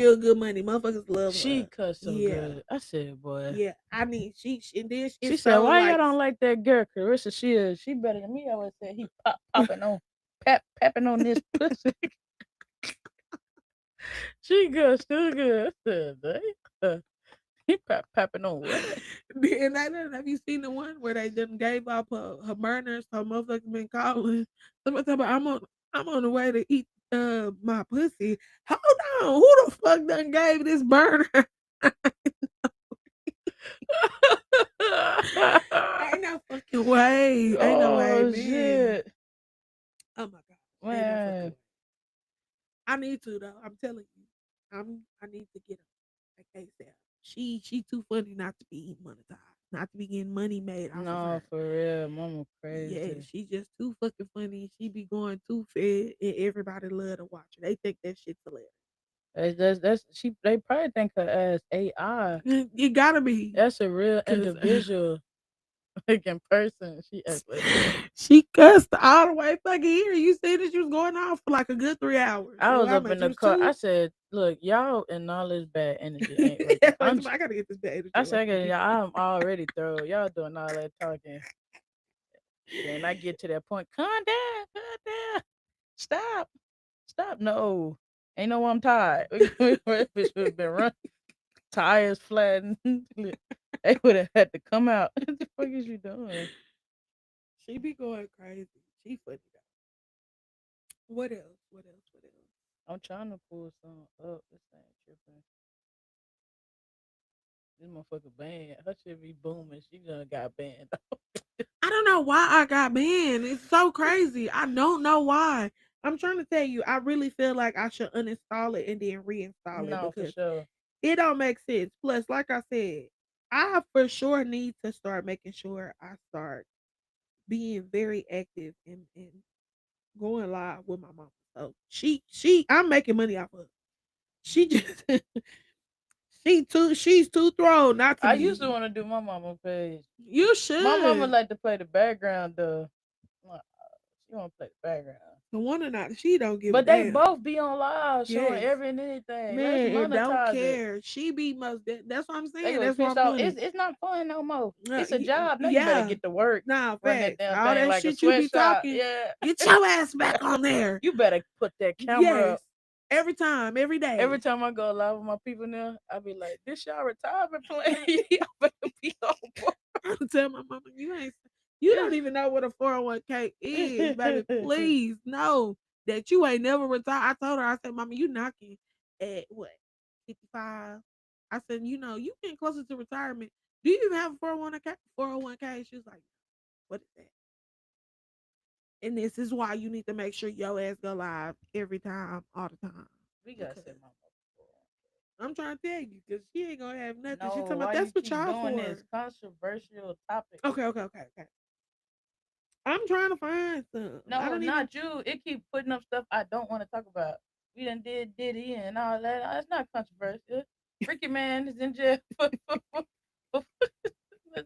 real good money. Motherfuckers love She her. cussed so Yeah. good. I said, boy. Yeah. I mean, and then She it's said, so "Why y'all like don't like that girl, Carissa? She better than me." I always said he popping on, papping on this pussy. She good, still good. I said, "Damn, he papping on what?" and have you seen the one where they done gave up her burners? So motherfuckers been calling. Somebody talking about I'm on the way to eat my pussy. Hold on, who the fuck done gave this burner? Ain't no fucking way. Ain't no way, Oh man. shit, Oh my god. Ain't no fucking man. way. I need to though. I'm telling you. I need to get her. I can't say she too funny not to be monetized, not to be getting money made off of No, her. for real, mama Yeah, crazy. she just too fucking funny. She be going too fed, and everybody love to watch her. They think that shit's hilarious. That's she. They probably think her as AI. It gotta be, That's a real cause individual, like in person. She act like that. she cussed all the way fucking here. You said that she was going off for like a good 3 hours. I And was how up much? in It the was car. I two. said, "Look, y'all and all this bad energy ain't working." Like, I gotta get this bad I energy away said, from "Okay, me. I'm already through. Y'all doing all that talking." Then I get to that point. Calm down, stop, stop. No, ain't no. I'm tired. Bitch would have been running, tires flattened. They would have had to come out. What the fuck is you doing? She be going crazy. She funny though. What else? What else? What else? I'm trying to pull some up. This ain't tripping. This motherfucker banned. Her shit be booming. She done got banned. I don't know why I got banned. It's so crazy. I don't know why. I'm trying to tell you, I really feel like I should uninstall it and then reinstall it No, for because sure. it don't make sense. Plus, like I said, I for sure need to start making sure I start being very active and going live with my mom. So I'm making money off of her. She just she's too thrown not to I used to be. want to do my mama page. You My mama should. like to play the background though. She want to play the background. The one or not, she don't give a But they damn. both be on live showing Yes. every and anything. Let's Man, it don't monetize it. care. She be most. That's what I'm They saying. gonna be That's why pissed I'm off. doing it. It's not fun no more. It's a job. Now you better Yeah. get to work. Nah, Run that facts. damn All thing that like a shit you be sweatshop. talking, Yeah. get your ass back on there. You better put that camera Yes. up. Every time, every Every day. time I go live with my people now, I be like, "This y'all retirement plan? Y'all better be on I tell my mama, you don't even know what a 401k is, baby. board." Please know that you ain't never retired. I told her, I said, Mama, you knocking at what, 55? I said, you getting closer to retirement. Do you even have a 401k? 401k? She was like, what is that? And this is why you need to make sure your ass go live every time, all the time. We gotta Because set my mama for. I'm trying to tell you, because she ain't gonna have nothing. She No, talking about why you that's what keep y'all doing this for. controversial topic? Okay, okay, okay, okay. I'm trying to find some. I No, don't even. not you. It keep putting up stuff I don't want to talk about. We done did Diddy and all that. It's not controversial. Ricky Man is in jail. There's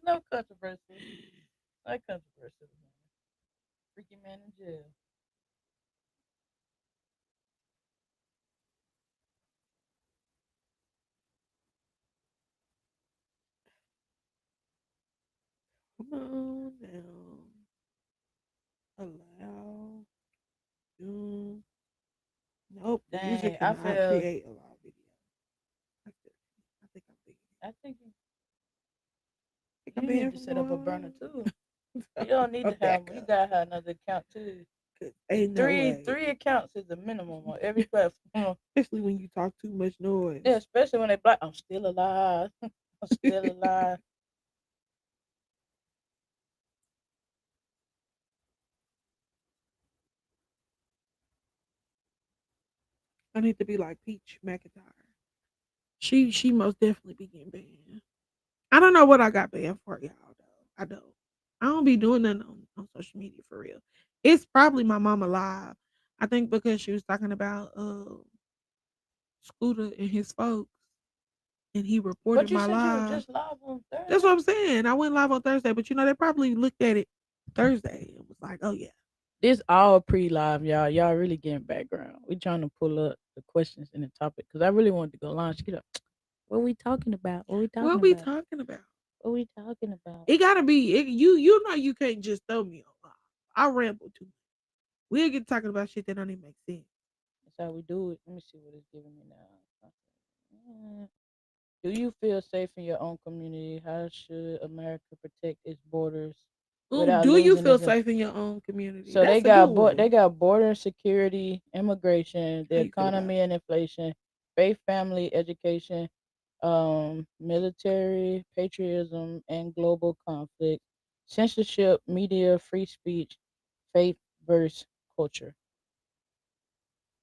no controversy. Not controversial. Ricky Man in jail. Come on now. Allow. Do. Nope. The user Dang, I cannot feel. create a live video. I think I'm big. I think I think I'm you need banned to from set up a burner going too. live. You don't need I'm to have. back You up. gotta have another account too. 'Cause ain't no Three way. three accounts is the minimum on every platform. Especially when you talk too much Yeah, noise. especially when they black. I'm still alive. I'm still alive. I need to be like Peach McIntyre. She most definitely be getting banned. I don't know what I got banned for, y'all. Though I don't. I don't be doing nothing on social media for real. It's probably my mama live. I think because she was talking about Scooter and his folks, and he But reported you my said you were live. just live on That's what Thursday. I'm saying. I went live on Thursday, but they probably looked at it Thursday and was like, "Oh yeah." This all pre-live, y'all. Y'all really getting background. We trying to pull up the questions in the topic because I really wanted to go launch. Get up. What we talking about? What we talking What we about? talking about? What we talking about? It gotta be you know you can't just throw me on. I ramble too much. We'll get talking about shit that don't even make sense. That's how we do it. Let me see what it's giving me now. Mm. Do you feel safe in your own community? How should America protect its borders without Do you losing feel its? safe in your own community? So That's a good they one. got border security, immigration, the How you feel about economy and inflation, faith, family, education, military, patriotism, and global conflict, censorship, media, free speech, faith versus culture.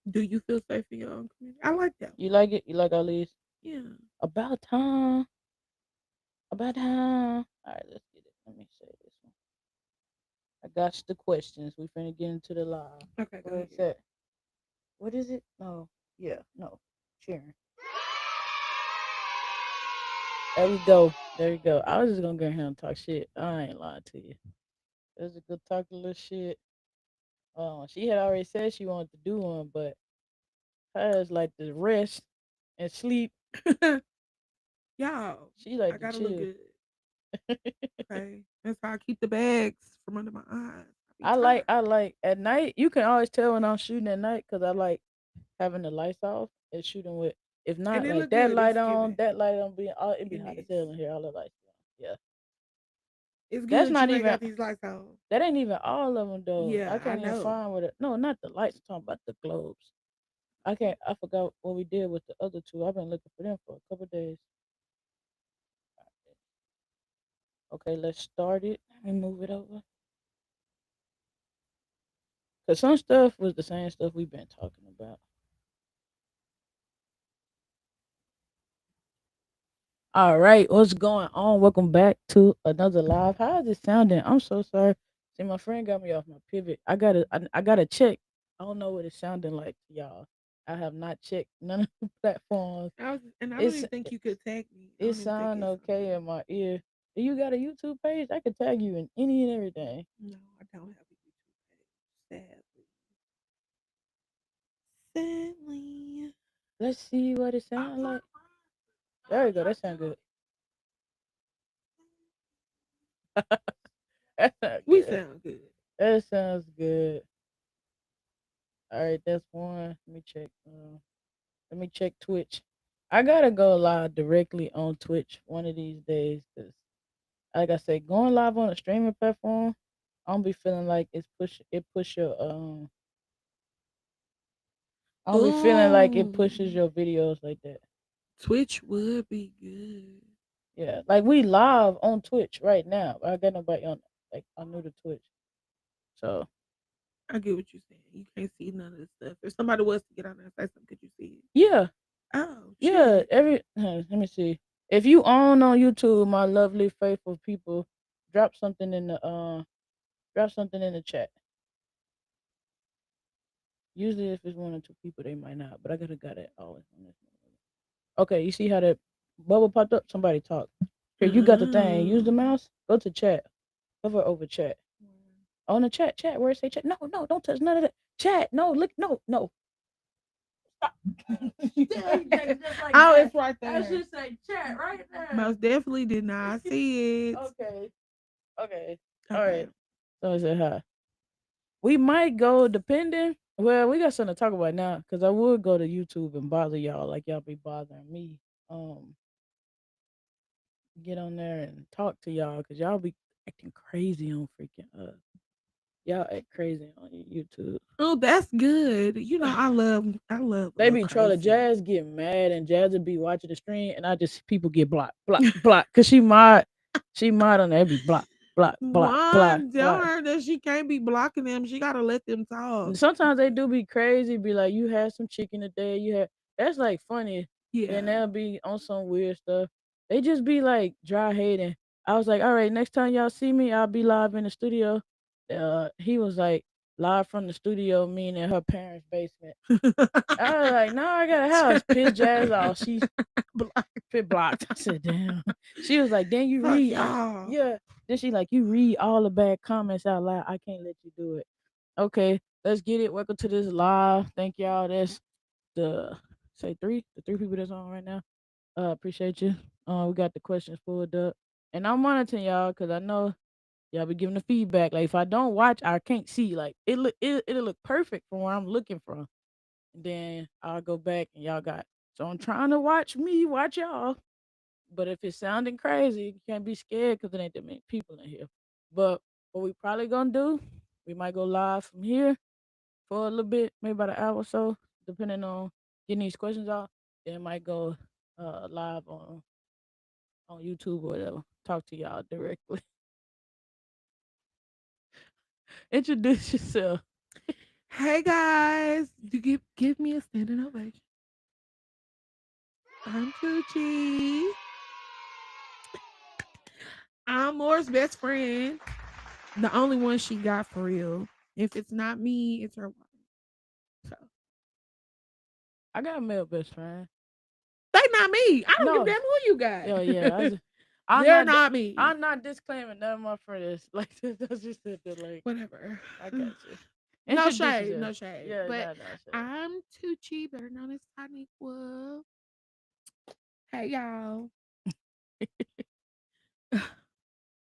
it? Do you feel safe in your own community? I like that You one. like it? You like all these? Yeah. About time. About time. All right, let's get it. Let me say this one. I got the questions. We finna get into the live. Okay, go Where ahead. it's at? What is it? No. Yeah. No. Sharing. There we go. There we go. I was just gonna go ahead and talk shit. I ain't lying to you. It was a good talk a little shit. She had already said she wanted to do one, but hers like to rest and sleep. Y'all, She like I to gotta look chill. good. Okay. That's how I keep the bags from under my eyes. I be I tired. like at night. You can always tell when I'm shooting at night because I like having the lights off and shooting with. If And not, it like look good. It's giving. that light on, being all it be hot as Goodness. hell in here. All the lights be on. Yeah, It's that's good not you ain't even got these lights on. that ain't even all of them though. I Yeah, I can't even know. find what it. No, not the lights. I'm talking about the globes. I can't. I forgot what we did with the other two. I've been looking for them for a couple days. Okay, let's start it. Let me move it over. Cause some stuff was the same stuff we've been talking about. All right, what's going on? Welcome back to another live. How is it sounding? I'm so sorry. See, my friend got me off my pivot. I gotta check. I don't know what it's sounding like, y'all. I have not checked none of the platforms. And I don't It's even think you could tag me. I it don't even think sound it's on okay there. in my ear. Do you got a YouTube page? I could tag you in any and everything. No, I don't have a YouTube page. Sadly. Let's see what it I'm sounds trying like. to There we find go. That sounds myself. good. That sounds We good. sound good. That sounds good. All right, that's one. Let me check. Let me check Twitch. I gotta go live directly on Twitch one of these days, cause like I said, going live on a streaming platform, I don't be feeling like it push your I don't be feeling like it Ooh. pushes your videos like that. Twitch would be good. Yeah, like we live on Twitch right now. I got nobody on like I'm new to Twitch, so I get what you're saying. You can't see none of this stuff. If somebody was to get on there and say something, could you see it? yeah, Oh, yeah. shit. Let me see. If you on YouTube, my lovely faithful people, drop something in the drop something in the chat. Usually, if it's one or two people, they might not. But I gotta got it always on this one. Okay, you see how that bubble popped up? Somebody talk. Here, you got the thing. Use the Oh. mouse. Go to chat. Hover over chat. On the chat. Where it say chat? No, no, don't touch none of that. Chat. No, look, no, no. Stop. Just like Oh, that. it's right I there. should say chat right there. Most definitely did not see it. Okay. Okay. All Okay. right. So I said hi. We might go depending. Well, we got something to talk about now because I would go to YouTube and bother y'all like y'all be bothering me. Um, get on there and talk to y'all because y'all be acting crazy on freaking y'all act crazy on YouTube. Oh, that's good. You know, I love a They little be trolling. crazy. Jazz get mad and Jazz would be watching the stream and I just people get blocked because she mod on there. It be block. One, tell her that she can't be blocking them. She gotta let them talk. And sometimes they do be crazy, be like, you had some chicken today, you had that's like funny. Then Yeah. they'll be on some weird stuff. They just be like dry hating. I was like, all right, next time y'all see me, I'll be live in the studio. He was like live from the studio, meaning her parents' basement. I was like, no, I got a house. Piss Jazz off. She blocked. I said, damn. She was like, then you Fuck read. y'all. Yeah. Then she like, you read all the bad comments out loud. I can't let you do it. Okay, let's get it. Welcome to this live. Thank y'all. That's the the three people that's on right now. Appreciate you. We got the questions pulled up, and I'm monitoring y'all because I know y'all be giving the feedback. Like if I don't watch, I can't see. Like it'll look perfect from where I'm looking from, and then I'll go back and y'all got. So I'm trying to watch me, watch y'all. But if it's sounding crazy, you can't be scared because there ain't that many people in here. But what we probably gonna do, we might go live from here for a little bit, maybe about an hour or so, depending on getting these questions out. Then might go live on YouTube or whatever. Talk to y'all directly. Introduce yourself. Hey guys, you give me a standing ovation. I'm Tucci. I'm Moore's best friend. The only one she got for real. If it's not me, it's her wife. So I got a male best friend. they not me. I don't give a No, damn who you got. yeah, yeah. I'm They're not. not me. I'm not disclaiming none of my friends. Like that's just it. Like Whatever. I got you. No Introduce shade, yourself. no shade. Yeah, But no, no shit. I'm Tucci, better known as Taniqua. Hey y'all.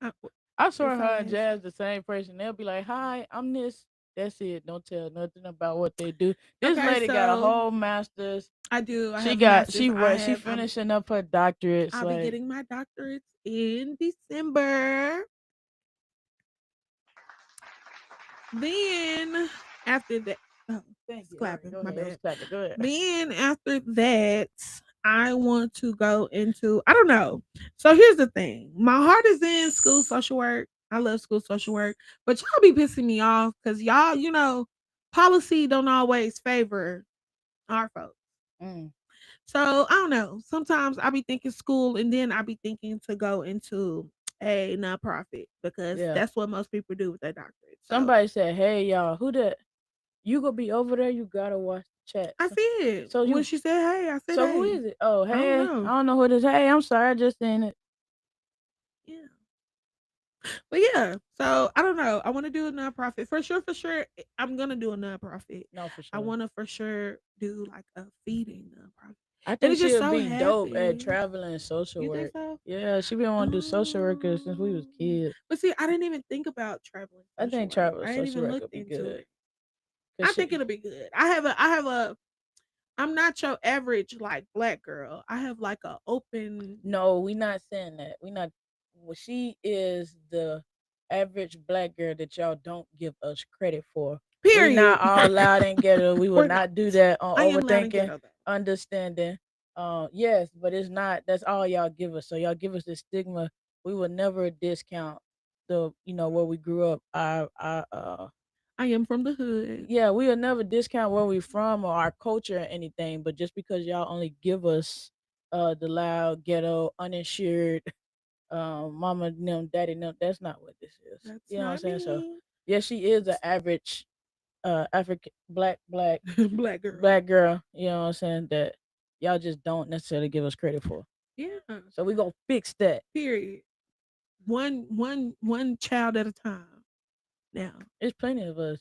Uh, I swear That's all her I and have. Jazz the same person. They'll be like, "Hi, I'm this." That's it. Don't tell nothing about what they do. This Okay, lady got a so whole master's. I do. I She have a got master's. she finishing up her doctorates. I'll be Like getting my doctorates in December. Then after that, oh, thank it's you. All right, clapping. go My ahead. It was bad. clapping. Go ahead. Then after that, I want to go into. I don't know. So here's the thing. My heart is in school social work. I love school social work, but y'all be pissing me off because y'all, policy don't always favor our folks. Mm, So I don't know. Sometimes I be thinking school, and then I be thinking to go into a nonprofit because yeah. that's what most people do with their doctorate. So Somebody said, "Hey, y'all, who that? You gonna be over there? You gotta watch the chat." I So, see it so when you, she said, "Hey," I said, so who "Hey." is it? Oh, I don't hey, I know. don't know who it is. Hey, I'm sorry, I just seen it. Yeah, but yeah. So I don't know. I want to do a nonprofit for sure. For sure, I'm gonna do a nonprofit. No, for I sure. want to for sure do like a feeding nonprofit, I and think it just she'll so be dope at happened. traveling social You think work. so? Yeah, she been wanting to do social worker since we was Um, kids. but see, I didn't even think about traveling I social think work. travel I ain't social even work looked would be into good. it. Cause I think she, it'll be good. I have a I'm not your average like black girl. I have like a open no, we not saying that. We not. Well, she is the average black girl that y'all don't give us credit for. We period. not all loud and ghetto. We will We're not. not do that on I am loud and overthinking, ghetto though. understanding. Yes, but it's not. That's all y'all give us. So y'all give us this stigma. We will never discount the where we grew up. Our I am from the hood. yeah, we'll never discount where we from or our culture or anything, but just because y'all only give us the loud ghetto uninsured mama them daddy them, that's not what this is. That's You know what I'm not saying? So me. yeah, she is an average African Black girl. black girl, you know what I'm saying, that y'all just don't necessarily give us credit for. Yeah. So we gonna fix that. Period. One child at a time. Now. It's plenty of us.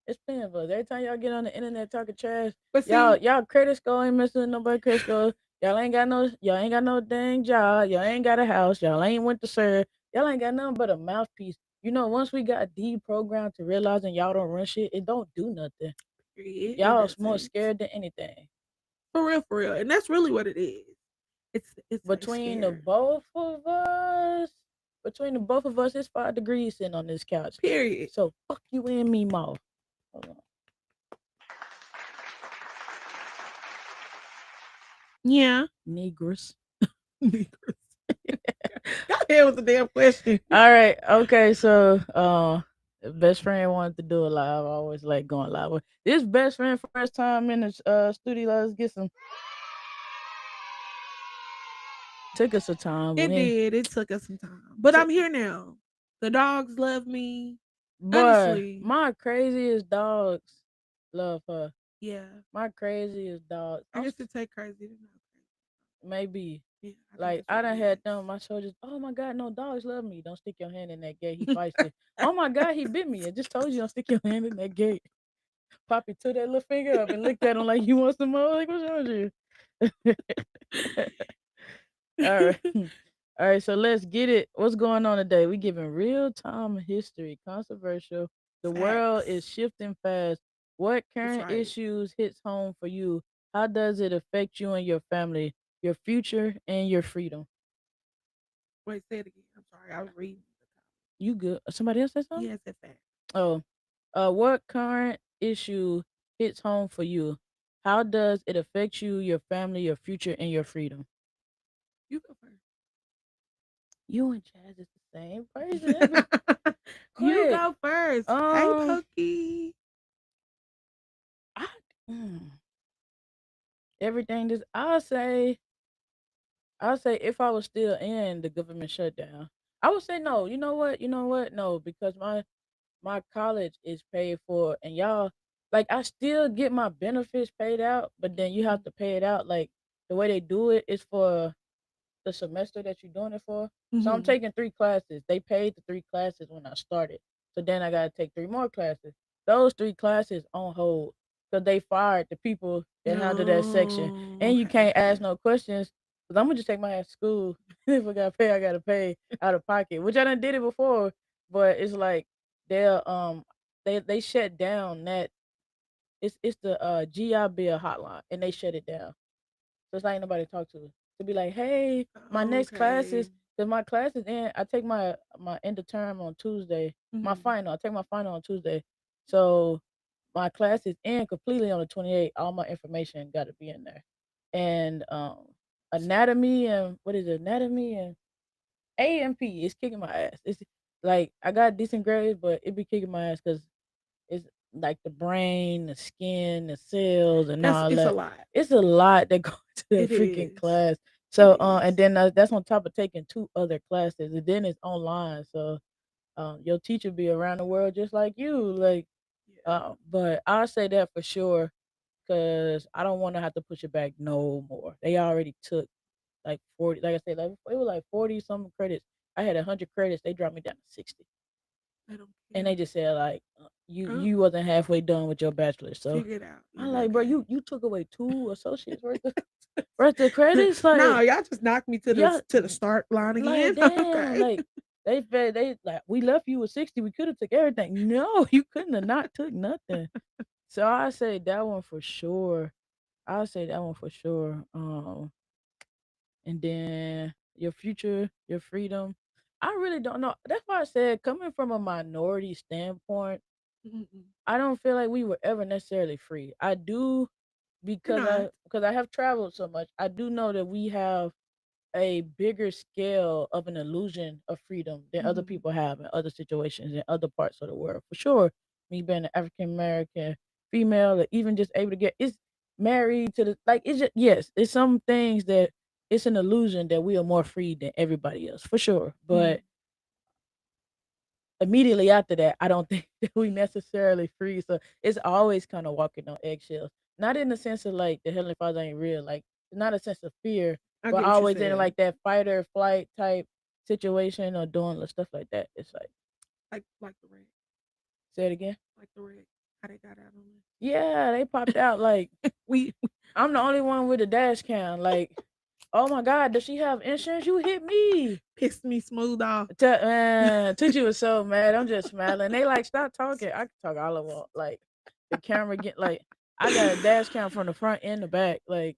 It's plenty of us. Every time y'all get on the internet talking trash, But y'all see, y'all credit score ain't messing with nobody credit score. Y'all ain't got no dang job. Y'all ain't got a house. Y'all ain't went to serve. Y'all ain't got nothing but a mouthpiece. Once we got deprogrammed to realizing y'all don't run shit, it don't do nothing. period, it Y'all more doesn't. scared than anything. For real. And that's really what it is. It's a Between the scare. both of us, it's 5 degrees sitting on this couch. Period. So fuck you and me, mouth. Hold on. Yeah. Negress. Go ahead with the damn question. All right. Okay. So, best friend wanted to do a live. I always like going live. This best friend first time in the studio. Let's get some. Took us a time, but It did. It took us some time. But I'm here now. The dogs love me. boy, Honestly. my craziest dogs love her. Yeah. My craziest dogs. I guess it take crazy to know. maybe. Yeah, I think Like that's I what it done had is. them. My soldiers. Oh my God, no dogs love me. Don't stick your hand in that gate. He feisty. Oh my God, he bit me. I just told you don't stick your hand in that gate. Poppy took that little finger up and looked at him like you want some more. Like what's wrong with you? All right. All right, so let's get it. What's going on today? We giving real time history, controversial. The world is Facts. shifting fast. What That's current right. issues hits home for you? How does it affect you and your family, your future and your freedom? Wait, say it again. I'm sorry. I was reading the comment. You good? Somebody else said something? Yes, that's fact. Oh, what current issue hits home for you? How does it affect you, your family, your future, and your freedom? You go first. You and Chaz is the same person. That'd be You quick. go first. Hey, Um, Pokey. I mm, everything this I'll say if I was still in the government shutdown, I would say no. You know what? You know what? No, because my college is paid for, and y'all like I still get my benefits paid out, but then you have Mhm. to pay it out like the way they do it is for the semester that you're doing it for. So I'm Mhm. taking 3 classes. They paid the 3 classes when I started. So then I gotta take 3 more classes. Those 3 classes on hold. Because they fired the people that handle that section. No. And you Okay. can't ask Okay. no questions. Because I'm gonna just take my ass to school. If I gotta pay, I gotta pay out of pocket. Which I done did it before. But it's like they'll they shut down that it's the GI Bill hotline and they shut it down. So it's like nobody to talk to be like, hey, my next class Okay. is because my class is in. I take my end of term on Tuesday. My Mhm. final, I take my final on Tuesday. So my class is in completely on the 28th. All my information got to be in there, and anatomy and what is it? Anatomy and AMP is kicking my ass. It's like I got decent grades, but it be kicking my ass because it's like the brain, the skin, the cells, and all It's a that. lot. It's a lot that goes to that It freaking is. class. It So, and is. then that's on top of taking 2 other classes, and then it's online. So, your teacher be around the world just like you, like. Yeah. But I say that for sure, cause I don't want to have to push it back no more. They already took like 40, like I said, like it was like 40 some credits. I had 100 credits. They dropped me down to 60. I don't And they care. just said like you Oh, you wasn't halfway done with your bachelor. So figure it out. I'm You'll be like, bro, okay. you took away 2 associates worth of credits. No, Like, y'all just knocked me to the yeah, start line like again. damn, Okay. like they like we left you with 60. We could have took everything. No, you couldn't have not took nothing. So I say that one for sure. I say that one for sure. And then your future, your freedom. I really don't know. That's why I said coming from a minority standpoint, Mm-mm. I don't feel like we were ever necessarily free. I do You're not. because I have traveled so much. I do know that we have a bigger scale of an illusion of freedom than other Hmm. people have in other situations in other parts of the world. For sure, me being an African American female, or even just able to get it's married to the like it's just yes, it's some things that it's an illusion that we are more free than everybody else for sure. Hmm. But immediately after that, I don't think that we necessarily free. So it's always kind of walking on eggshells. Not in the sense of like the Heavenly Father ain't real, like not a sense of fear, I but get what you're always in saying. like that fight or flight type situation or doing little stuff like that. It's like Like the red. say it again. Like the red. How they got out on me. Yeah, they popped out like We I'm the only one with a dash cam. Like, oh my God, does she have insurance? You hit me. pissed me smooth off. Man, Tucci was so mad. I'm just smiling. They like stop talking. I can talk all of them. Like the camera get like I got a dash cam from the front and the back. Like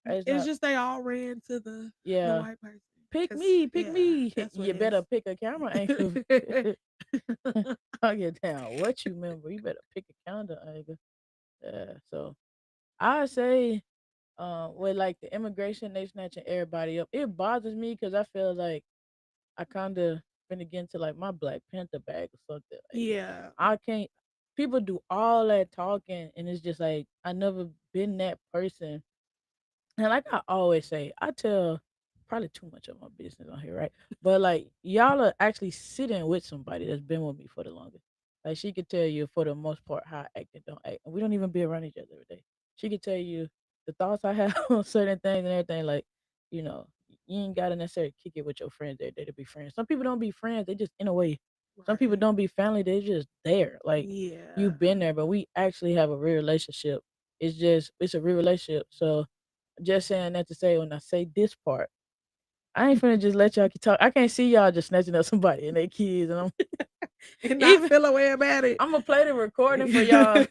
it's It's not. just they all ran to the Yeah, white person. pick Cause me, pick yeah, me. that's what You it better is. pick a camera angle. I'll get down. What you remember? You better pick a calendar angle. Yeah. So I say, with like the immigration, they snatching everybody up. It bothers me because I feel like I kind of been again to like my Black Panther bag or something. Like Yeah. I can't. People do all that talking, and it's just like I never been that person. And like I always say, I tell probably too much of my business on here, right? But like y'all are actually sitting with somebody that's been with me for the longest. Like she could tell you for the most part how I act and don't act, and we don't even be around each other every day. She could tell you the thoughts I have on certain things and everything, like, you know, you ain't gotta necessarily kick it with your friends every day to be friends. Some people don't be friends, they just in a way. Some people Right. don't be family, they just there. Like Yeah. you've been there, but we actually have a real relationship. It's a real relationship. So just saying that to say when I say this part, I ain't finna just let y'all keep talk. I can't see y'all just snatching up somebody and their kids, and I'm And not even feel away about it. I'm gonna play the recording for y'all.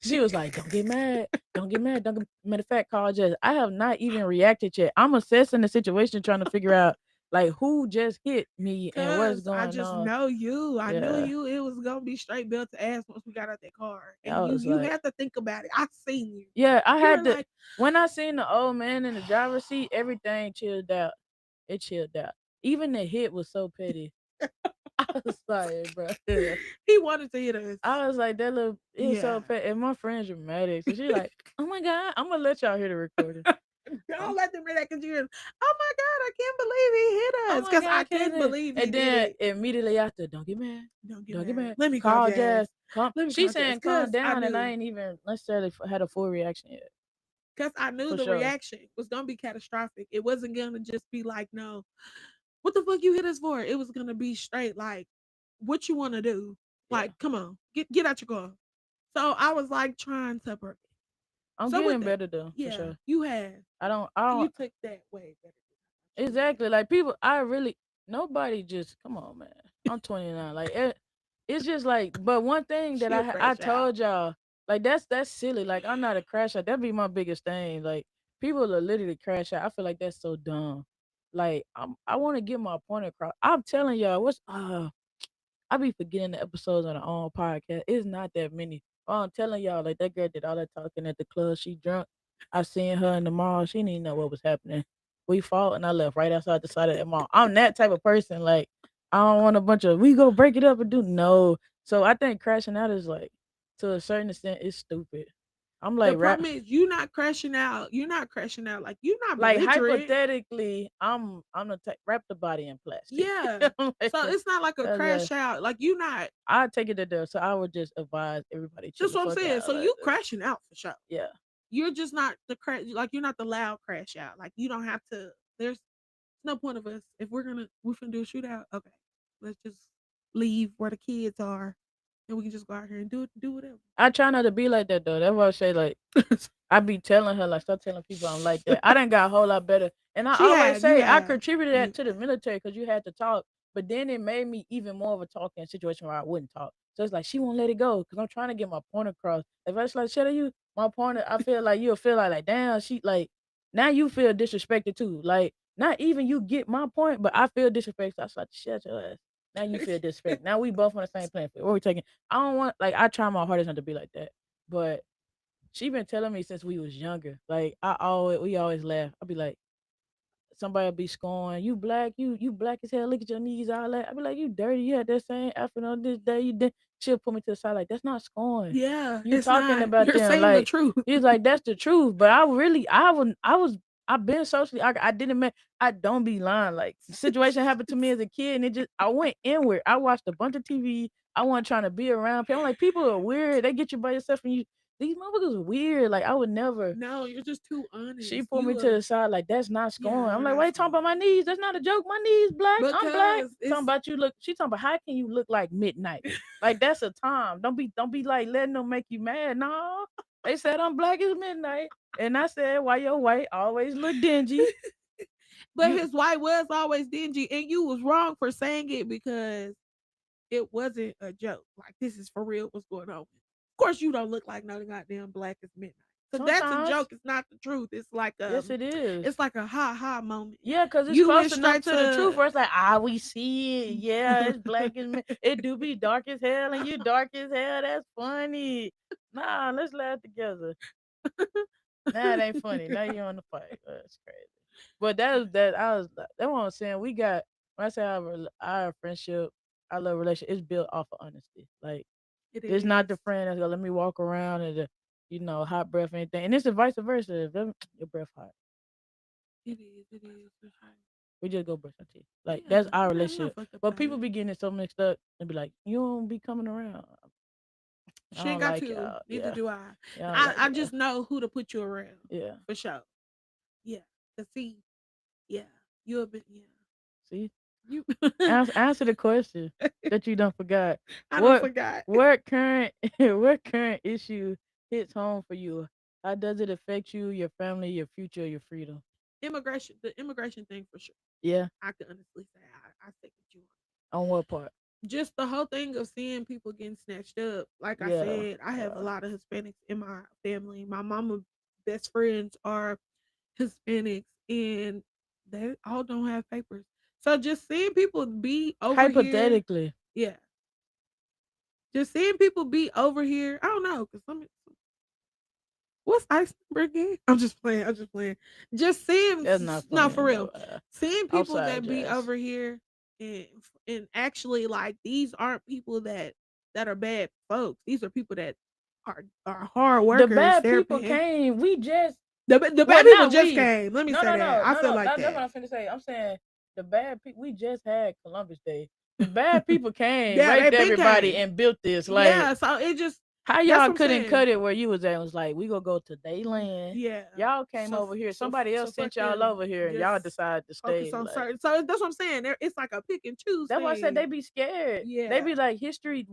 She was like, "Don't get mad. Don't get mad. Don't get." Matter of fact, call Jess. I have not even reacted yet. I'm assessing the situation, trying to figure out like who just hit me and what's Cause I going just on. know you. I knew Yeah, you. It was gonna be straight belt to ass once we got out that car. And I was you like, had to think about it. I seen you. yeah, I You were had to. like, When I seen the old man in the driver's seat, everything chilled out. It chilled out. Even the hit was so petty. I was like, bro. he wanted to hit us. I was like, that little, it was so Yeah. petty. And my friend's dramatic. So she like, oh my God, I'm going to let y'all hear the recording. Don't let them hear that because you're, oh my God, I can't believe he Oh hit us. my Because God, I I can't can't do it. believe he And did then it. immediately after, don't get mad. Don't get Don't get mad. mad. Let me call Call Jazz. Jazz. Come. Let me She's call Jazz. saying calm Because I down, and I knew. ain't even necessarily had a full reaction yet. Because I knew For the sure. reaction was gonna be catastrophic. It wasn't gonna just be like, no, what the fuck you hit us for? It was gonna be straight like, what you wanna do? Yeah. Like, come on, get out your car. So I was like trying to prevent. I'm So with getting that, better though, for yeah, sure. you have. I You don't, took that way better than I exactly. Like people, nobody just, come on, man. I'm 29. Like, it's just like, but one thing that should. She'll I crash out. told y'all, like, that's silly. Like, I'm not a crash out. That'd be my biggest thing. Like, people are literally crash out. I feel like that's so dumb. Like, I want to get my point across. I'm telling y'all, I be forgetting the episodes on our own podcast. It's not that many. Oh, I'm telling y'all, like that girl did all that talking at the club. She drunk. I seen her in the mall. She didn't even know what was happening. We fought and I left right outside the side of that mall. I'm that type of person. Like I don't want a bunch of we go break it up and do no. So I think crashing out is like to a certain extent it's stupid. I'm The like rap problem is you not crashing out. You're not crashing out. Like you're not like belligerent. hypothetically, I'm gonna wrap the body in plastic. Yeah. I'm like, So it's not like a that's like crash out. Like you not. I take it to there. So I would just advise everybody chill That's the what I'm fuck saying. out. So Like, you crashing out for sure. yeah. You're just not the crash. Like you're not the loud crash out. Like you don't have to. There's no point of us if we're gonna do a shootout. Okay, let's just leave where the kids are, and we can just go out here and do whatever. I try not to be like that though. That's why I say like I be telling her like stop telling people I'm like that. I done got a whole lot better, and I She always have, you say I have, contributed you that to the have. military because you had to talk, but then it made me even more of a talking situation where I wouldn't talk. So it's like she won't let it go because I'm trying to get my point across. If I just like shut you, my point, I feel like you'll feel like damn she like now you feel disrespected too. Like not even you get my point, but I feel disrespected. So I was like shut your ass. Now you feel disrespected. Now we both on the same playing field. What we taking? I don't want like I try my hardest not to be like that. But she been telling me since we was younger. Like we always laugh. I'll be like, somebody will be scoring, you black, you black as hell. Look at your knees, all that. I be like, you dirty. You had that same outfit on this day. You did. She'll put me to the side like that's not scoring. Yeah, You it's talking not. about You're them saying the like truth. he's like that's the truth. But I was I've been socially I didn't make I don't be lying. Like the situation happened to me as a kid and it just I went inward. I watched a bunch of TV. I wasn't trying to be around people. I'm like people are weird. They get you by yourself and you these motherfuckers are weird. Like I would never. No, you're just too She honest. pulled me to the side like that's not Yeah, scoring. I'm you're like, why not you talking about scoring my knees? That's not a joke. My knees black. I'm black. because Talking it's about you look. She talking about how can you look like midnight? Like that's a time. Don't be like letting them make you mad. No, they said I'm black as midnight, and I said why your white always look dingy. but You his wife was always dingy, and you was wrong for saying it because it wasn't a joke. Like this is for real. What's going on? Of course, you don't look like no goddamn black as midnight. So that's a sometimes joke. It's not the truth. yes it is. it's like a ha ha moment. Yeah, cause it's You close went enough straight to the truth to where it's like, we see it. Yeah, it's black as it do be dark as hell, and you dark as hell. That's funny. Nah, let's laugh together. Nah, it ain't funny. Now you on the fight. That's crazy. But that I was that's what I'm saying. We got when I say our friendship, our love relationship is built off of honesty. Like it it's not is. the friend that's gonna let me walk around and hot breath or anything. And it's the vice versa. If your breath hot, It is. It is for sure. we just go brush our teeth. Like Yeah, that's our I'm not relationship. fucked up But about people it. be getting it so mixed up and be like, you don't be coming around. I She ain't don't got like to. y'all. Neither Yeah, do I. y'all don't I like just y'all. know who to put you around Yeah. for sure. Yeah. To see. Yeah. You have been. Yeah. See, You. answer the question that you don't forgot. I don't What forgot. what current what current issue hits home for you? How does it affect you, your family, your future, your freedom? Immigration. The immigration thing for sure. Yeah. I could honestly say I second you. On what part? Just the whole thing of seeing people getting snatched up. Like I Yeah. said, I have a lot of Hispanics in my family. My mama best friends are Hispanics and they all don't have papers. So just seeing people be over here, Hypothetically, yeah. Just seeing people be over here. I don't know, cause what's ice number again? I'm just playing. I'm just playing. Just seeing that's not no funny for real. enough. Seeing people Outside that be jazz. over here and actually like these aren't people that are bad folks. These are people that are hard The workers. bad They're people paying. came. We just The well, bad people not just we. came. Let me No, say no, that. no, I no, feel no. like That's what that. I'm finna say. I'm saying the bad people. We just had Columbus Day. The bad people came, Yeah, they raped been everybody, came. and built this. Like, Yeah, so it just how that's y'all what I'm couldn't saying. cut it where you was at? It was like, we gonna go to they land. Yeah. Y'all came over here. Somebody So else fuck sent y'all them. over here, and Just y'all decided to focus stay. on Like, certain. So that's what I'm saying. It's like a pick and choose that's why I said they thing. be scared. They Yeah. be like, history.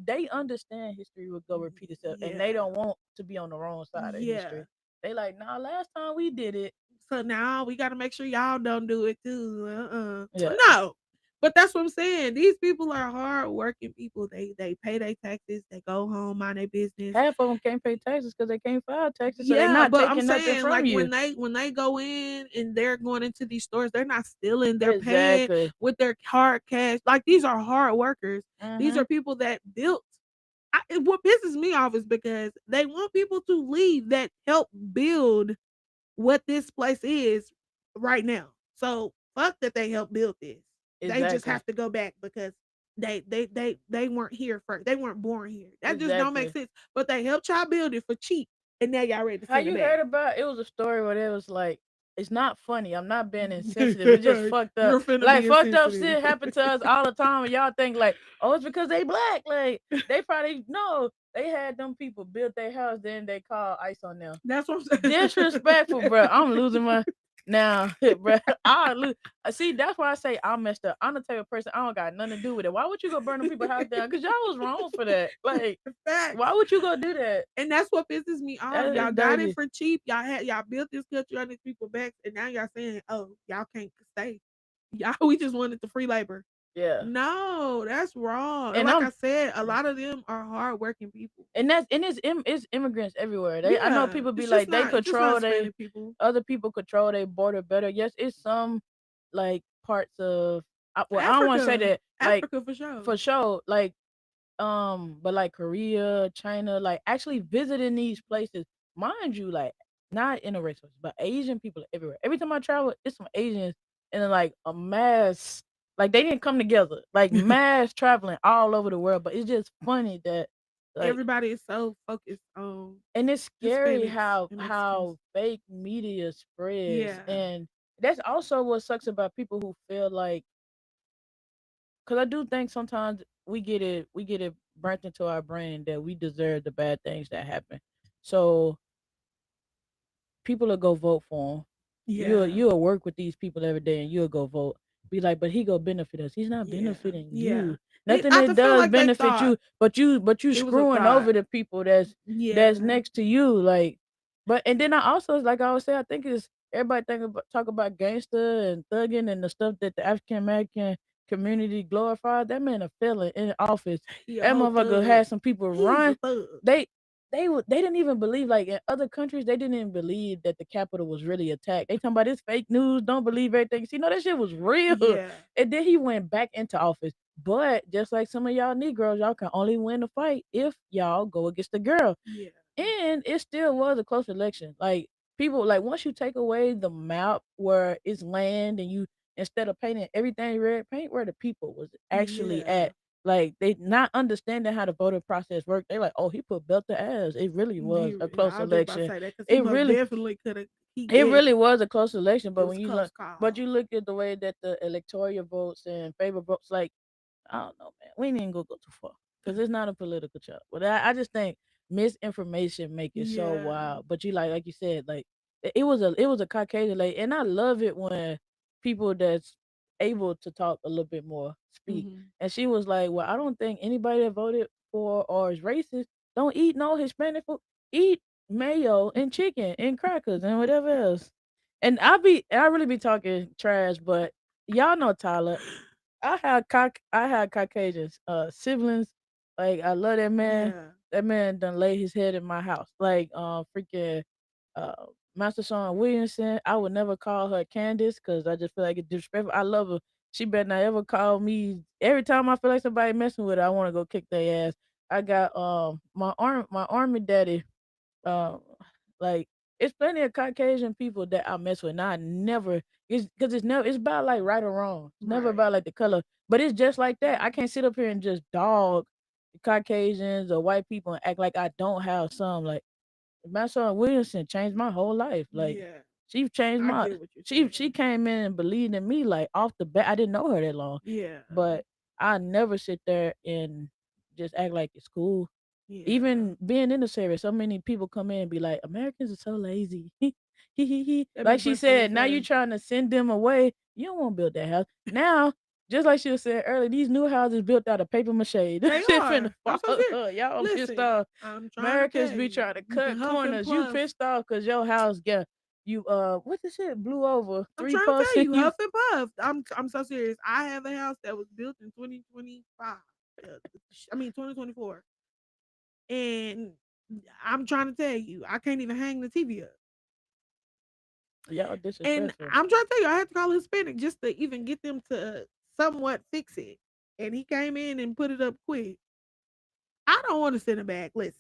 They understand history will go repeat itself, and they Yeah. don't want to be on the wrong side of Yeah. history. They like, nah. Last time we did it, So now we got to make sure y'all don't do it too. yeah. No. But that's what I'm saying. These people are hard working people. They pay their taxes. They go home, mind their business. Half of them can't pay taxes because they can't file taxes, so they Yeah, not but I'm taking nothing saying from like you. when they go in and they're going into these stores, they're not stealing. They're paying Exactly. with their hard cash. Like these are hard workers. These Mhm. are people that built. What pisses me off is because they want people to leave that help build what this place is right now. So fuck that they helped build this. They just Exactly. have to go back because they weren't here first. They weren't born here. That just don't make Exactly. sense. But they helped y'all build it for cheap, and now y'all ready to How send it you back. heard about it? Was a story where it was like, it's not funny. I'm not being insensitive. It's just fucked up. You're finna Like be fucked up insensitive. shit happen to us all the time, and y'all think like, oh, it's because they black. Like they probably no. They had them people build their house, then they call ICE on them. That's what I'm saying. Disrespectful, bro. I'm losing my now, bro. I lose. See, that's why I say I'm messed up. I'm the type of person I don't got nothing to do with it. Why would you go burn them people's house down? Cause y'all was wrong for that. Like, Facts. why would you go do that? And that's what pisses me off. That is Y'all got it dirty. for cheap. Y'all built this country on these people backs, and now y'all saying, "Oh, y'all can't stay." Y'all, we just wanted the free labor. Yeah. No, that's wrong. And And like I'm I said, a lot of them are hardworking people. it's immigrants everywhere. I know Yeah, people be like they it's just not control they Hispanic people. other people control their border better. Yes, it's some like parts of well, I don't want to say Africa, that like Africa for sure. for sure like but like Korea, China, like actually visiting these places, mind you, like not in a racist, but Asian people are everywhere. Every time I travel, it's some Asians and then like a mass, like they didn't come together, like mass traveling all over the world. But it's just funny that like, Everybody is so focused on and it's scary Hispanics how and Mexicans. fake media spreads, Yeah, and that's also what sucks about people who feel like, because I do think sometimes we get it burnt into our brain that we deserve the bad things that happen. So people will go vote for him. yeah, You'll work with these people every day, and you'll go vote. Be like, but he go benefit us. He's not yeah, benefiting yeah. you. Nothing I that just feel does like they benefit thought you, but you it was a screwing thought. over the people that's Yeah, next to you. Like, but and then I also like I always say, I think it's everybody talk about gangster and thugging and the stuff that the African American community glorified. That man a felon in office. he a That whole motherfucker thug. had some people He's a run. thug. They they didn't even believe, like in other countries they didn't even believe that the Capitol was really attacked. They talking about this fake news. Don't believe everything. See, no, that shit was real. Yeah, And then he went back into office. But just like some of y'all Negroes, y'all can only win the fight if y'all go against the girl. yeah, And it still was a close election. Like people, like once you take away the map where it's land and you instead of painting everything red, paint where the people was actually yeah. at. Like they not understanding how the voting process worked. They like, oh, he put belt to ass. It really was a close I was just about to election. say that because he It most really, definitely could have. He it yes, really was a close election. it But was when a you close look, but call. you look at the way that the electoral votes and favor votes, like I don't know, man. We ain't even go too far. because it's not a political show. But I just think misinformation make it so Yeah. wild. But you like you said, like it was a Caucasian lady, and I love it when people that's able to talk a little bit more speak. Hmm. And she was like, "Well, I don't think anybody that voted for or is racist don't eat no Hispanic food. Eat mayo and chicken and crackers and whatever else." And I really be talking trash, but y'all know Tyler. I had Caucasians siblings. Like I love that man. Yeah. That man done lay his head in my house. Like freaking uh Master Sean Williamson. I would never call her Candace because I just feel like it's disrespectful. I love her. She better not ever call me. Every time I feel like somebody messing with her, I want to go kick their ass. I got my army daddy, um, like it's plenty of Caucasian people that I mess with. And I never it's because it's never it's about like right or wrong. It's never Right. about like the color. But it's just like that. I can't sit up here and just dog Caucasians or white people and act like I don't have some. Like my son Williamson changed my whole life. Like Yeah. she changed I my get what you're she saying. came in and believed in me like off the bat. I didn't know her that long. Yeah. But I never sit there and just act like it's cool. Yeah. Even being in the service, so many people come in and be like, Americans are so lazy. That be Like she busting their said, now you face. trying to send them away. You don't want to build that house. Now, just like she was saying earlier, these new houses built out of paper mache. This They shit finna are. I'm fall. so serious. Y'all pissed Listen, off. I'm trying to Americans tell be you, trying to you can cut huff and corners. You puff. pissed off because your house got you what the shit blew over I'm three trying to posts tell and you, you huff and puff. I'm so serious. I have a house that was built in 2025. Uh, I mean 2024, and I'm trying to tell you, I can't even hang the TV up. y'all And disrespectful. I'm trying to tell you, I had to call a Hispanic just to even get them to somewhat fix it. And he came in and put it up quick. I don't want to send it back. Listen,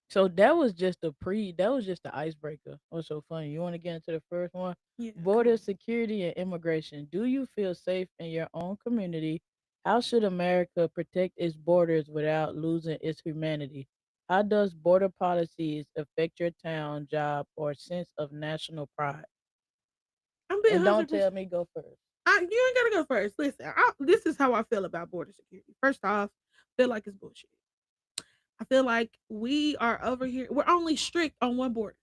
So that was just the icebreaker. What's so funny? You want to get into the first one? yeah, come Border on. security and immigration. Do you feel safe in your own community? How should America protect its borders without losing its humanity? How does border policies affect your town, job, or sense of national pride? I'm being And don't 100%. tell me go first. You ain't gotta go first. Listen, this is how I feel about border security. First off, feel like it's bullshit. I feel like we are over here. We're only strict on one border,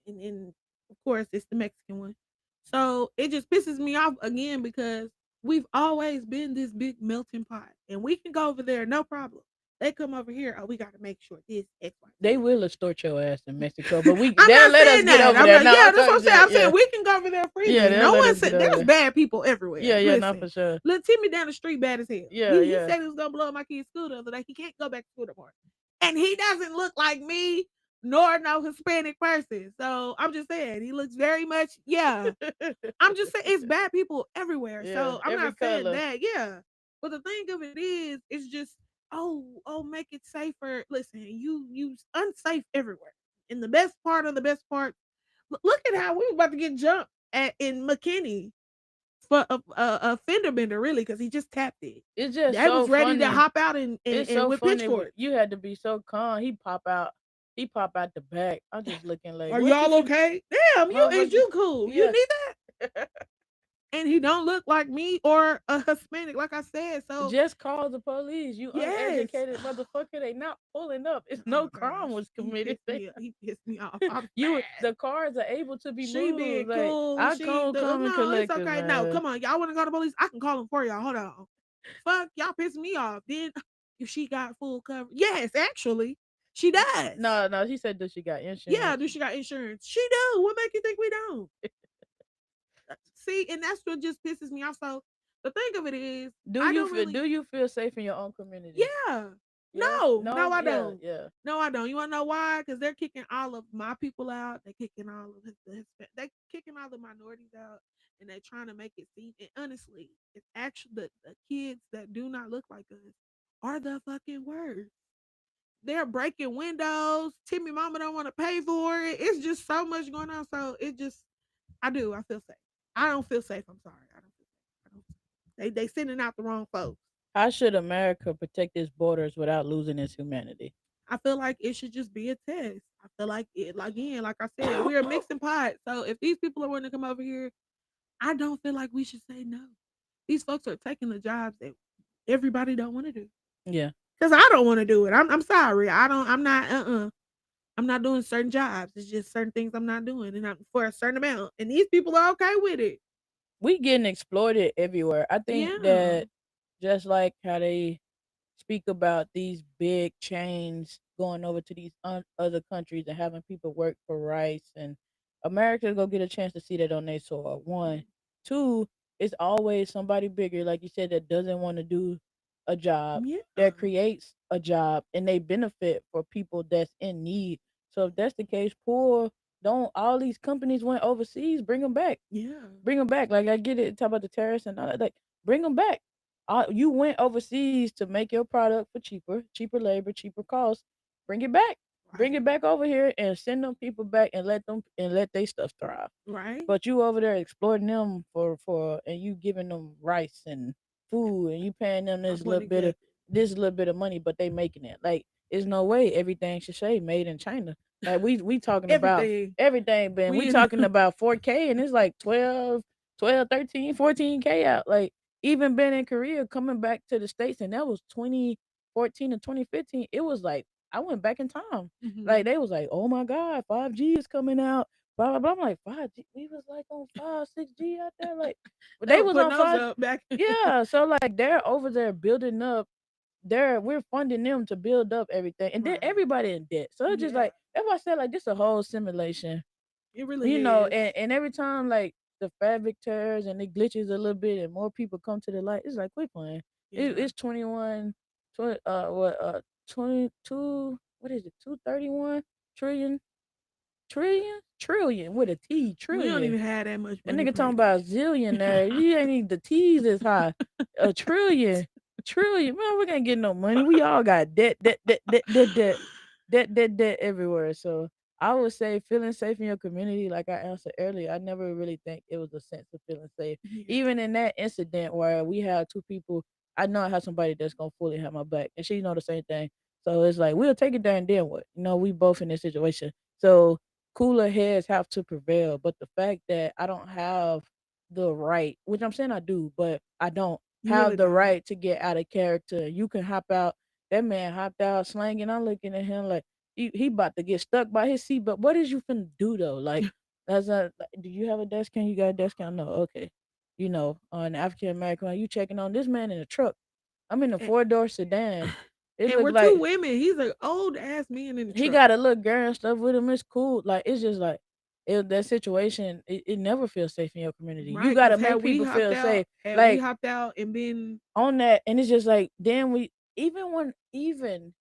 and of course it's the Mexican one. So it just pisses me off again because we've always been this big melting pot, and we can go over there no problem. They come over here. Oh, we got to make sure this X, Y, They Z. will extort your ass in Mexico, but I'm they'll not let us saying get that. over I'm there. not. No, Yeah, I'm that's what I'm talking saying. shit. I'm Yeah, saying we can go over there yeah, freely. they'll No let one us get said over there's there. bad people everywhere. Yeah, yeah, not Listen, for sure. little Timmy down the street bad as hell. Yeah, He yeah. said he was gonna blow up my kid's school the other day. He can't go back to school tomorrow, and he doesn't look like me nor no Hispanic person. So I'm just saying he looks very much. Yeah, I'm just saying it's bad people everywhere. Yeah, So I'm every not saying color. that. Yeah, but the thing of it is, it's just make it safer. Listen, you unsafe everywhere. And the best part of the best part, look at how we were about to get jumped at in McKinney for a fender bender, really, because he just tapped it. It's just They so was ready to funny. hop out and It's and so with funny. pitchforks. You had to be so calm. He pop out the back. I'm just looking like, Are what y'all did you, okay? Damn, you is motherfucker? you cool? You Yeah. need that? And he don't look like me or a Hispanic, like I said. So Just call the police. You yes. uneducated motherfucker. They not pulling up. It's Oh no my crime gosh, was he committed. pissed me. He pissed me off. I'm You mad. the cars are able to be She being moved. Like cool. I She the come and no, it's collect it, okay. No, man. come on, y'all want to call the police? I can call them for y'all. Hold on. Fuck, y'all pissing me off. Then if she got full coverage, yes, actually, she does. No, no. He said that she got Yeah, insurance. do she got insurance? She do. What make you think we don't? See, and that's what just pisses me off. So the thing of it is, I don't really. Do you feel safe in your own community? Yeah. Yeah. No, No. I Yeah. don't. Yeah. No, I don't. You want to know why? Because they're kicking all of my people out. They're kicking all of they're kicking all the minorities out, and they're trying to make it seem. And honestly, it's actually the kids that do not look like us are the fucking worst. They're breaking windows. Timmy mama don't want to pay for it. It's just so much going on. So it just, I do. I feel safe. I don't feel safe. I'm sorry. I don't feel safe. I don't. They sending out the wrong folks. How should America protect its borders without losing its humanity? I feel like it should just be a test. I feel like it again, like I said, we're a mixing pot. So if these people are wanting to come over here, I don't feel like we should say no. These folks are taking the jobs that everybody don't want to do. Yeah. Cause I don't want to do it. I'm sorry. I don't. I'm not. I'm not doing certain jobs. It's just certain things I'm not doing, and I'm for a certain amount. And these people are okay with it. We getting exploited everywhere. I think Yeah. that just like how they speak about these big chains going over to these other countries and having people work for rice, and America go get a chance to see that on their soil. One, two, it's always somebody bigger, like you said, that doesn't want to do a job, Yeah. that creates a job, and they benefit for people that's in need. So if that's the case, poor don't all these companies went overseas, bring them back. Yeah. Bring them back. Like I get it, talk about the tariffs and all that. Like bring them back. You went overseas to make your product for cheaper labor, cheaper costs. Bring it back. Bring Right. it back over here and send them people back and let their stuff thrive. Right. But you over there exploiting them for and you giving them rice and food and you paying them My point exactly. this little bit of money, but they making it. Like there's no way everything should say made in China. Like we talking about Everything. everything, Ben. We We in. talking about 4K and it's like 12, 13, 14K out. Like even been in Korea coming back to the States and that was 2014 and 2015. It was like I went back in time. Like Mhm. they was like, oh my God, 5G is coming out blah blah blah. I'm like 5G. We was like on 5, 6G out there. Like, but They they were was putting on those 5. up back. Yeah. So like they're over there building up. We're funding them to build up everything, and then Right. everybody in debt. So it's just Yeah. like that's why I said like this a whole simulation, It really is. And every time like the fabric tears and it glitches a little bit, and more people come to the light, it's like quit playing. Yeah. It's 21, 20, what 22. What is it? 231 trillion with a T, We don't trillion. even have that much That money nigga talking printed. about zillion there. You ain't need the T's is high. A trillion. Trillion. Man, we can't get no money. We all got debt everywhere. So I would say feeling safe in your community, like I answered earlier, I never really think it was a sense of feeling safe. Yeah. Even in that incident where we had two people, I know I have somebody that's gonna fully have my back. And she know the same thing. So it's like we'll take it there and then what? We both in this situation. So cooler heads have to prevail. But the fact that I don't have the right, which I'm saying I do, but I don't You have really the don't. right to get out of character. You can hop out. That man hopped out slanging. I'm looking at him like he about to get stuck by his seat. But what is you finna do though? Like, that's a. Do you have a desk cam? You got a desk cam? No. Okay. On African American, you checking on this man in a truck. I'm in a And, 4-door sedan. It and looked we're two like women. He's an old ass man in the he truck. got a little girl and stuff with him. It's cool. Like it's just like that situation. It never feels safe in your community. You Right. got to Cause make people feel safe. had we Like hopped out and been on that, and it's just like then even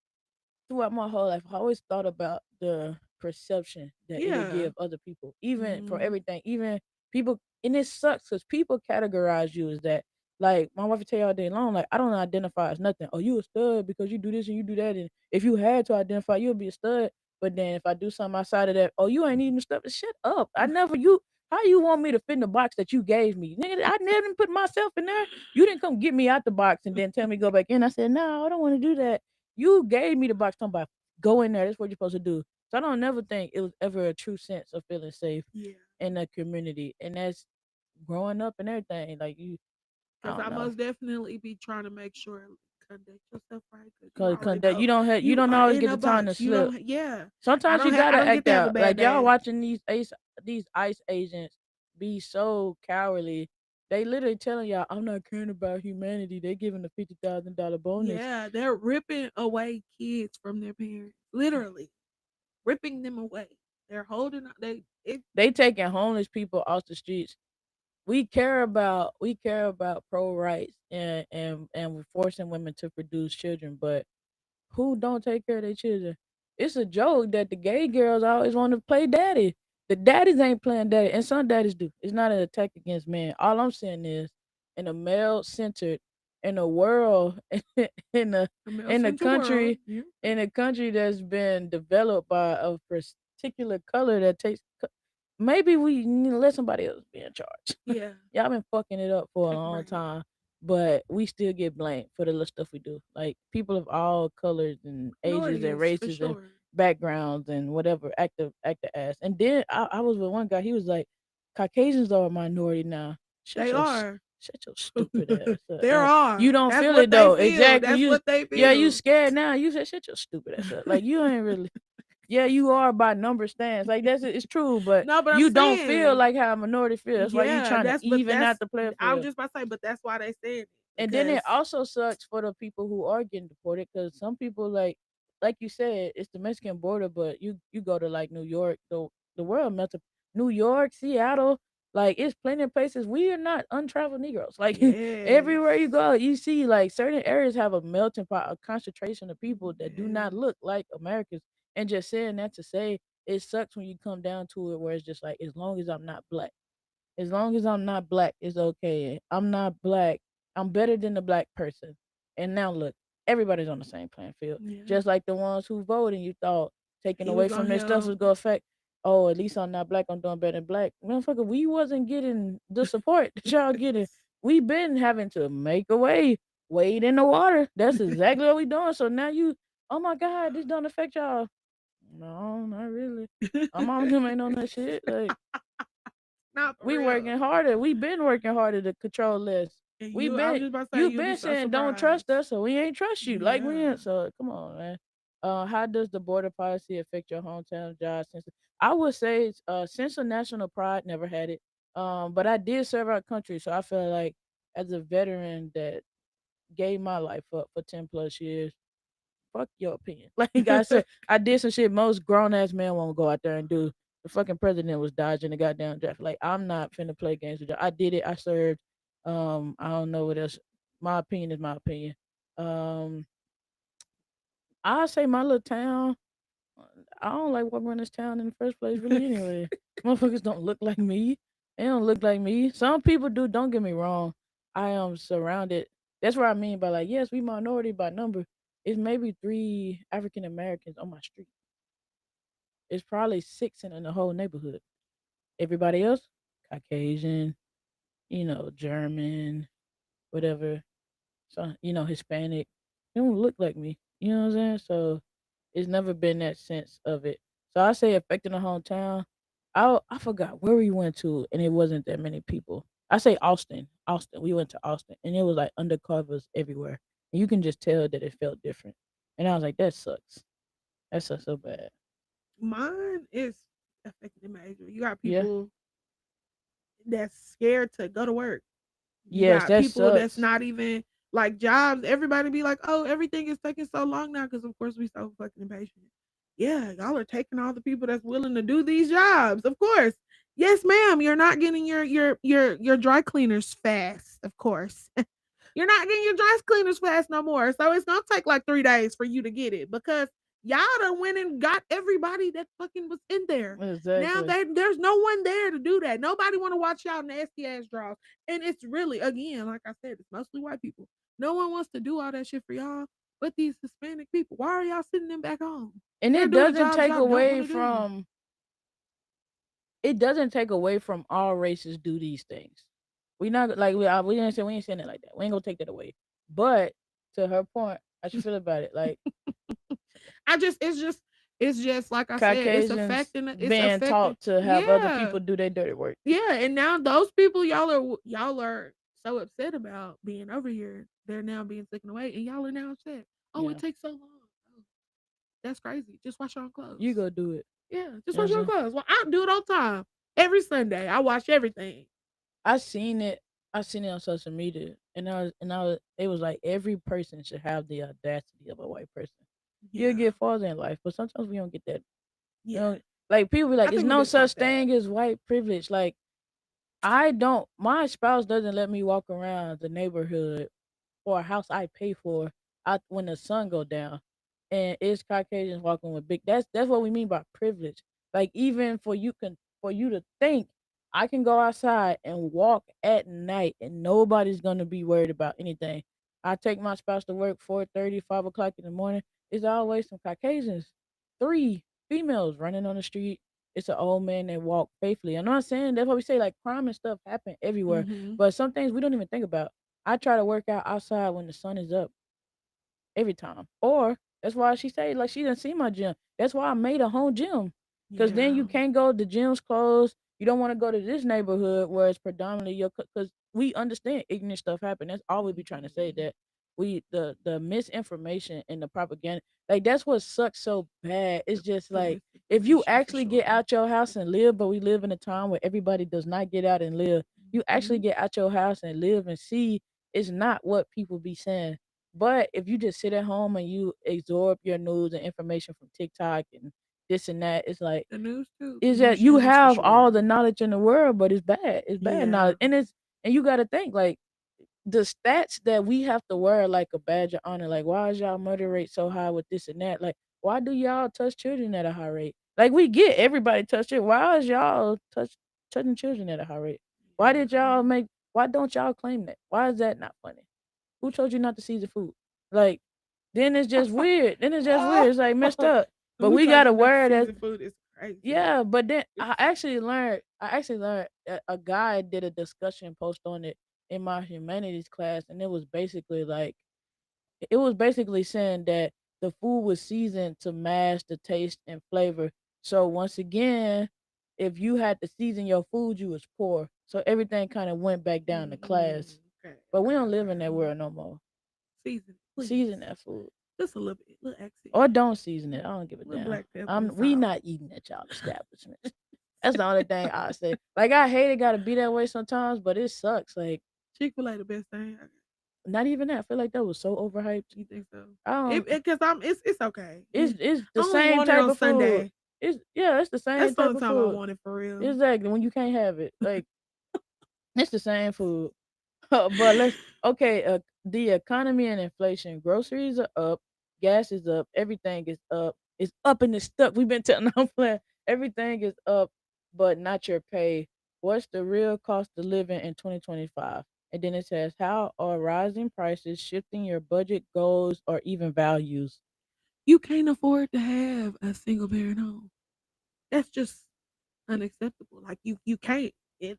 throughout my whole life, I always thought about the perception that it'll yeah. give other people, even for Mhm. everything, even people. And it sucks because people categorize you as that. Like my wife would tell you all day long, like I don't identify as nothing. Oh, you a stud because you do this and you do that, and if you had to identify, you'd be a stud. But then if I do something outside of that, oh, you ain't even stuff. Shut up! I never you. How you want me to fit in the box that you gave me, nigga? I never even put myself in there. You didn't come get me out the box and then tell me go back in. I said no, I don't want to do that. You gave me the box talking about go in there. That's what you're supposed to do. So I don't never think it was ever a true sense of feeling safe Yeah. in the community. And that's growing up and everything. Like I Cause don't I know. must definitely be trying to make sure conduct yourself right. Cause you Cause already that know you you don't are always in get a the time to box. You slip. don't. Yeah. Sometimes you I gotta don't get act to have a out. bad Like y'all day. watching these ICE agents be so cowardly. They literally telling y'all, I'm not caring about humanity. They giving a $50,000 bonus. Yeah, they're ripping away kids from their parents. Literally ripping them away. They're holding. They. It. They taking homeless people off the streets. We care about pro rights and we're forcing women to produce children, but who don't take care of their children? It's a joke that the gay girls always want to play daddy. The daddies ain't playing daddy, and some daddies do. It's not an attack against men. All I'm saying is, in a male centered, in a world, in a A male in a central world. country, Yeah. in a country that's been developed by a particular color that takes. Maybe we need to let somebody else be in charge. Yeah. Y'all been fucking it up for a long Right. time, but we still get blamed for the little stuff we do. Like people of all colors and ages and Minorities for races and sure. backgrounds and whatever act the ass. And then I was with one guy. He was like, Caucasians are a minority now. They are. shut your stupid ass up. There Like you are. don't That's feel what it they though. feel. Exactly. That's You what they yeah, you feel. scared now. You said shut your stupid ass up. Like you ain't really yeah, you are by number stands. Like that's it's true, but No, but I'm you don't feel saying, like how a minority feels. That's why you yeah, trying to but even out that's the player I was field. just about to say, but that's why they said it. And then Because it also sucks for the people who are getting deported because some people like you said, it's the Mexican border, but you go to like New York, the world melted. New York, Seattle, like it's plenty of places. We are not untraveled Negroes. Like yes. everywhere you go, you see like certain areas have a melting pot, a concentration of people that do not Yes. look like Americans. And just saying that to say it sucks when you come down to it where it's just like as long as I'm not black. As long as I'm not black, it's okay. I'm not black. I'm better than the black person. And now look, everybody's on the same playing field. Yeah. Just like the ones who voted and you thought taking He away was from gonna their stuff help. was gonna affect, oh, at least I'm not black, I'm doing better than black. Motherfucker, we wasn't getting the support that y'all getting. We been having to make a way, wade in the water. That's exactly what we doing. So now you, oh my God, this don't affect y'all. No, not really. My mom them ain't on that shit. Like Not for we real. working harder. We been working harder to control less. And We I was been just about to say, you you'll be been so saying don't surprised. trust us, so we ain't trust you. Like we Yeah. ain't. So come on, man. How does the border policy affect your hometown job? Since I would say, sense of national pride, never had it. But I did serve our country, so I feel like as a veteran that gave my life up for 10 plus years. Fuck your opinion. Like I said, I did some shit most grown ass men won't go out there and do. The fucking president was dodging the goddamn draft. Like I'm not finna play games with you. I did it. I served. I don't know what else. My opinion is my opinion. Um, I say my little town. I don't like walking around this town in the first place, really. Anyway, motherfuckers don't look like me. They don't look like me. Some people do. Don't get me wrong. I am surrounded. That's what I mean by like, yes, we minority by number. It's maybe 3 African Americans on my street. It's probably six in the whole neighborhood. Everybody else, Caucasian, German, whatever. So Hispanic. They don't look like me. You know what I'm saying? So it's never been that sense of it. So I say affecting the hometown. I forgot where we went to, and it wasn't that many people. I say Austin. Austin. We went to Austin, and it was like undercovers everywhere, and you can just tell that it felt different. And I was like, that sucks. That sucks so bad. Mine is affecting major. You got Yeah. people that's scared to go to work. You Yes, got that people that's sucks. not even like jobs. Everybody be like, oh, everything is taking so long now because, of course, we so fucking impatient. Yeah, y'all are taking all the people that's willing to do these jobs. Of course. Yes, ma'am. You're not getting your dry cleaners fast, of course. You're not getting your dry cleaners fast no more. So it's gonna take like 3 days for you to get it because y'all done went and got everybody that fucking was in there. Now Exactly. there's no one there to do that. Nobody want to watch y'all nasty ass draws. And it's really, again, like I said, it's mostly white people. No one wants to do all that shit for y'all but these Hispanic people. Why are y'all sitting them back home? And They're it doing the doesn't jobs take y'all don't want away to do. from it doesn't take away from all races do these things. We not like we ain't saying it like that. We ain't gonna take that away. But to her point, how she feel about it? Like I just it's just like I said, Caucasians it's being affecting. taught to have other Yeah. people do their dirty work. Yeah, and now those people y'all are so upset about being over here. They're now being taken away, and y'all are now upset. Oh, it Yeah, takes so long. Oh, that's crazy. Just wash your own you clothes. go do it. Yeah, just You know what wash I'm your own saying? clothes. Well, I do it all the time. Every Sunday, I wash everything. I seen it. I seen it on social media, and it was like every person should have the audacity of a white person. You'll Yeah, get farther in life, but sometimes we don't get that. You yeah. know, like people be I like, "There's think we've no been such taught that. thing as white privilege." Like I don't. My spouse doesn't let me walk around the neighborhood or a house I pay for out when the sun go down, and it's Caucasians walking with big. That's what we mean by privilege. Like even for you to think I can go outside and walk at night and nobody's gonna be worried about anything. I take my spouse to work 4:30, 5 o'clock in the morning. It's always some Caucasians, 3 females running on the street. It's an old man that walk faithfully. I'm not saying that's what we say. Like crime and stuff happen everywhere, Hmm. but some things we don't even think about. I try to work out outside when the sun is up every time. Or that's why she say like she didn't see my gym. That's why I made a home gym. Cause then Yeah, you can't go. The gym's closed. You don't want to go to this neighborhood where it's predominantly your because we understand ignorant stuff happen. That's all we be trying to say Mhm. that we the misinformation and the propaganda like that's what sucks so bad. It's just The like if you misinformation for actually get sure. out your house and live, but we live in a time where everybody does not get out and live. You actually Mhm. get out your house and live and see it's not what people be saying. But if you just sit at home and you absorb your news and information from TikTok and this and that, it's like The news too. The is that news you channels for have all the sure. knowledge in the world, but it's bad. It's bad Yeah. knowledge, and you got to think like the stats that we have to wear like a badge of honor. Like, why is y'all murder rate so high with this and that? Like, why do y'all touch children at a high rate? Like, we get everybody touch it. Why is y'all touching children at a high rate? Why did Yeah. y'all make? Why don't y'all claim that? Why is that not funny? Who told you not to season food? Like, then it's just weird. Then it's just weird. It's like messed up. But Who we told gotta you not to wear that. season food is crazy. Yeah, but then I actually learned a guy did a discussion post on it in my humanities class, and it was basically saying that the food was seasoned to mask the taste and flavor. So once again, if you had to season your food, you was poor. So everything kind of went back down to class. Okay. But we Okay. don't live in Okay. that world no more. Season, please. Season that food. Just a little bit. Little accent. Or don't season it. I don't give a Little damn. black pepper and We salt. not eating at y'all establishments. That's the only thing I say. Like I hate it gotta be that way sometimes, but it sucks. Like Chick-fil-A the best thing. not even that. I feel like that was so overhyped. You think so? I don't Because it's okay. it's I the only same want it type on of food. Sunday. It's the same That's the type only of time I food. want it for real. Exactly. When you can't have it. Like it's the same food. But let's okay, the economy and inflation. Groceries are up, gas is up, everything is up. It's up and it's stuck. We've been telling our plan. Everything is up, but not your pay. What's the real cost of living in 2025? And then it says, how are rising prices shifting your budget goals or even values? You can't afford to have a single parent home. That's just unacceptable. Like you can't.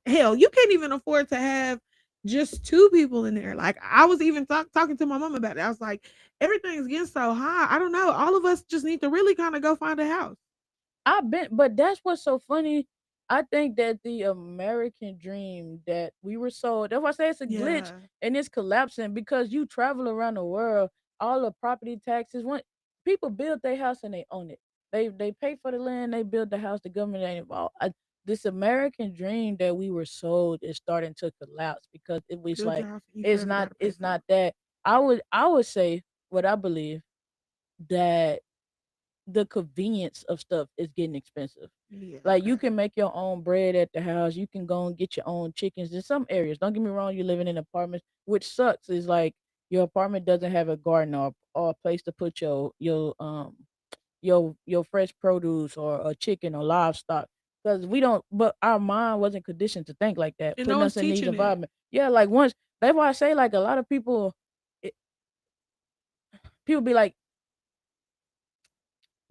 Hell, you can't even afford to have just two people in there. Like I was even talking to my mom about it. I was like, everything's getting so high. I don't know. All of us just need to really kind of go find a house. I've been, but that's what's so funny. I think that the American dream that we were sold, that's why I say it's a glitch Yeah. and it's collapsing because you travel around the world, all the property taxes, when people build their house and they own it. They pay for the land, they build the house, the government ain't involved. This American dream that we were sold is starting to collapse because it was Build your like house and you forever gotta pay it's for not it. that. I would say what I believe that the convenience of stuff is getting expensive. Yeah, Like you okay. can make your own bread at the house. You can go and get your own chickens in some areas. Don't get me wrong, you're living in apartments, which sucks. Is like your apartment doesn't have a garden or a place to put your fresh produce or a chicken or livestock. Because we don't, but our mind wasn't conditioned to think like that, And no putting one's us in these teaching it. environments. Yeah, like once that's why I say like a lot of it, people be like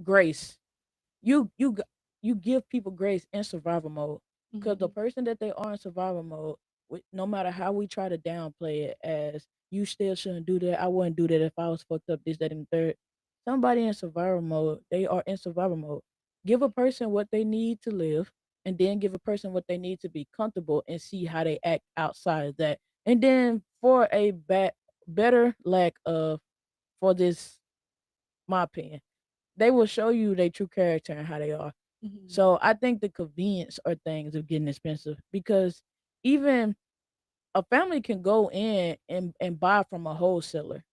grace. You give people grace in survival mode because the Mhm. person that they are in survival mode, no matter how we try to downplay it as you still shouldn't do that. I wouldn't do that if I was fucked up. This, that, and the third. Somebody in survival mode, they are in survival mode. Give a person what they need to live, and then give a person what they need to be comfortable, and see how they act outside of that. And then for a better lack of for this, my opinion, they will show you their true character and how they are. Mhm. So I think the convenience or things of getting expensive because even a family can go in and buy from a wholesaler.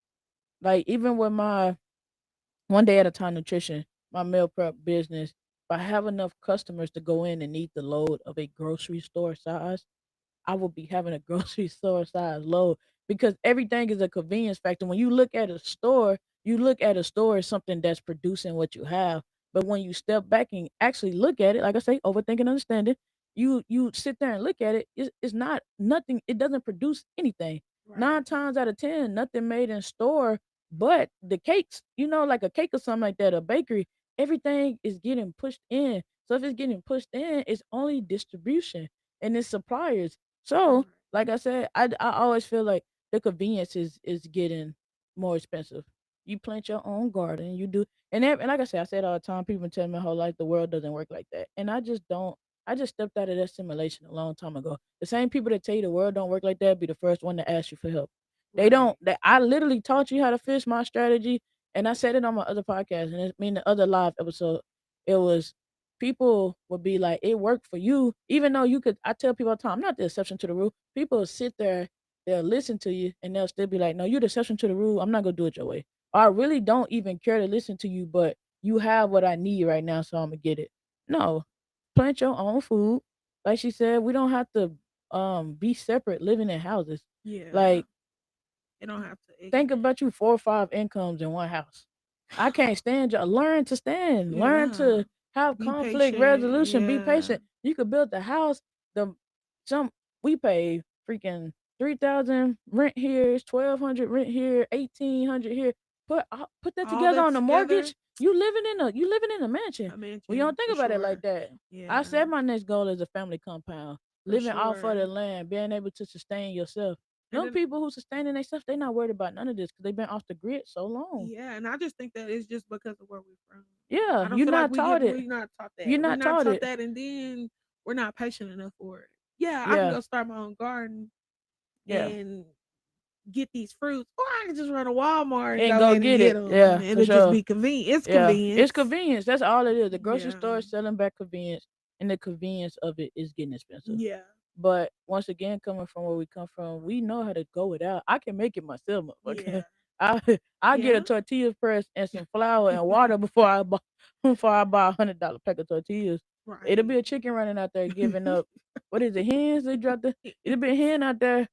Like even with my one day at a time nutrition, my meal prep business, if I have enough customers to go in and eat the load of a grocery store size, I will be having a grocery store size load because everything is a convenience factor. When you look at a store, you look at a store as something that's producing what you have. But when you step back and actually look at it, like I say, overthinking, understanding, you sit there and look at it. It's not nothing. It doesn't produce anything. Right. 9 times out of 10, nothing made in store, but the cakes. Like a cake or something like that, a bakery. Everything is getting pushed in. So if it's getting pushed in, it's only distribution and it's suppliers. So, Right. like I said, I always feel like the convenience is getting more expensive. You plant your own garden, you do, and like I said all the time. People tell me my whole life the world doesn't work like that, and I just don't. I just stepped out of that simulation a long time ago. The same people that tell you the world don't work like that be the first one to ask you for help. They Right. don't. I literally taught you how to fish my strategy, and I said it on my other podcast, and the other live episode. It was people would be like, it worked for you, even though you could. I tell people all the time, I'm not the exception to the rule. People will sit there, they'll listen to you, and they'll still be like, no, you're the exception to the rule. I'm not gonna do it your way. Or I really don't even care to listen to you, but you have what I need right now, so I'm gonna get it. No, plant your own food. Like she said, we don't have to be separate living in houses. Yeah. Like, You don't have to think exit. about you 4 or 5 incomes in one house. I can't stand you. Learn to stand. Learn Yeah. to have Be conflict patient. resolution. Be Yeah. patient. You could build the house. The some we pay freaking 3,000 rent here. It's 1,200 rent here. 1,800 here. Put that All together that on the together, mortgage. You living in a mansion. a We don't mansion think for about it like sure. that. I Yeah, said my next goal is a family compound. for Living off of the sure. land, being able to sustain yourself. And No then people who sustaining themselves, they not worried about none of this because they've been off the grid so long. yeah, and I just think that it's just because of where we're from. Yeah, I don't you're feel like not taught it. we're not taught You're that. We're not not taught taught it. that, and then we're not patient enough for it. Yeah, I can Yeah, go start my own garden yeah. and get these fruits, or I can just run to Walmart and And go go ahead and get get it. them. Yeah, for It'll just sure. be convenient. It's Yeah, it's convenience. convenience. That's all it is. The grocery Yeah, store is selling back convenience, and the convenience of it is getting expensive. yeah, But once again, coming from where we come from, we know how to go without. I can make it myself, yeah, motherfucker. I get a yeah. tortilla press and some flour and water before I buy before I buy $100 pack of tortillas. It'll Right. be a chicken running out there giving up. What is it? Hens? They dropped the. It'll be a hen out there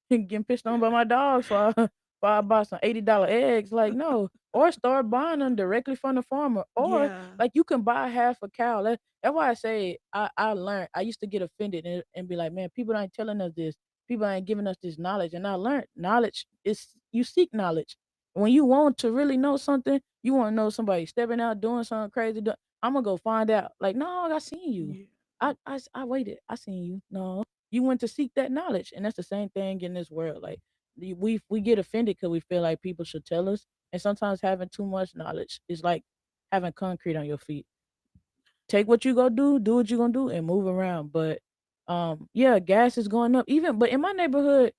getting pissed on by my dogs for for I buy some $80 eggs. Like no, or start buying them directly from the farmer, or Yeah, like you can buy half a cow. That's why I say I learned. I used to get offended and be like, man, people ain't telling us this. People ain't giving us this knowledge. And I learned knowledge is you seek knowledge. When you want to really know something, you want to know somebody stepping out doing something crazy. I'm gonna go find out. Like, no, I seen you. yeah, I waited. I seen you. No, you went to seek that knowledge, and that's the same thing in this world. Like, we get offended because we feel like people should tell us, and sometimes having too much knowledge is like having concrete on your feet. Take what you go do what you gonna do, and move around. But yeah, gas is going up. Even but in my neighborhood,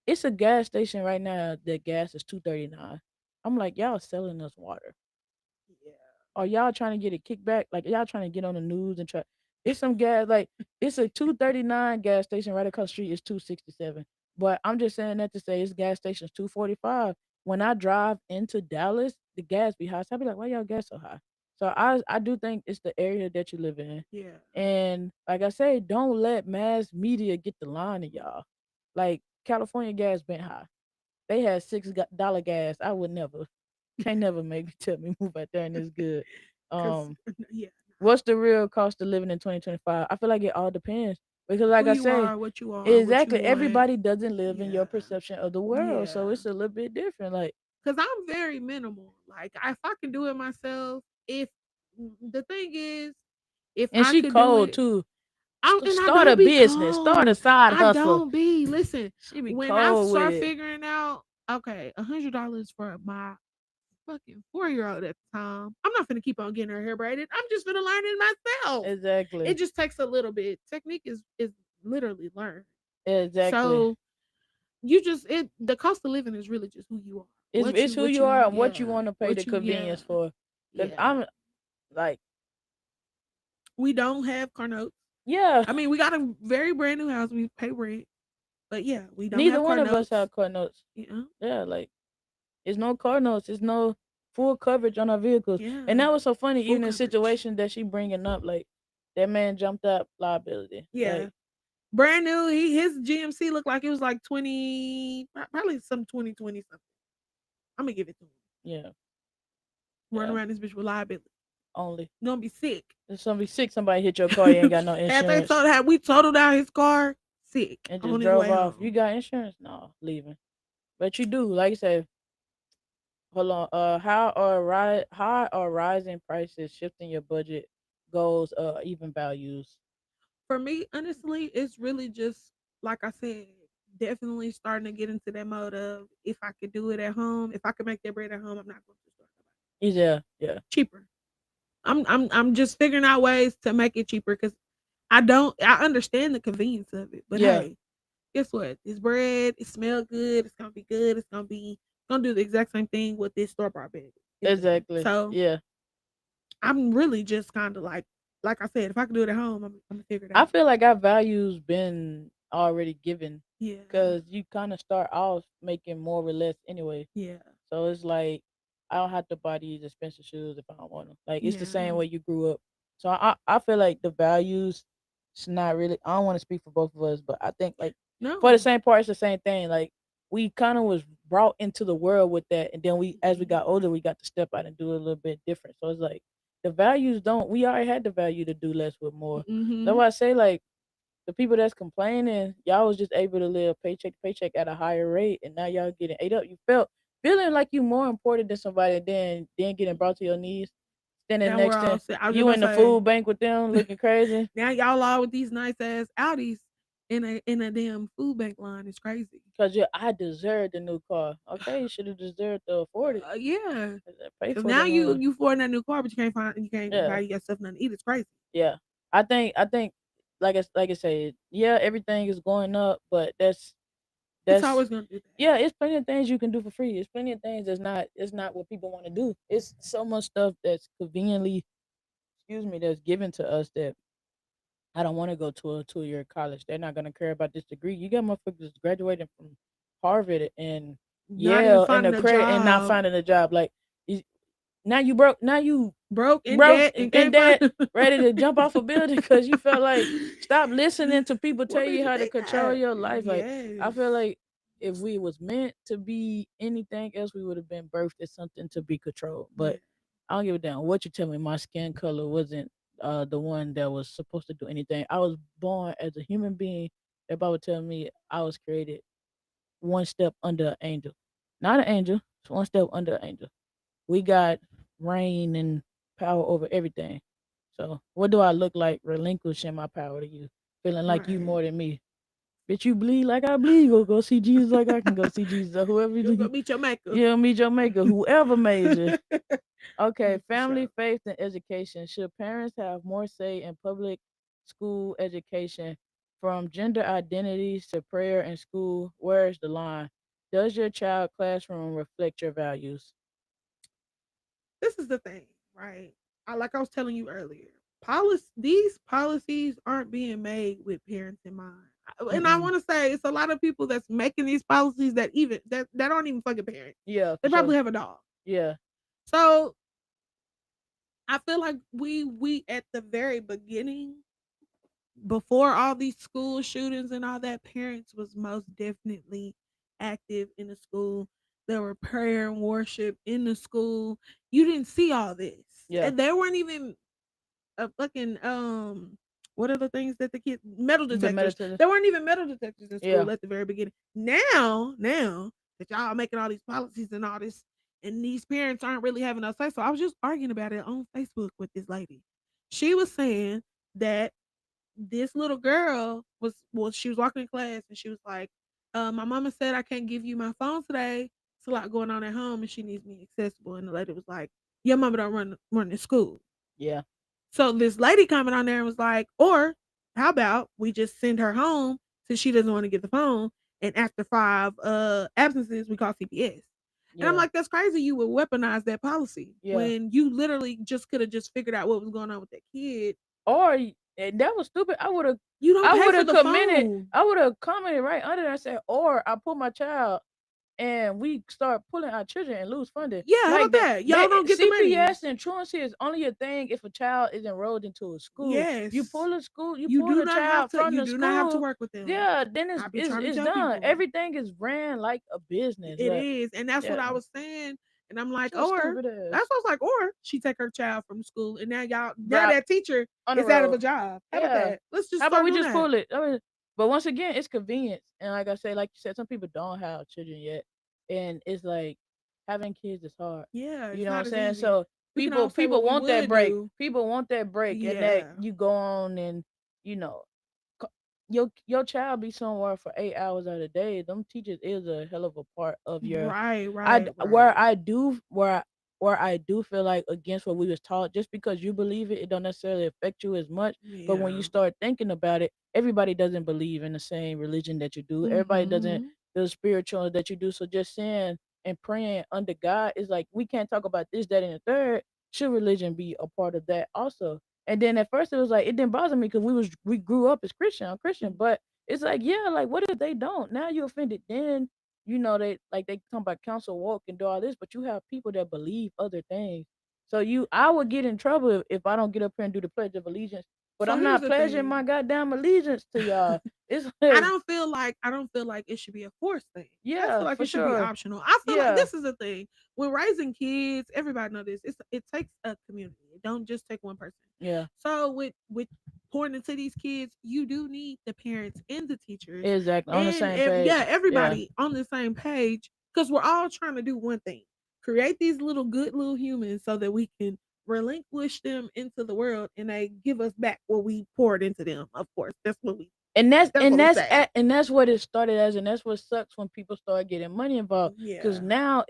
it's a gas station right now. The gas is 2.39. I'm like, y'all selling us water. yeah. Or y'all trying to get a kickback? Like y'all trying to get on the news and try? It's some gas. Like it's a 2.39 gas station right across the street. It's 2.67. But I'm just saying that to say it's gas station's 2.45. When I drive into Dallas, the gas be high. So I be like, why y'all gas so high? So I do think it's the area that you live in. Yeah. And like I say, don't let mass media get the line of y'all. Like California gas been high. They had $6 gas. I would never, can't never make me tell me move out there and it's good. Cause Um, yeah, what's the real cost of living in 2025? I feel like it all depends because, who like I you say, are, what you exactly want. everybody doesn't live in Yeah, your perception of the world, so yeah. it's a little bit different. Like, Cause I'm very minimal. Like if I can do it myself, if the thing is, if and I she could do cold it, too. I Start a don't be business, start a cold. side I hustle. don't be. Listen, She be when I cold with start it. figuring out, okay, $100 for my fucking 4-year-old at the time, I'm not gonna keep on getting her hair braided. I'm just gonna learn it myself. Exactly, It just takes a little bit. Technique is literally learned. exactly. So you just it the cost of living is really just who you are. It's who you are and what you Yeah. want to pay the What you yeah. convenience for. Cause Yeah. I'm like, We don't have car notes. yeah, I mean, we got a very brand new house. We pay rent. But yeah, we don't neither have one car of us notes. have car notes. Yeah. Yeah, like it's no car notes. It's no full coverage on our vehicles. And Yeah. that was so funny, Full even in coverage. situations that she bringing up, like that man jumped up liability. Yeah. Like, Brand new. His GMC looked like it was like 20, probably some 2020 something. I'm gonna give it to him. yeah, Run yeah. around this bitch with liability. Only You're gonna be sick. if somebody sick, somebody hit your car, you ain't got no insurance, Had we totaled out his car, sick and just on his drove way off. You home. got insurance? No, leaving. But you do, like I said. Hold on. How are rising prices shifting your budget goals? Even values. For me, honestly, it's really just like I said, definitely starting to get into that mode of if I could do it at home, if I could make that bread at home, I'm not going to the store. Yeah, yeah. Cheaper. I'm just figuring out ways to make it cheaper because I understand the convenience of it, but Yeah, hey, guess what? This bread, it smells good. It's gonna be good. It's gonna do the exact same thing what this store bought bread is doing. exactly. So Yeah. I'm really just kind of like I said, if I can do it at home, I'm gonna figure it I out. feel like our values been already given Yeah, because you kind of start off making more or less anyway. yeah, So it's like I don't have to buy these expensive shoes if I don't want them. Like it's the yeah. same way you grew up. So I feel like the values. It's not really. I don't want to speak for both of us, but I think like for the No. same part, it's the same thing. Like we kind of was brought into the world with that, and then as we got older, we got to step out and do it a little bit different. So it's like the values don't. We already had the value to do less with more. That's Mm-hmm. why I say like the people that's complaining, y'all was just able to live paycheck to paycheck at a higher rate, and now y'all getting ate up. You felt feeling like you more important than somebody than getting brought to your knees. Standing Now we're next all to set. I was just you about in to the food say. bank with them, looking crazy. Now y'all all with these nice ass Audis in a damn food bank line. It's crazy. Cause yeah, I deserved the new car. Okay, you should have deserved to afford it. Yeah. Pay Cause for now them. you affording that new car, but you can't Yeah, buy yourself nothing to eat. It's crazy. yeah. I think like I said, yeah, everything is going up, but It's that's always gonna do that. yeah, it's plenty of things you can do for free. It's plenty of things that's not it's not what people want to do. It's so much stuff that's conveniently, excuse me, that's given to us that I don't want to go to a 2 year college. They're not gonna care about this degree. You got motherfuckers graduating from Harvard and Not even Yale and finding the a credit and not job, finding a job. Like you- now you broke. Now you broke in broke debt, and and can't find. dad ready to jump off a building because you felt like stop listening to people tell What makes you you how to think control that? your life. Like I Yes. feel like if we was meant to be anything else, we would have been birthed as something to be controlled. Yeah. But I don't give a damn what you tell me. My skin color wasn't the one that was supposed to do anything. I was born as a human being. Everybody would tell me I was created one step under an angel, not an angel, it's one step under an angel. We got reign and power over everything. So what do I look like relinquishing my power to you? Feeling like you Right. more than me. Bitch, you bleed like I bleed. Go see Jesus like I can go see Jesus. Or whoever You'll go you meet your maker. yeah, meet your maker, whoever made you. Okay, For family, sure. faith, and education. Should parents have more say in public school education from gender identities to prayer in school? Where is the line? Does your child classroom reflect your values? This is the thing, right? Like I was telling you earlier, these policies aren't being made with parents in mind. And I Mm-mm. want to say it's a lot of people that's making these policies that aren't even fucking parents. Yeah, They for sure. probably have a dog. Yeah. So I feel like we at the very beginning, before all these school shootings and all that, parents was most definitely active in the school. There were prayer and worship in the school. You didn't see all this. Yeah. And there weren't even a fucking what are the things that the kids metal The detectors? meditative. There weren't even metal detectors in Yeah. school at the very beginning. Now that y'all making all these policies and all this, and these parents aren't really having no say. So I was just arguing about it on Facebook with this lady. She was saying that this little girl she was walking in class and she was like, my mama said I can't give you my phone today. It's a lot going on at home and she needs me accessible. And the lady was like, your mama don't run the school. Yeah. So this lady coming on there and was like, or how about we just send her home since she doesn't want to get the phone, and after 5 absences we call CPS. And I'm Yeah. like, that's crazy. You would weaponize that policy Yeah. when you literally just could have just figured out what was going on with that kid. Or and that was stupid. You don't I pay would for have the committed. phone. I would have commented right under that and said, or I put my child and we start pulling our children and lose funding. Yeah, how Like about that? Y'all that don't get the money. CPS and truancy is only a thing if a child is enrolled into a school. You Yes. pull a school, you You pull do a not have child to from you the do not have to school, work with them. yeah, then I be trying to it's tell done. people. Everything is ran like a business. It Like is, and that's what yeah, I was saying, and I'm like, so or stupid that's ass. what I was like, or she take her child from school, and now Drop that teacher on the is out of a road. job. How about Yeah. that? Let's just How about start we doing just that. pull it? I mean, but once again, it's convenience. And like I say, like you said, some people don't have children yet. And it's like having kids is hard. Yeah, You it's know what I'm not as saying? easy. So We can all say people what we want that would break. do. People want that break and that Yeah, you go on and you know your child be somewhere for 8 hours out of the day. Them teachers is a hell of a part of your right, I right, where right. I do where or I do feel like against what we was taught. Just because you believe it, it don't necessarily affect you as much. But when you Yeah. start thinking about it, everybody doesn't believe in the same religion that you do. Everybody doesn't Mhm. feel spiritual that you do. So just saying and praying under God is like we can't talk about this, that, and the third. Should religion be a part of that also? And then at first it was like it didn't bother me because we grew up as Christian, I'm Christian, but it's like yeah, like what if they don't? Now you offended. Then they talk about council walk and do all this, but you have people that believe other things. So I would get in trouble if I don't get up here and do the Pledge of Allegiance. But So I'm here's not the pledging thing. my goddamn allegiance to y'all. It's like I don't feel like it should be a forced thing. I feel yeah, like for it should be sure. optional. I feel like Yeah, this is the thing. When raising kids, everybody know this. It takes a community. It don't just take one person. yeah, So with pouring into these kids, you do need the parents and the teachers exactly. On the and same page. yeah, Yeah, everybody on the same page because we're all trying to do one thing: create these little good little humans so that we can relinquish them into the world and they give us back what we poured into them. Of course, and that's that's and what we that's say. and that's what it started as, and that's what sucks when people start getting money involved. Because Yeah, now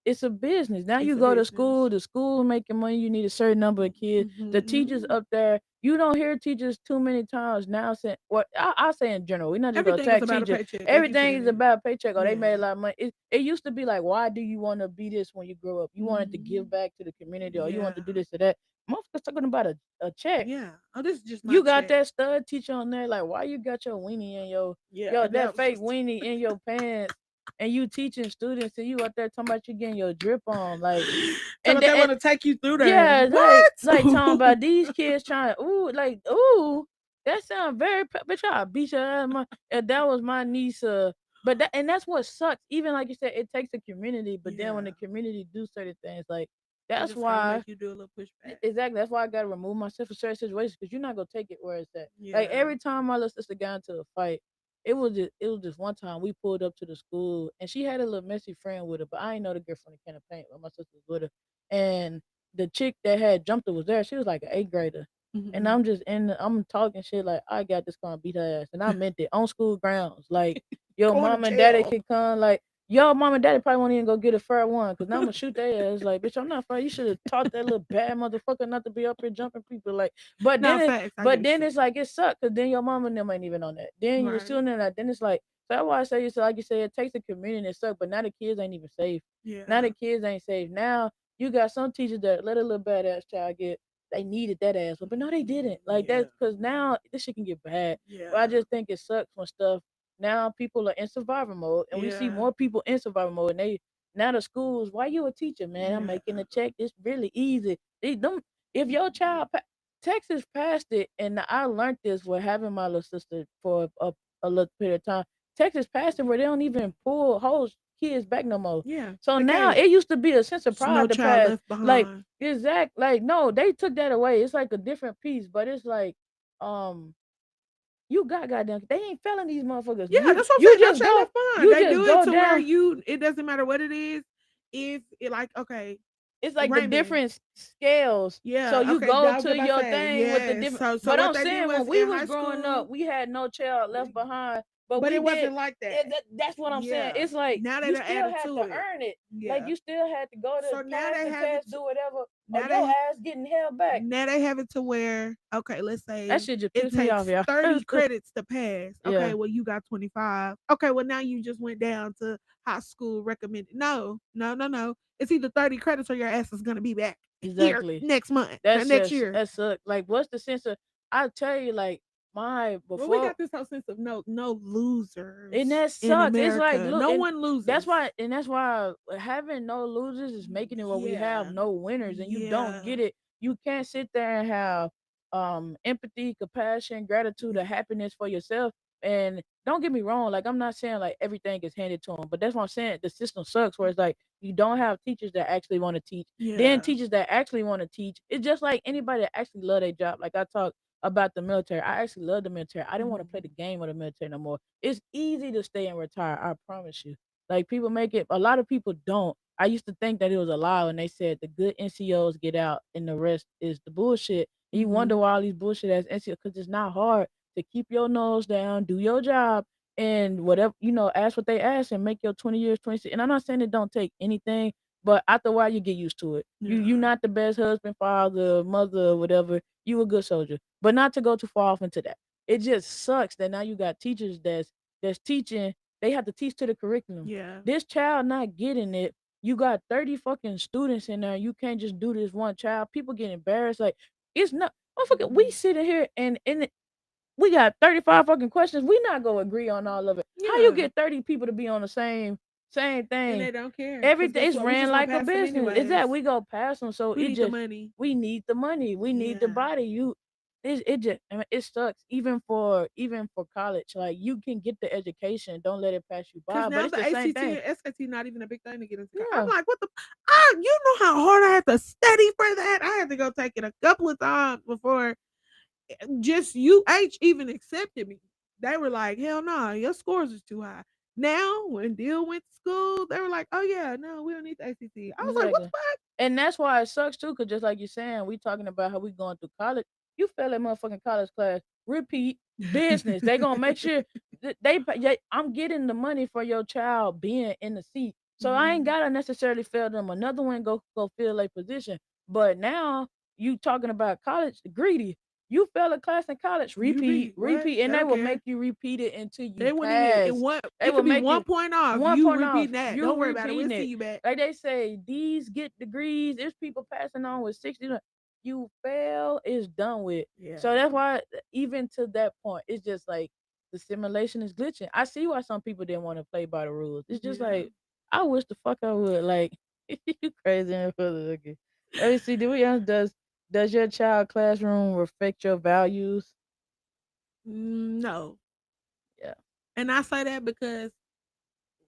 it's a business. Now it's you a go to business. school, the school making money. You need a certain number of kids. The teachers Mhm. up there, you don't hear teachers too many times now saying what I say in general. We're not just gonna Everything is attack about a teachers. paycheck. They keep Everything saying is it. about paycheck. Or they made a Yeah. lot of money. It used to be like, why do you want to be this when you grow up? You wanted to give Mhm. back to the community, or you want to Yeah. do this or that. Motherfuckers talking about a check. Yeah. Oh, this is just my You got check. that stud teacher on there, like why you got your weenie in Yeah. yo And that that was fake just weenie in your pants, and you teaching students, and you out there talking about you getting your drip on, like, so and but they then want to take you through there. yeah, What? like talking about these kids trying, ooh, like, ooh, that sound very, bitch, I'll beat your ass. If that was my niece, but that's what sucks. Even like you said, it takes a community, but then when Yeah. the community do certain things, like, They that's just gotta why make you do a little pushback. exactly. That's why I gotta remove myself from certain situations because you're not gonna take it where it's at. Like Yeah. every time my little sister got into a fight, it was just one time we pulled up to the school and she had a little messy friend with her, but I ain't know the girl from the can of paint, but my sister was with her. And the chick that had jumped her was there. She was like an eighth grader. And Mhm. I'm talking shit like I got this gonna beat her ass. And I meant it on school grounds. Like, yo, Going to mom and daddy jail. can come, like yo, mom and daddy probably won't even go get a fair one, cause now I'm gonna shoot their ass. Like, bitch, I'm not fair. You should have taught that little bad motherfucker not to be up here jumping people. Like, but then No it, facts. I get but what then you're it's saying. like it sucked, cause then your mom and them ain't even on that. Then you was Right. still in that. Then it's like, so that's why I say it's like you say it takes a community and it suck. But now the kids ain't even safe. Now the Yeah. kids ain't safe. Now you got some teachers that let a little badass child get. They needed that ass, but no, they didn't. Like Yeah. that's because now this shit can get bad. But I Yeah. just think it sucks when stuff now people are in survival mode, and we see Yeah. more people in survival mode. And they now the schools, why you a teacher, man? I'm Yeah. making a check. It's really easy. They don't. If your child, Texas passed it, and I learned this with having my little sister for a little period of time. Texas passed it where they don't even pull whole kids back no more. Yeah. So They now can't. it used to be a sense of There's no pride to child pass. left Like behind. like no, they took that away. It's like a different piece, but it's like um you got goddamn. They ain't failing these motherfuckers. Yeah, that's what I'm You saying. No just child go. left behind. You They just do it go to where down. it doesn't matter what it is. If it like okay, It's like the Raymond. different scales. So Yeah, you okay. go I was to about to your say thing with the yes. different. So But what I'm they did saying was when we in was high growing up, school, we had no child left behind. But but we it did. wasn't like that. That's what I'm saying. Yeah. It's like Now they you done still added had to to it. earn it. Like Yeah. you still had to go to So now pass they the have it. test, do whatever, or Now your they ass getting held back. now they have it to where okay, let's That say shit just it pissed me off, takes y'all. 30 credits to pass. Yeah, Okay, well you got 25. Okay, well now you just went down to high school recommended. No, no, no, no. It's either 30 credits or your ass is gonna be back here exactly. next month, That's next just year. that's like what's the sense of? I tell you, like my Well, we before. got this whole sense of no And losers that in sucks. It's like America. look, No and one loses. that's why having no losers is making it where we have Yeah. no winners, and you don't Yeah. get it. You can't sit there and have empathy, compassion, gratitude, or happiness for yourself. And don't get me wrong, like I'm not saying like everything is handed to them, but that's what I'm saying. The system sucks, where it's like you don't have teachers that actually want to teach. Then Yeah. teachers that actually want to teach. It's just like anybody that actually love their job. Like I talk about the military. I actually love the military. I didn't want to play Mhm. the game of the military no more. It's easy to stay and retire. I promise you. Like people make it. A lot of people don't. I used to think that it was a lie when they said the good NCOs get out and the rest is the bullshit. And you wonder Mhm. why all these bullshit as NCOs, because it's not hard to keep your nose down, do your job, and whatever ask what they ask and make your 20 years 26. And I'm not saying it don't take anything, But after a while, you get used to it. You Yeah. not the best husband, father, mother, whatever. You a good soldier, but not to go too far off into that. It just sucks that now you got teachers that's teaching. They have to teach to the curriculum. Yeah. This child not getting it. You got 30 fucking students in there. You can't just do this one child. People get embarrassed. Like it's not. Motherfucker, we Mhm. sitting here and we got 35 fucking questions. We not gonna agree on all of it. How you Yeah. get 30 people to be on the same And thing? they don't care because Everything guess is what? We ran just gonna like a pass them business. Is that anyways. we go past them? So We it need the just money. we need the money. We need the Yeah. body. It just I mean, it sucks. Even for college, like you can get the education. Don't let it pass you Cause by. But now it's the the same ACT thing. and SAT not even a big thing to get into. I'm Yeah, like, what the? You know how hard I had to study for that. I had to go take it a couple of times before just UH even accepted me. They were like, hell no, your scores is too high. Now, when Dill went to school, they were like, oh yeah, no, we don't need the ACT. I was like, what the exactly. fuck? And that's why it sucks too. Cause just like you're saying, we talking about how we going through college. You fail that motherfucking college class. Repeat business. They gonna make sure I'm getting the money for your child being in the seat. So I ain't Mhm. gotta necessarily fail them. Another one go fill a position. But now you talking about college greedy. You fail a class in college, You repeat, be what? repeat, and They they don't will make care. you repeat it until They you wouldn't even it pass. one They it will could be make one you point off. one You point off. repeat that. You Don't worry about it. We'll repeating see it. you back. Like they say, these get degrees. There's people passing on with 60. You fail, it's done with. Yeah. So that's why, even to that point, it's just like the simulation is glitching. I see why some people didn't want to play by the rules. It's just Yeah. like, I wish the fuck I would. Like, you crazy motherfucker. Let me see. Do we ask, does your child classroom reflect your values? No. Yeah. And I say that because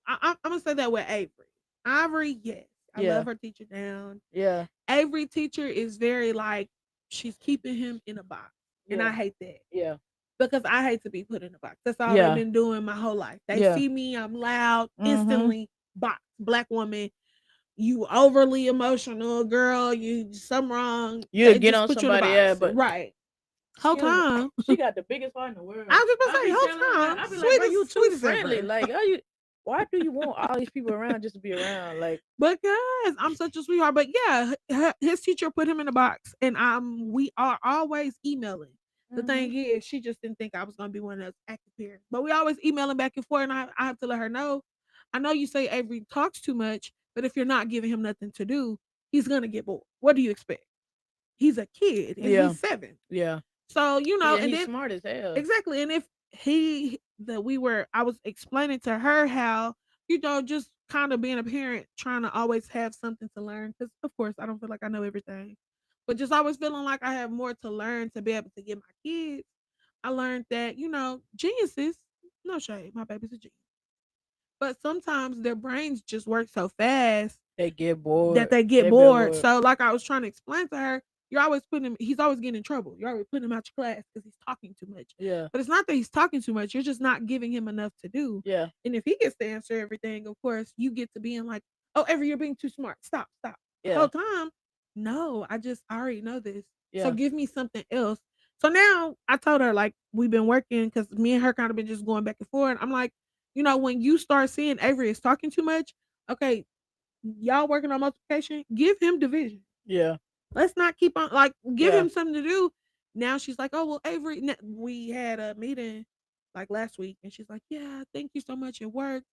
I'm gonna say that with Avery. Avery, yes, I Yeah. love her teacher down. Yeah. Avery teacher is very like she's keeping him in a box, and I Yeah. hate that Yeah. because I hate to be put in a box. That's all they've Yeah. been doing my whole life. They Yeah. see me, I'm loud, Mm-hmm. instantly box. Black woman, you overly emotional, girl. You something wrong. You'll They get just on put you in a somebody, yeah, box, but right? Whole excuse me. time, She got the biggest heart in the world. I was just I gonna say, be telling her, whole man, time, I be like, bro, you too sweet as friendly. ever. Like, how you? Why do you want all these people around just to be around? Like, Because I'm such a sweetheart. But yeah, his teacher put him in a box, and we are always emailing. The hmm thing is, she just didn't think I was gonna be one of those active parents. But we always emailing back and forth, and I have to let her know. I know you say Avery talks too much, but if you're not giving him nothing to do, he's gonna get bored. What do you expect? He's a kid and yeah, he's 7. yeah, So, yeah, and he's then smart as hell. exactly. And if he that we were I was explaining to her how, just kind of being a parent, trying to always have something to learn. Because of course I don't feel like I know everything. But just always feeling like I have more to learn to be able to give my kids. I learned that, geniuses, no shade, my baby's a genius. But sometimes their brains just work so fast They get that bored. they get They be bored. bored. So, like I was trying to explain to her, you're always putting him. He's always getting in trouble. You're always putting him out your class because he's talking too much. Yeah, But it's not that he's talking too much. You're just not giving him enough to do. yeah, And if he gets to answer everything, of course, you get to being like, "Oh, Every you're being too smart. Stop, stop." The yeah, whole time, no, I already know this. So yeah. give me something else. So now I told her like we've been working because me and her kind of been just going back and forth. I'm like, when you start seeing Avery is talking too much, okay, y'all working on multiplication, give him division. Yeah, Let's not keep on like give yeah, him something to do. Now she's like, oh well, Avery. We had a meeting like last week, and she's like, yeah, thank you so much. It worked.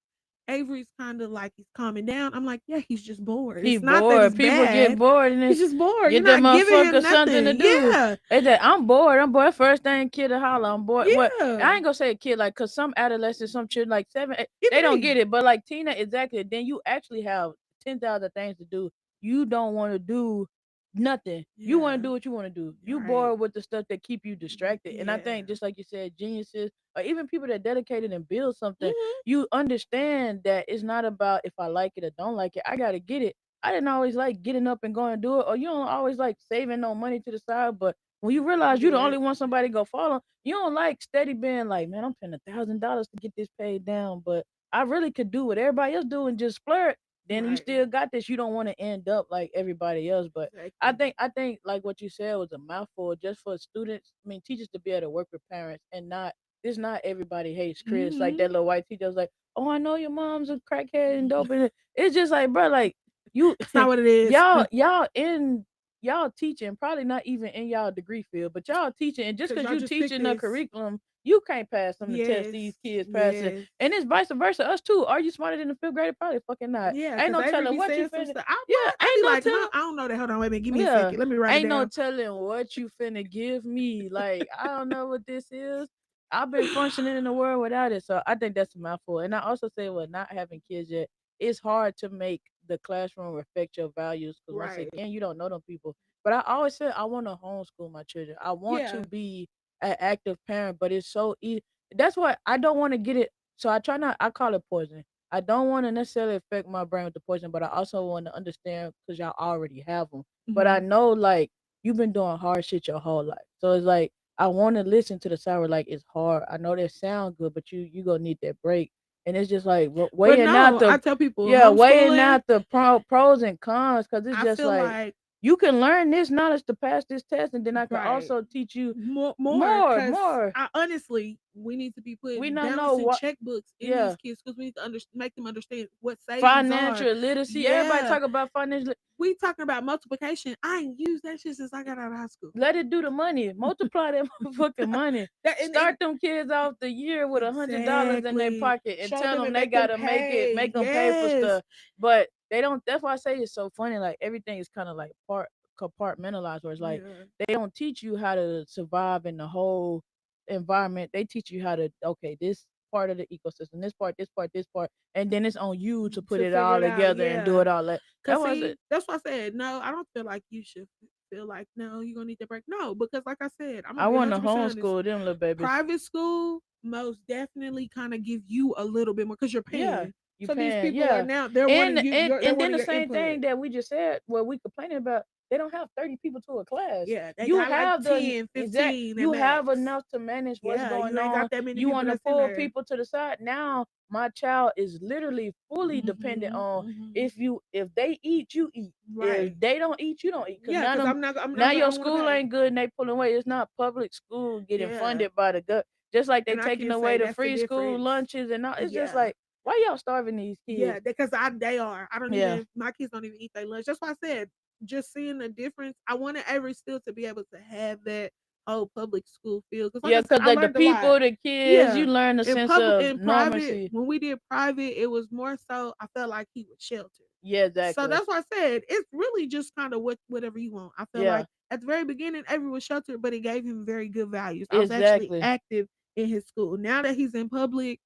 Avery's kind of like he's calming down. I'm like, yeah, he's just bored. he It's not that bored. it's People get bad. bored and He's it's just bored. You're get that not giving motherfucker him something to nothing. do. Yeah, They say, I'm bored. I'm bored. First thing kid to holler, I'm bored. What? yeah. I ain't gonna say a kid like, cause some adolescents, some children like 7, 8, Even they don't me. get it. But like Tina, exactly. Then you actually have 10,000 things to do. You don't want to do nothing. You want to Yeah. do what you want to do. You Right. bored with the stuff that keep you distracted. And I Yeah. think just like you said, geniuses or even people that dedicated and build something, Hmm. you understand that it's not about if I like it or don't like it. I gotta get it. I didn't always like getting up and going to do it, or you don't always like saving no money to the side. But when you realize you the Do only one somebody go follow, you don't like steady being like, man, I'm paying $1,000 to get this paid down, but I really could do what everybody else do and just splurge. Then you right. still got this. You don't want to end up like everybody else. But I Exactly. think I think like what you said was a mouthful just for students. I mean, teachers to be able to work with parents and not. It's not everybody hates Chris. Like Hmm. that little white teacher was like, oh, I know your mom's a crackhead and dope. And it's just like, bro, like You It's not what it is. y'all teaching, probably not even in y'all degree field, but y'all teaching, and just Cause because y'all you just picked teaching the this. curriculum, you can't pass them the test Yes. these kids passing. Yes. And it's vice versa. Us too. Are you smarter than the fifth grader? Probably fucking not. Yeah, Ain't cause no Avery telling be what you saying some finna. stuff. I Yeah, what? I ain't be no like, huh? telling. I don't know that. Hold on, wait a minute. Give me a Yeah. second. Let me write it Ain't no down. telling what you finna give me. Like, I don't know what this is. I've been functioning in the world without it. So I think that's a mouthful. And I also say with not having kids yet, it's hard to make the classroom reflect your values because once Right. again, you don't know them people. But I always said I want to homeschool my children. I want to Yeah. be an active parent, but it's so easy. That's why I don't want to get it. So I try not, I call it poison. I don't want to necessarily affect my brain with the poison, but I also want to understand because y'all already have them. But I Hmm. know like you've been doing hard shit your whole life. So it's like I want to listen to the sour like it's hard. I know that sound good, but you gonna need that break. And it's just like But weighing out no, the I tell people weighing homeschooling. out the pros and cons because it's I just feel like like you can learn this knowledge to pass this test, and then I can right. also teach you More because more. I honestly we need to be We putting not know balancing what, checkbooks in these yeah, kids because we need to make them understand what savings are. financial literacy. Everybody Yeah, talk about financial. we talking about multiplication. I ain't used that shit since I got out of high school. Let it do the money. Multiply that motherfucking money. That and Start them kids off the year with $100 in their exactly pocket and show tell them them and they make them gotta pay. make them pay for Yes, stuff. But they don't. That's why I say it's so funny. Like everything is kind of like compartmentalized, where it's like yeah, they don't teach you how to survive in the whole environment. They teach you how to okay, this part of the ecosystem, this part, and then it's on you to put to it figure all it out. together and do Yeah. it all. That Cause was see, it. that's why I said no. I don't feel like you should feel like no. You're gonna need that break. No, because like I said, I'm gonna I be want to 100% honest. homeschool them little babies. Private school most definitely kind of give you a little bit more because you're Yeah, paying. you So these paying. people are Yeah, now they're and wanting you. and They're and then wanting the your same input. thing that we just said, what we complaining about, they don't have 30 people to a class. Yeah, they You got like have the 10, exact. 15 at You have max. enough to manage what's Yeah, going you ain't got on. that many You people want to that's in pull there. people to the side. Now my child is literally fully dependent Hmm. on Hmm. if they eat, you eat. If Right. they don't eat, you don't eat. Cause Yeah, now because them I'm not. now I your don't want to school pay. ain't good and they pulling away. It's not public school getting Yeah, funded by the gut. Just like they and I taking can say away the that's the free school difference. lunches and all. It's just Yeah. like why y'all starving these Yeah, kids? because they are. I don't Yeah. even my kids don't even eat their lunch. That's why I said just seeing the difference. I wanted Avery still to be able to have that whole public school feel. Because like Yeah, I said, cause I like the learned a lot. people, the kids, Yeah. you learn a sense of In private, normalcy. when we did private, it was more so I felt like he was sheltered. Yeah, So exactly. that's why I said it's really just kind of whatever you want. I feel Yeah, like at the very beginning, Avery was sheltered, but it gave him very good values. I was actually exactly. active in his school. Now that he's in public,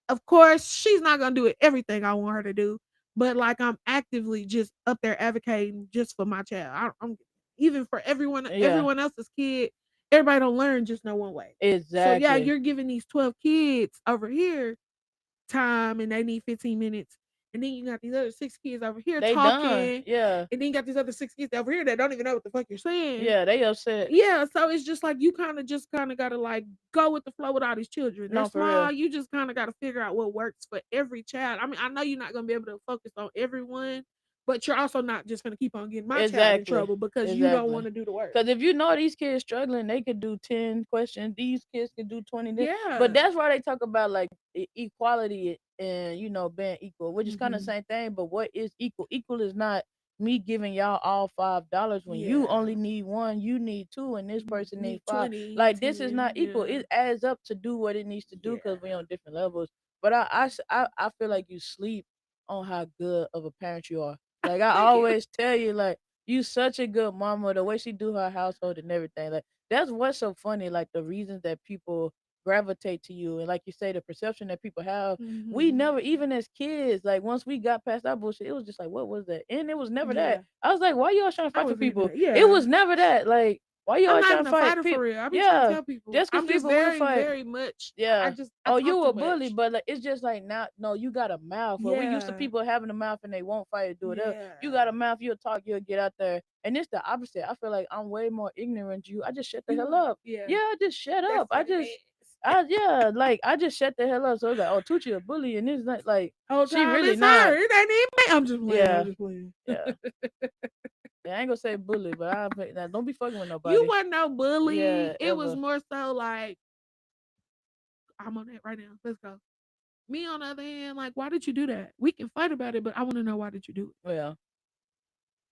of course, she's not gonna do it everything I want her to do, but like I'm actively just up there advocating just for my child. I'm even for Yeah, everyone else's kid. Everybody don't learn just no one way. So yeah, exactly. you're giving these 12 kids over here time and they need 15 minutes. And then you got these other six kids over here They done. talking. Yeah, And then you got these other six kids over here that don't even know what the fuck you're saying. yeah, they upset. Yeah, so it's just like you kind of just kind of got to like go with the flow with all these children. They're No, for small. real. You just kind of got to figure out what works for every child. I mean, I know you're not going to be able to focus on everyone, but you're also not just going to keep on getting my child in Exactly, trouble because you don't want exactly. to do the work. Cause if you know these kids struggling, they could do 10 questions. These kids could do 20. But Yeah. that's why they talk about like equality and being equal, which is kind of the Hmm. same thing. But what is equal? Equal is not me giving y'all all $5 when you Yeah. only need one, you need two, and this You person need need five. 20, Like this is 10. not equal. Yeah. It adds up to do what it needs to do Yeah. because we on different levels. But I feel like you sleep on how good of a parent you are. Like I Thank you. always tell you, like you such a good mama. The way she do her household and everything, like that's what's so funny. Like the reasons that people gravitate to you, and like you say, the perception that people have. We Hmm. never, even as kids, like once we got past that bullshit, it was just like, what was that? And it was never that. Yeah. I was like, why you always trying to I fight for was even people? there. It Yeah. was never that. Like, why you I'm always not trying even to a fight fighter for people? real. I be trying to Yeah, tell people. just because I'm just people want to very, fight. very much. I Yeah. just I Oh, talk you too a bully, much. but like it's just like now, no, you got a mouth. Where we used to Yeah. people having a mouth and they won't fight or do it up. Yeah. You got a mouth, you'll talk, you'll get out there. And it's the opposite. I feel like I'm way more ignorant than you. I just shut the You hell are. up. Yeah. Yeah, I just shut That's up. what it is. Yeah, like I just shut the hell up. So it's like, oh, Tucci a bully, and it's not like Whole she time really it's not. her. It ain't even me. I'm just playing. I'm Yeah, just playing. yeah. Yeah, I ain't gonna say bully, but now, don't be fucking with You nobody. wasn't no bully. Yeah, It was ever. more so like I'm on that right now. Let's go. Me on the other hand, like, why did you do that? We can fight about it, but I want to know why did you do it? Yeah.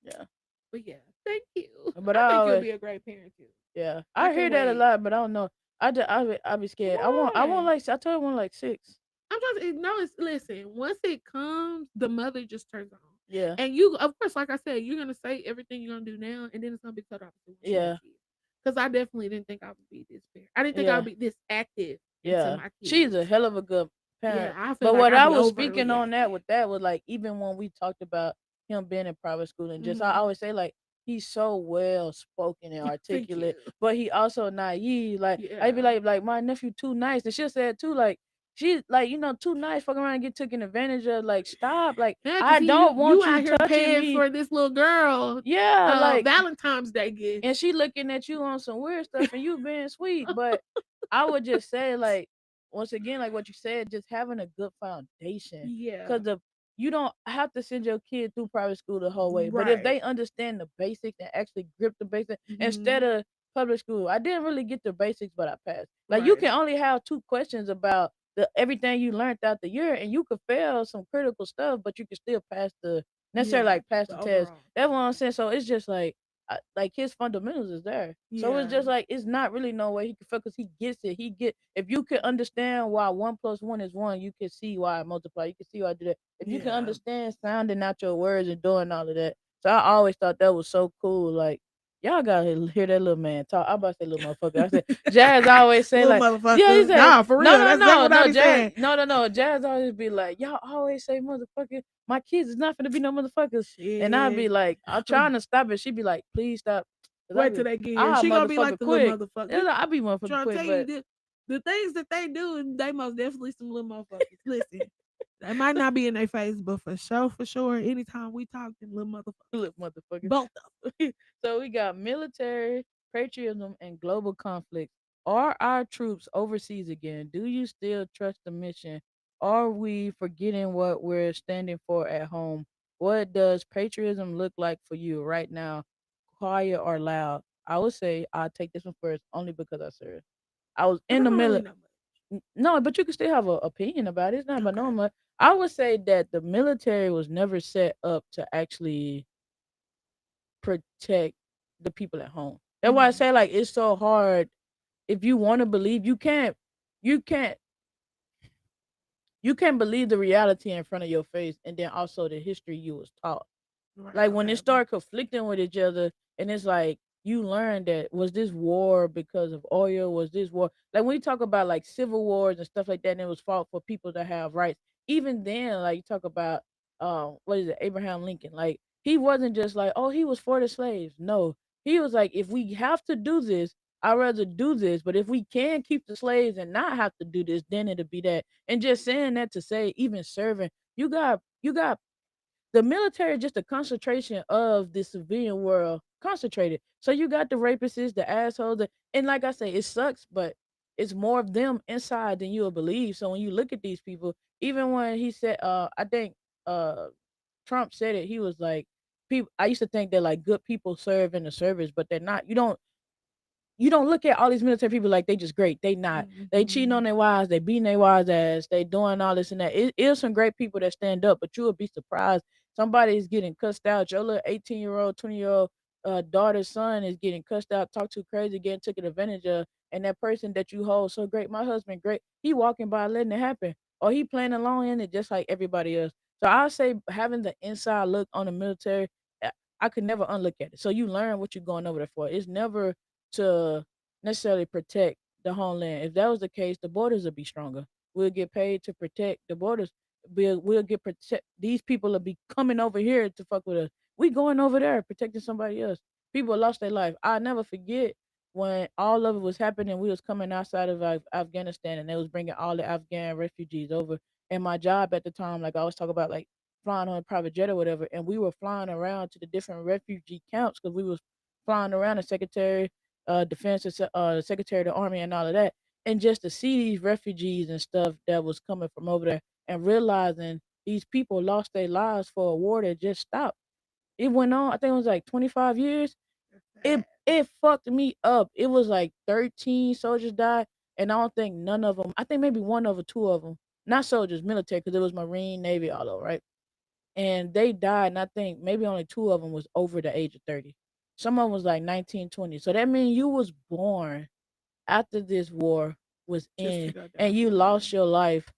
Yeah. But yeah, thank you. But I I think you'll always, be a great parent too. yeah, I I can't hear that a wait. lot, but I don't know. I be scared. I want Why? like I told you I want like 6. I'm trying to no. It's listen. Once it comes, the mother just turns on, Yeah, and you, of course, like I said, you're gonna say everything you're gonna do now, and then it's gonna be total opposite when she has yeah, kids. Because I definitely didn't think I would be this parent. I didn't think I would yeah, be this active into yeah. my She's kids. a hell of a good Yeah, parent. I feel But like what I'd I be was speaking overly on that active. with that was like even when we talked about him being in private school and just I Hmm. always say like he's so well spoken and Thank you. articulate, but he also naive. Like I'd be Yeah. like my nephew too nice, and she'll say it too like. She like too nice, fucking around and get taken advantage of. Like stop, like Yeah, cause I see you don't you want you out here touching paying me. for this little girl Yeah, like Valentine's Day gift. and she looking at you on some weird stuff and you being sweet. But I would just say like once again, like what you said, just having a good foundation. Yeah. Cause you don't have to send your kid through private school the whole way. But if Right. they understand the basics and actually grip the basics instead Hmm. of public school, I didn't really get the basics, but I passed. Like you Right. can only have 2 questions about the everything you learned out the year, and you could fail some critical stuff, but you can still pass the necessarily Yeah. like pass the The test. overall. That's what I'm saying. So it's just like his fundamentals is there. So it's Yeah. just like it's not really no way he can fail because he gets it. He get if you can understand why 1 plus 1 is 1, you can see why I multiply. You can see why I do that. If you can Yeah. understand sounding out your words and doing all of that. So I always thought that was so cool. Like y'all gotta hear that little man talk. I about to say little motherfucker. I said Jazz always say Little like yeah, he motherfucker. said Nah, for no real. no That's exactly no what I no be Jazz saying. no Jazz always be like y'all always say motherfucker. My kids is not gonna be no motherfuckers. And I'd be Shit. like, I'm trying to stop it. She'd be like, please stop. Cause I Wait till be, they get here. I She gonna be like motherfucker the little quick. motherfucker. Yeah, I be I'm motherfucker trying to quick, tell you but the things that they do, they most definitely some little motherfuckers. Listen, they might not be in their face, but for sure, anytime we talk, them little motherfuckers, little motherfucker. both of So we got military, patriotism, and global conflict. Are our troops overseas again? Do you still trust the mission? Are we forgetting what we're standing for at home? What does patriotism look like for you right now? Quiet or loud? I would say I'll take this one first only because I served. I was them. in I the don't really middle. know much. No, but you can still have an opinion about it. It's not about Okay. normal. I would say that the military was never set up to actually protect the people at home. That's why I Hmm. say like it's so hard. If you want to believe, you can't, you can't believe the reality in front of your face, and then also the history you was taught. Right. Like when Okay. it start conflicting with each other, and it's like you learn that was this war because of oil? Was this war like when you talk about like civil wars and stuff like that? And it was fought for people to have rights. Even then, like you talk about what is it, Abraham Lincoln? Like he wasn't just like oh he was for the slaves. No, he was like if we have to do this. I'd rather do this, but if we can keep the slaves and not have to do this, then it'll be that. And just saying that to say, even serving, you got the military is just a concentration of the civilian world concentrated. So you got the rapists, the assholes, and like I say, it sucks, but it's more of them inside than you'll believe. So when you look at these people, even when he said, I think uh Trump said it, he was like, people. I used to think that like good people serve in the service, but they're not. You don't look at all these military people like they just great. They not. They cheating Hmm. on their wives. They beating their wives' ass. They doing all this and that. It is some great people that stand up, but you will be surprised. Somebody is getting cussed out. Your little 18-year-old, 20-year-old daughter's son is getting cussed out, talked too crazy, getting taken advantage of. And that person that you hold so great, my husband, great. He walking by letting it happen, or he playing along in it just like everybody else. So I say having the inside look on the military, I I could never unlook at it. So you learn what you're going over there for. It's never to necessarily protect the homeland. If that was the case, the borders would be stronger. We'll get paid to protect the borders. We'll get protect. These people will be coming over here to fuck with us. We going over there protecting somebody else. People lost their life. I never forget when all of it was happening. We was coming outside of Afghanistan, and they was bringing all the Afghan refugees over. And my job at the time, like I always talk about, like flying on a private jet or whatever, and we were flying around to the different refugee camps because we was flying around. The secretary defense, secretary of the army, and all of that. And just to see these refugees and stuff that was coming from over there, and realizing these people lost their lives for a war that just stopped. It went on. I think it was like 25 years. That's sad. It fucked me up. It was like 13 soldiers died, and I don't think none of them. I think maybe one of or two of them, not soldiers, military, because it was Marine, Navy, all over, right? and they died. And I think maybe only two of them was over the age of 30. Some of them was like 19, 20. So that means you was born after this war was Just to in, go down and you there. lost your life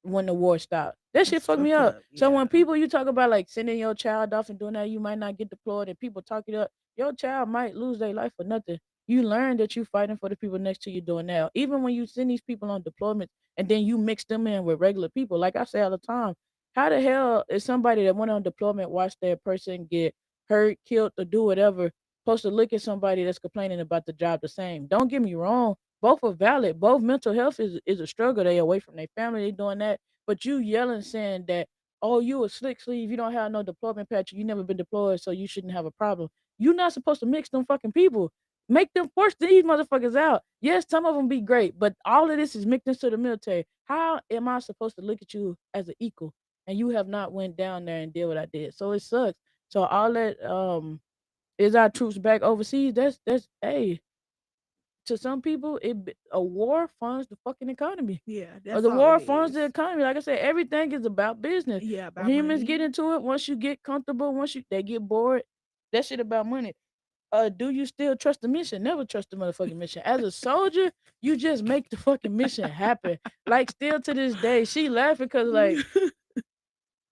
when the war stopped. That shit That's fucked me fucked up. up. So Yeah. when people you talk about like sending your child off and doing that, you might not get deployed, and people talk it up. Your child might lose their life for nothing. You learn that you fighting for the people next to you doing that. Even when you send these people on deployment and then you mix them in with regular people, like I say all the time, how the hell is somebody that went on deployment watch their person get hurt, killed, or do whatever supposed to look at somebody that's complaining about the job the same? Don't get me wrong. Both are valid. Both mental health is a struggle. They away from their family. They doing that, but you yelling saying that, oh, you a slick sleeve, you don't have no deployment patch, you never been deployed, so you shouldn't have a problem. You're not supposed to mix them fucking people. Make them force these motherfuckers out. Yes, some of them be great, but all of this is mixed into the military. How am I supposed to look at you as an equal and you have not went down there and did what I did? So it sucks. So all that is our troops back overseas. That's hey, to some people, a war funds the fucking economy. Yeah, Or that's the all war it funds is. the economy. Like I said, everything is about business. Yeah, about Humans get money. into it. Once you get comfortable, once you they get bored, that shit about money. Do you still trust the mission? Never trust the motherfucking mission. As a soldier, you just make the fucking mission happen. Like still to this day, she laughing because like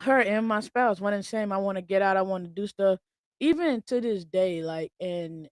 her and my spouse one and the same. I want to get out. I want to do stuff. Even to this day, like and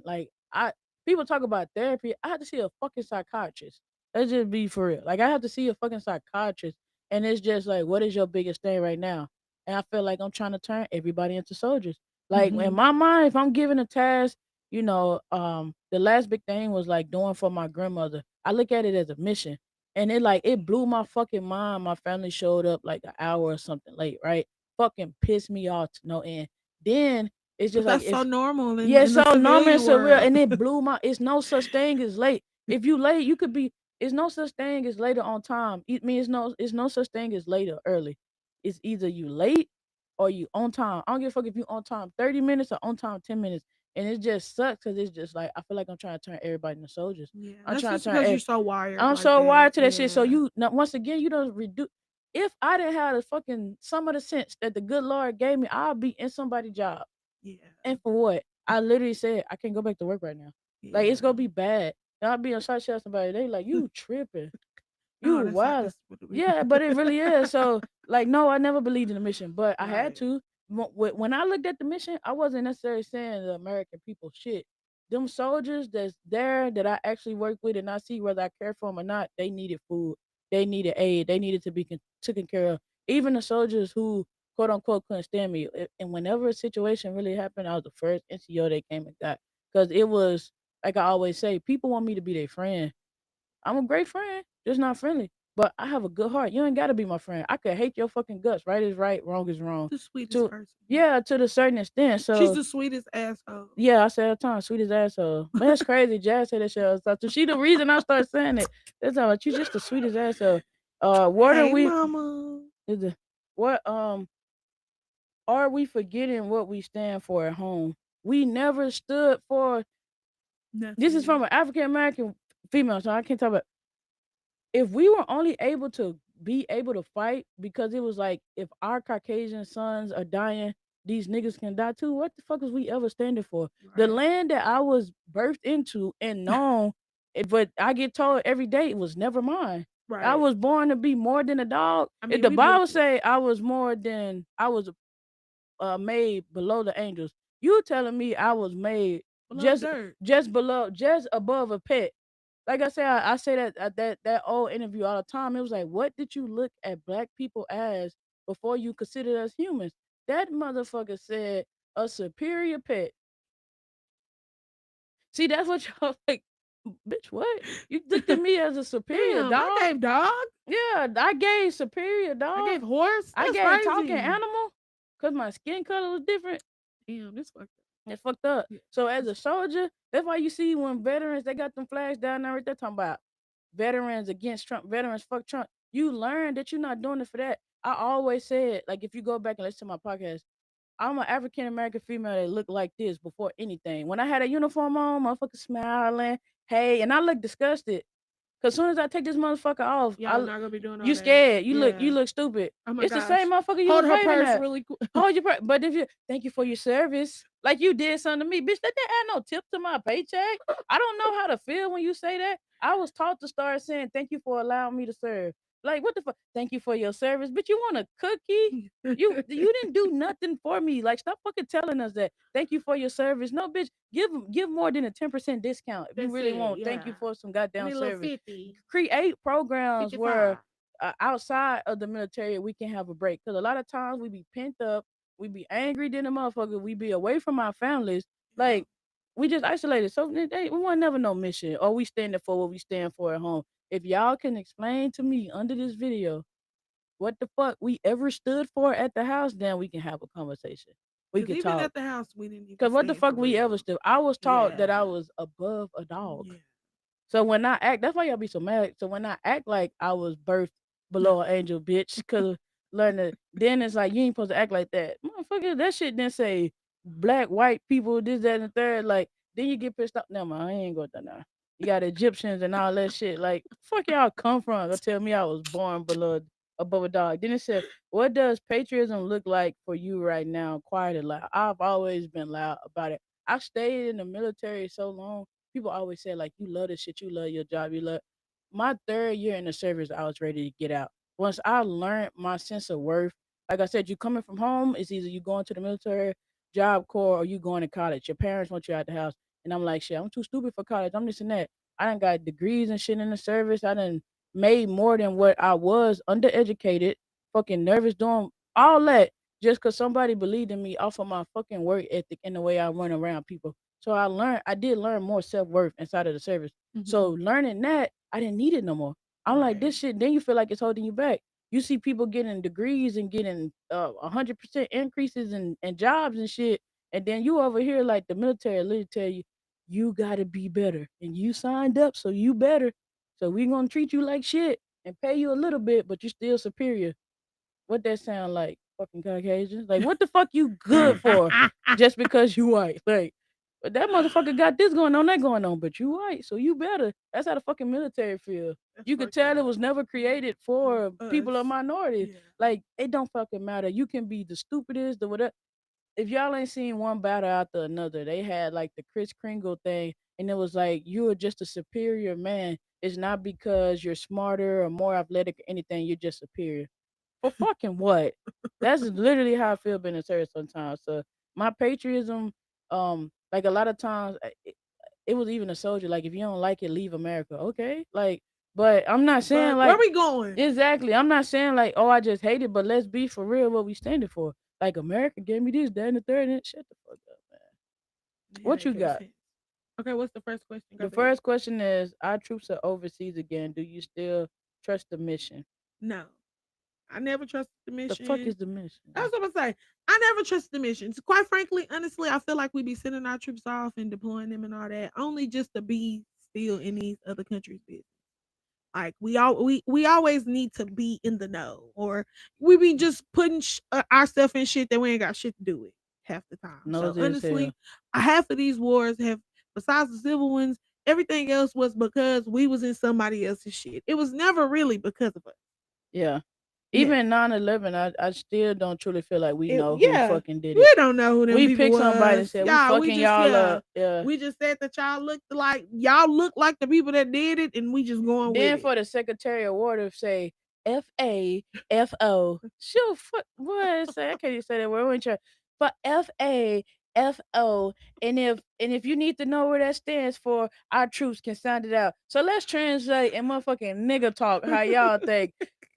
like I people talk about therapy. I have to see a fucking psychiatrist. Let's just be for real. Like I have to see a fucking psychiatrist, and it's just like, what is your biggest thing right now? And I feel like I'm trying to turn everybody into soldiers. Like in Hmm. my mind, if I'm given a task, the last big thing was like doing for my grandmother. I look at it as a mission. And it blew my fucking mind. My family showed up like an hour or something late, right? Fucking pissed me off to no end. Then it's But just like that's so normal in yeah, in the so normal and civilian surreal. world. And it blew my it's no such thing as late. If you late, you could be it's no such thing as later on time. It means it's no such thing as later early. It's either you late or you on time. I don't give a fuck if you on time 30 minutes or on time 10 minutes. And it just sucks because it's just like I feel like I'm trying to turn everybody into soldiers. Yeah, I'm that's trying to just turn because you're so wired I'm like so that. wired to that shit. So Yeah, you now once again you don't reduce. If I didn't have the fucking some of the sense that the good Lord gave me, I'll be in somebody's job. yeah, And for what? I literally said I can't go back to work right now. Like it's gonna yeah. be bad. And I'll be on side shot somebody. They like you tripping, you No, that's how wild. it's supposed to be. Yeah, but it really is. So like no, I never believed in the mission, but I had Right. to. When I looked at the mission, I wasn't necessarily saying the American people shit. Them soldiers that's there that I actually work with and I see whether I care for them or not, they needed food, they needed aid, they needed to be taken care of. Even the soldiers who quote unquote couldn't stand me, and whenever a situation really happened, I was the first NCO they came and got because it was like I always say, people want me to be their friend. I'm a great friend, just not friendly. But I have a good heart. You ain't gotta be my friend. I could hate your fucking guts. Right is right, wrong is wrong. The sweetest To person. yeah, to the certain extent. She's So the sweetest asshole. yeah, I say all the time, sweet as asshole. Man, that's crazy. Jazz said that shit all the time. So she the reason I started saying it. That's how much you just the sweetest asshole. What are Hey, we mama. is the what are we forgetting what we stand for at home? We never stood for this is Nothing. from an African American female, so I can't talk about if we were only able to be able to fight because it was like if our Caucasian sons are dying, these niggas can die too. What the fuck was we ever standing for? The Right. land that I was birthed into and known, but I get told every day it was never mine. I Right. was born to be more than a dog. I If mean, the we built Bible it. say I was made below the angels, you telling me I was made Below the just dirt. just above a pet. Like I said, I say that that old interview all the time. It was like, what did you look at black people as before you considered us humans? That motherfucker said a superior pet. See, that's what y'all like, bitch. What you looked at me as a superior Damn, I dog? gave dog. Yeah, I gave superior I dog. gave horse. I That's gave talking crazy. animal because my skin color was different. Damn, this fucked up. It's fucked up. Yeah. So as a soldier, that's why you see when veterans they got them flags down there right there talking about veterans against Trump, veterans fuck Trump. You learn that you're not doing it for that. I always said, like if you go back and listen to my podcast, I'm an African American female that looked like this before anything. When I had a uniform on, motherfucker smiling, hey, and I look disgusted Cause soon as I take this motherfucker off, Y'all not gonna be doing all you that. scared. You Yeah. look stupid. Oh my It's the gosh. same motherfucker you Hold was her waving purse at. really quick. Hold your purse. But if you thank you for your service, like you did something to me, bitch, that didn't add no tip to my paycheck. I don't know how to feel when you say that. I was taught to start saying thank you for allowing me to serve. Like what the fuck? Thank you for your service, but you want a cookie? You didn't do nothing for me. Like stop fucking telling us that. Thank you for your service. No, bitch, give more than a 10% discount if you That's really it. want. Thank Yeah. you for some I goddamn need a little service. 50, Create programs 55. where outside of the military we can have a break because a lot of times we be pent up, we be angry than a motherfucker, we be away from our families, Yeah. like we just isolated. So we want never no mission or we standing for what we stand for at home. If y'all can explain to me under this video what the fuck we ever stood for at the house, then we can have a conversation. We Because could even talk. at the house, we didn't even Cause what the stand for fuck we ever real. stood? I was taught that I Yeah. was above a dog. Yeah. So when I act, that's why y'all be so mad. So when I act like I was birthed below an angel, bitch, cause learn that, then it's like you ain't supposed to act like that, motherfucker. That shit didn't say black, white people, this, that, and the third. Like then you get pissed off. Never mind, I ain't going that now. You got Egyptians and all that shit. Like fuck y'all come from? Go tell me I was born below above a dog. Then it said, what does patriotism look like for you right now? Quiet and loud. I've always been loud about it. I stayed in the military so long people always say like you love this shit, you love your job, you love. My third year in the service, I was ready to get out. Once I learned my sense of worth, like I said, you coming from home, it's either you going to the military, job corps, or you going to college. Your parents want you out the house, and I'm like, shit, I'm too stupid for college. I'm this and that. I done got degrees and shit in the service. I done made more than what I was undereducated, fucking nervous doing all that just because somebody believed in me off of my fucking work ethic and the way I run around people. So I did learn more self worth inside of the service. So Mhm. learning that, I didn't need it no more. I'm like, Right. this shit, then you feel like it's holding you back. You see people getting degrees and getting 100% increases in jobs and shit. And then you over here, like the military literally tell you, you got to be better. And you signed up, so you better. So we going to treat you like shit and pay you a little bit, but you still superior. What that sound like? Fucking Caucasians? Like, what the fuck you good for just because you white? Like, but that motherfucker got this going on, that going on, but you white, so you better. That's how the fucking military feel. That's You could fucked tell it up. was never created for Us. people of minorities. Yeah. Like, it don't fucking matter. You can be the stupidest, the whatever. If y'all ain't seen one battle after another, they had like the Chris Kringle thing, and it was like you are just a superior man. It's not because you're smarter or more athletic or anything. You're just superior. For fucking what? That's literally how I feel being in service sometimes. So my patriotism, like a lot of times, it was even a soldier. Like if you don't like it, leave America. Okay, like, but I'm not saying But where like we going? exactly. I'm not saying like, oh, I just hate it. But let's be for real. What we standing for? Like America gave me this, that, and the third. And shut the fuck up, man. Yeah, What that you makes got? sense. Okay, what's the first question? Go The ahead. first question is: our troops are overseas again. Do you still trust the mission? No, I never trusted the The fuck mission. is the mission? That's what I'm saying. I never trusted the missions. Quite frankly, honestly, I feel like we be sending our troops off and deploying them and all that only just to be still in these other countries' business. Like we always need to be in the know, or we be just putting ourselves in shit that we ain't got shit to do with half the time. So Nosy as hell. honestly, half of these wars have, besides the civil ones, everything else was because we was in somebody else's shit. It was never really because of us. Yeah. Never. Even 9/11, I still don't truly feel like we know who Yeah, fucking did we it. don't know who them We people picked somebody and was. said we Yeah, we fucking just y'all up. Yeah. we just said that y'all look like the people that did it, and we just going with Then it. for the Secretary of War to say FAFO. Sure, fuck what say I can't even say that word. We ain't try- For FAFO. And if you need to know where that stands for, our troops can sound it out. So let's translate and motherfucking nigga talk how y'all think.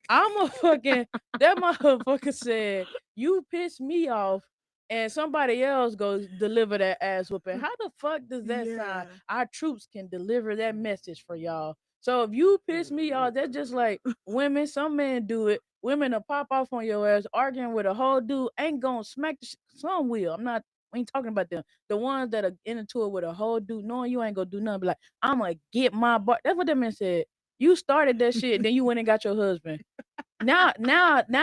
I'm a fucking that motherfucker said, you piss me off and somebody else goes deliver that ass whooping. How the fuck does that sound? Yeah. Our troops can deliver that message for y'all. So if you piss me off, that's just like women. Some men do it. Women will pop off on your ass, arguing with a whole dude. Ain't gonna smack the some will. I'm not. We ain't talking about them. The ones that are into it with a whole dude, knowing you ain't gonna do nothing. Be like, I'm gonna get my bar. That's what that man said. You started that shit, then you went and got your husband. Now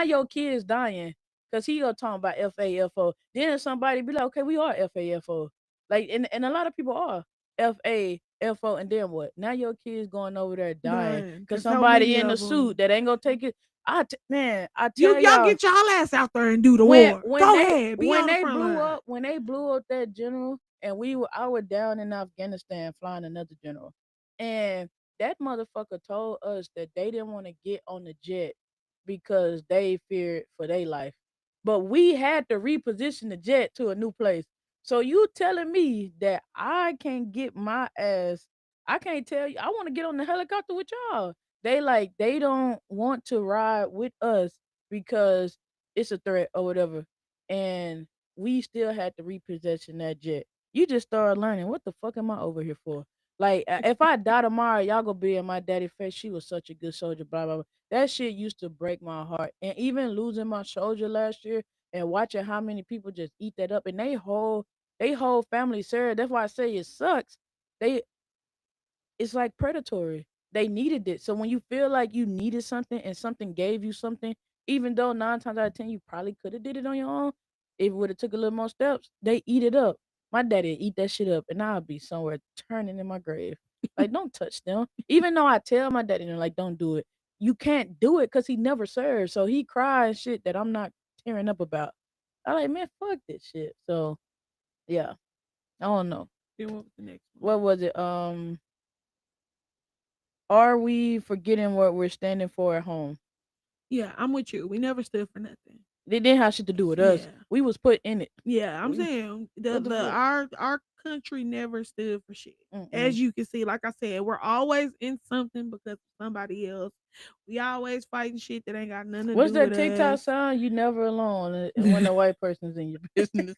your kid's dying because he gonna talk about FAFO. Then somebody be like, okay, we are FAFO. Like, and a lot of people are FAFO. FO, and then what? Now your kids going over there dying Done. because Cause so somebody many in the of suit them. that ain't gonna take it. Man, I You tell y'all y'all, get y'all ass out there and do the when war. when Go they ahead, be on the front line. when they blew up that general, and I were down in Afghanistan flying another general, and that motherfucker told us that they didn't want to get on the jet because they feared for their life, but we had to reposition the jet to a new place. So you telling me that I can't get my ass? I can't tell you. I want to get on the helicopter with y'all. They don't want to ride with us because it's a threat or whatever. And we still had to repossession that jet. You just started learning what the fuck am I over here for? Like if I die tomorrow, y'all gonna be in my daddy face. She was such a good soldier, blah blah blah. That shit used to break my heart. And even losing my soldier last year and watching how many people just eat that up and they whole family, sir. That's why I say it sucks. They It's like predatory. They needed it. So when you feel like you needed something and something gave you something, even though 9 times out of 10 you probably could have did it on your own, if it would have took a little more steps, they eat it up. My daddy eat that shit up, and I'll be somewhere turning in my grave. Like, don't touch them. Even though I tell my daddy, like, don't do it. You can't do it because he never served. So he cries shit that I'm not tearing up about. I like, man, fuck this shit. So yeah, I don't know. Then what was the next one? What was it? Are we forgetting what we're standing for at home? Yeah, I'm with you. We never stood for nothing. They didn't have shit to do with us. Yeah. We was put in it. Yeah, I'm We, saying what the fuck? our country never stood for shit. Mm-mm. As you can see, like I said, we're always in something because of somebody else. We always fighting shit that ain't got nothing to What's do that with TikTok us. song? You never alone, and when the white person's in your business.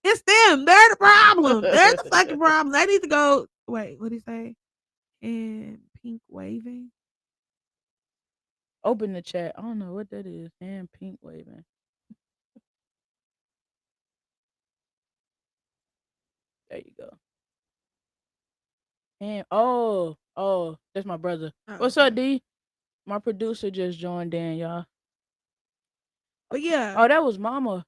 It's them. They're the problem. They're the fucking problem. They need to go. Wait, what did he say? And pink waving. Open the chat. I don't know what that is. And pink waving. There you go. And that's my brother. Oh, What's okay. up, D? My producer just joined in, y'all. But yeah, Oh, that was Mama.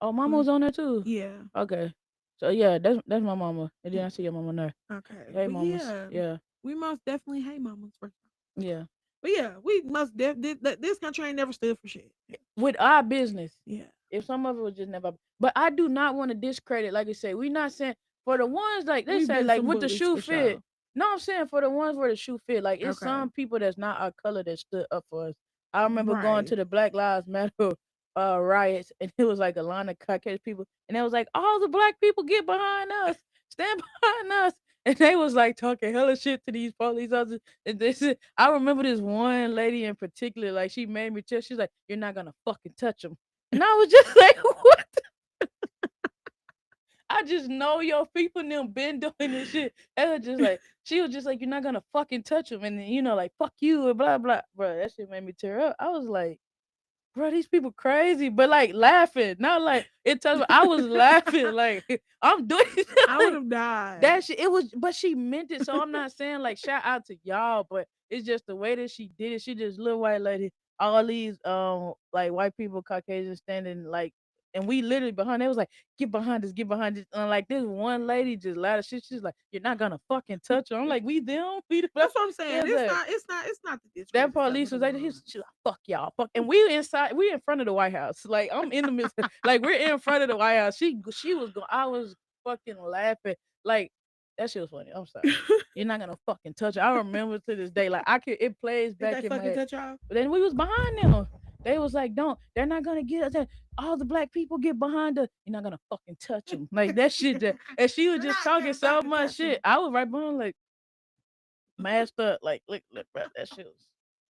Oh, Mama well, was on there too. yeah. Okay. So yeah, that's my mama. And then I see your mama there. Okay. Hey, But mamas. yeah, Yeah, we most definitely hate mamas first. yeah. But yeah, we must this country ain't never stood for shit. With our business, Yeah. if some of it was just never. But I do not want to discredit. Like I say, we not saying for the ones like they We've say been like some with the bullies shoe for fit. sure. No, I'm saying for the ones where the shoe fit. Like it's Okay. some people that's not our color that stood up for us. I remember going Right. to the Black Lives Matter riots, and it was like a line of Caucasian people, and it was like all the black people get behind us, stand behind us. And they was like talking hella shit to these police officers. And this is, I remember this one lady in particular, like she made me tell. She's like, "You're not gonna fucking touch them." And I was just like, "What?" I just know your people and them been doing this shit. And was just like, she was just like, "You're not gonna fucking touch them," and then, like, "Fuck you," and blah blah. Bro, that shit made me tear up. I was like, bro, these people crazy, but like laughing, not like it tells me I was laughing, like I'm doing I would like have died. that shit. It was, but she meant it. So I'm not saying like shout out to y'all, but it's just the way that she did it. She just little white lady, all these like white people, Caucasian standing like, and we literally behind. It was like get behind us. And like this one lady just loud as shit. She's like, "You're not gonna fucking touch her." I'm like, we them, we the. That's what I'm It saying. was like, It's not the that discredit stuff police of the was like, ones. she's like, fuck y'all, fuck, and we inside, we in front of the White House, like I'm in the midst, like we're in front of the White House. She was going, I was fucking laughing, like that shit was funny. I'm sorry, you're not gonna fucking touch it. I remember to this day, like I could, it plays Did back they in my fucking head. touch y'all? But then we was behind them. They was like, don't, they're not gonna get us. All the black people get behind us. You're not gonna fucking touch them, like that shit. And she was You're just not talking gonna so fucking much touch shit. them. I was right behind, like masked up, like look, bro, that shit was.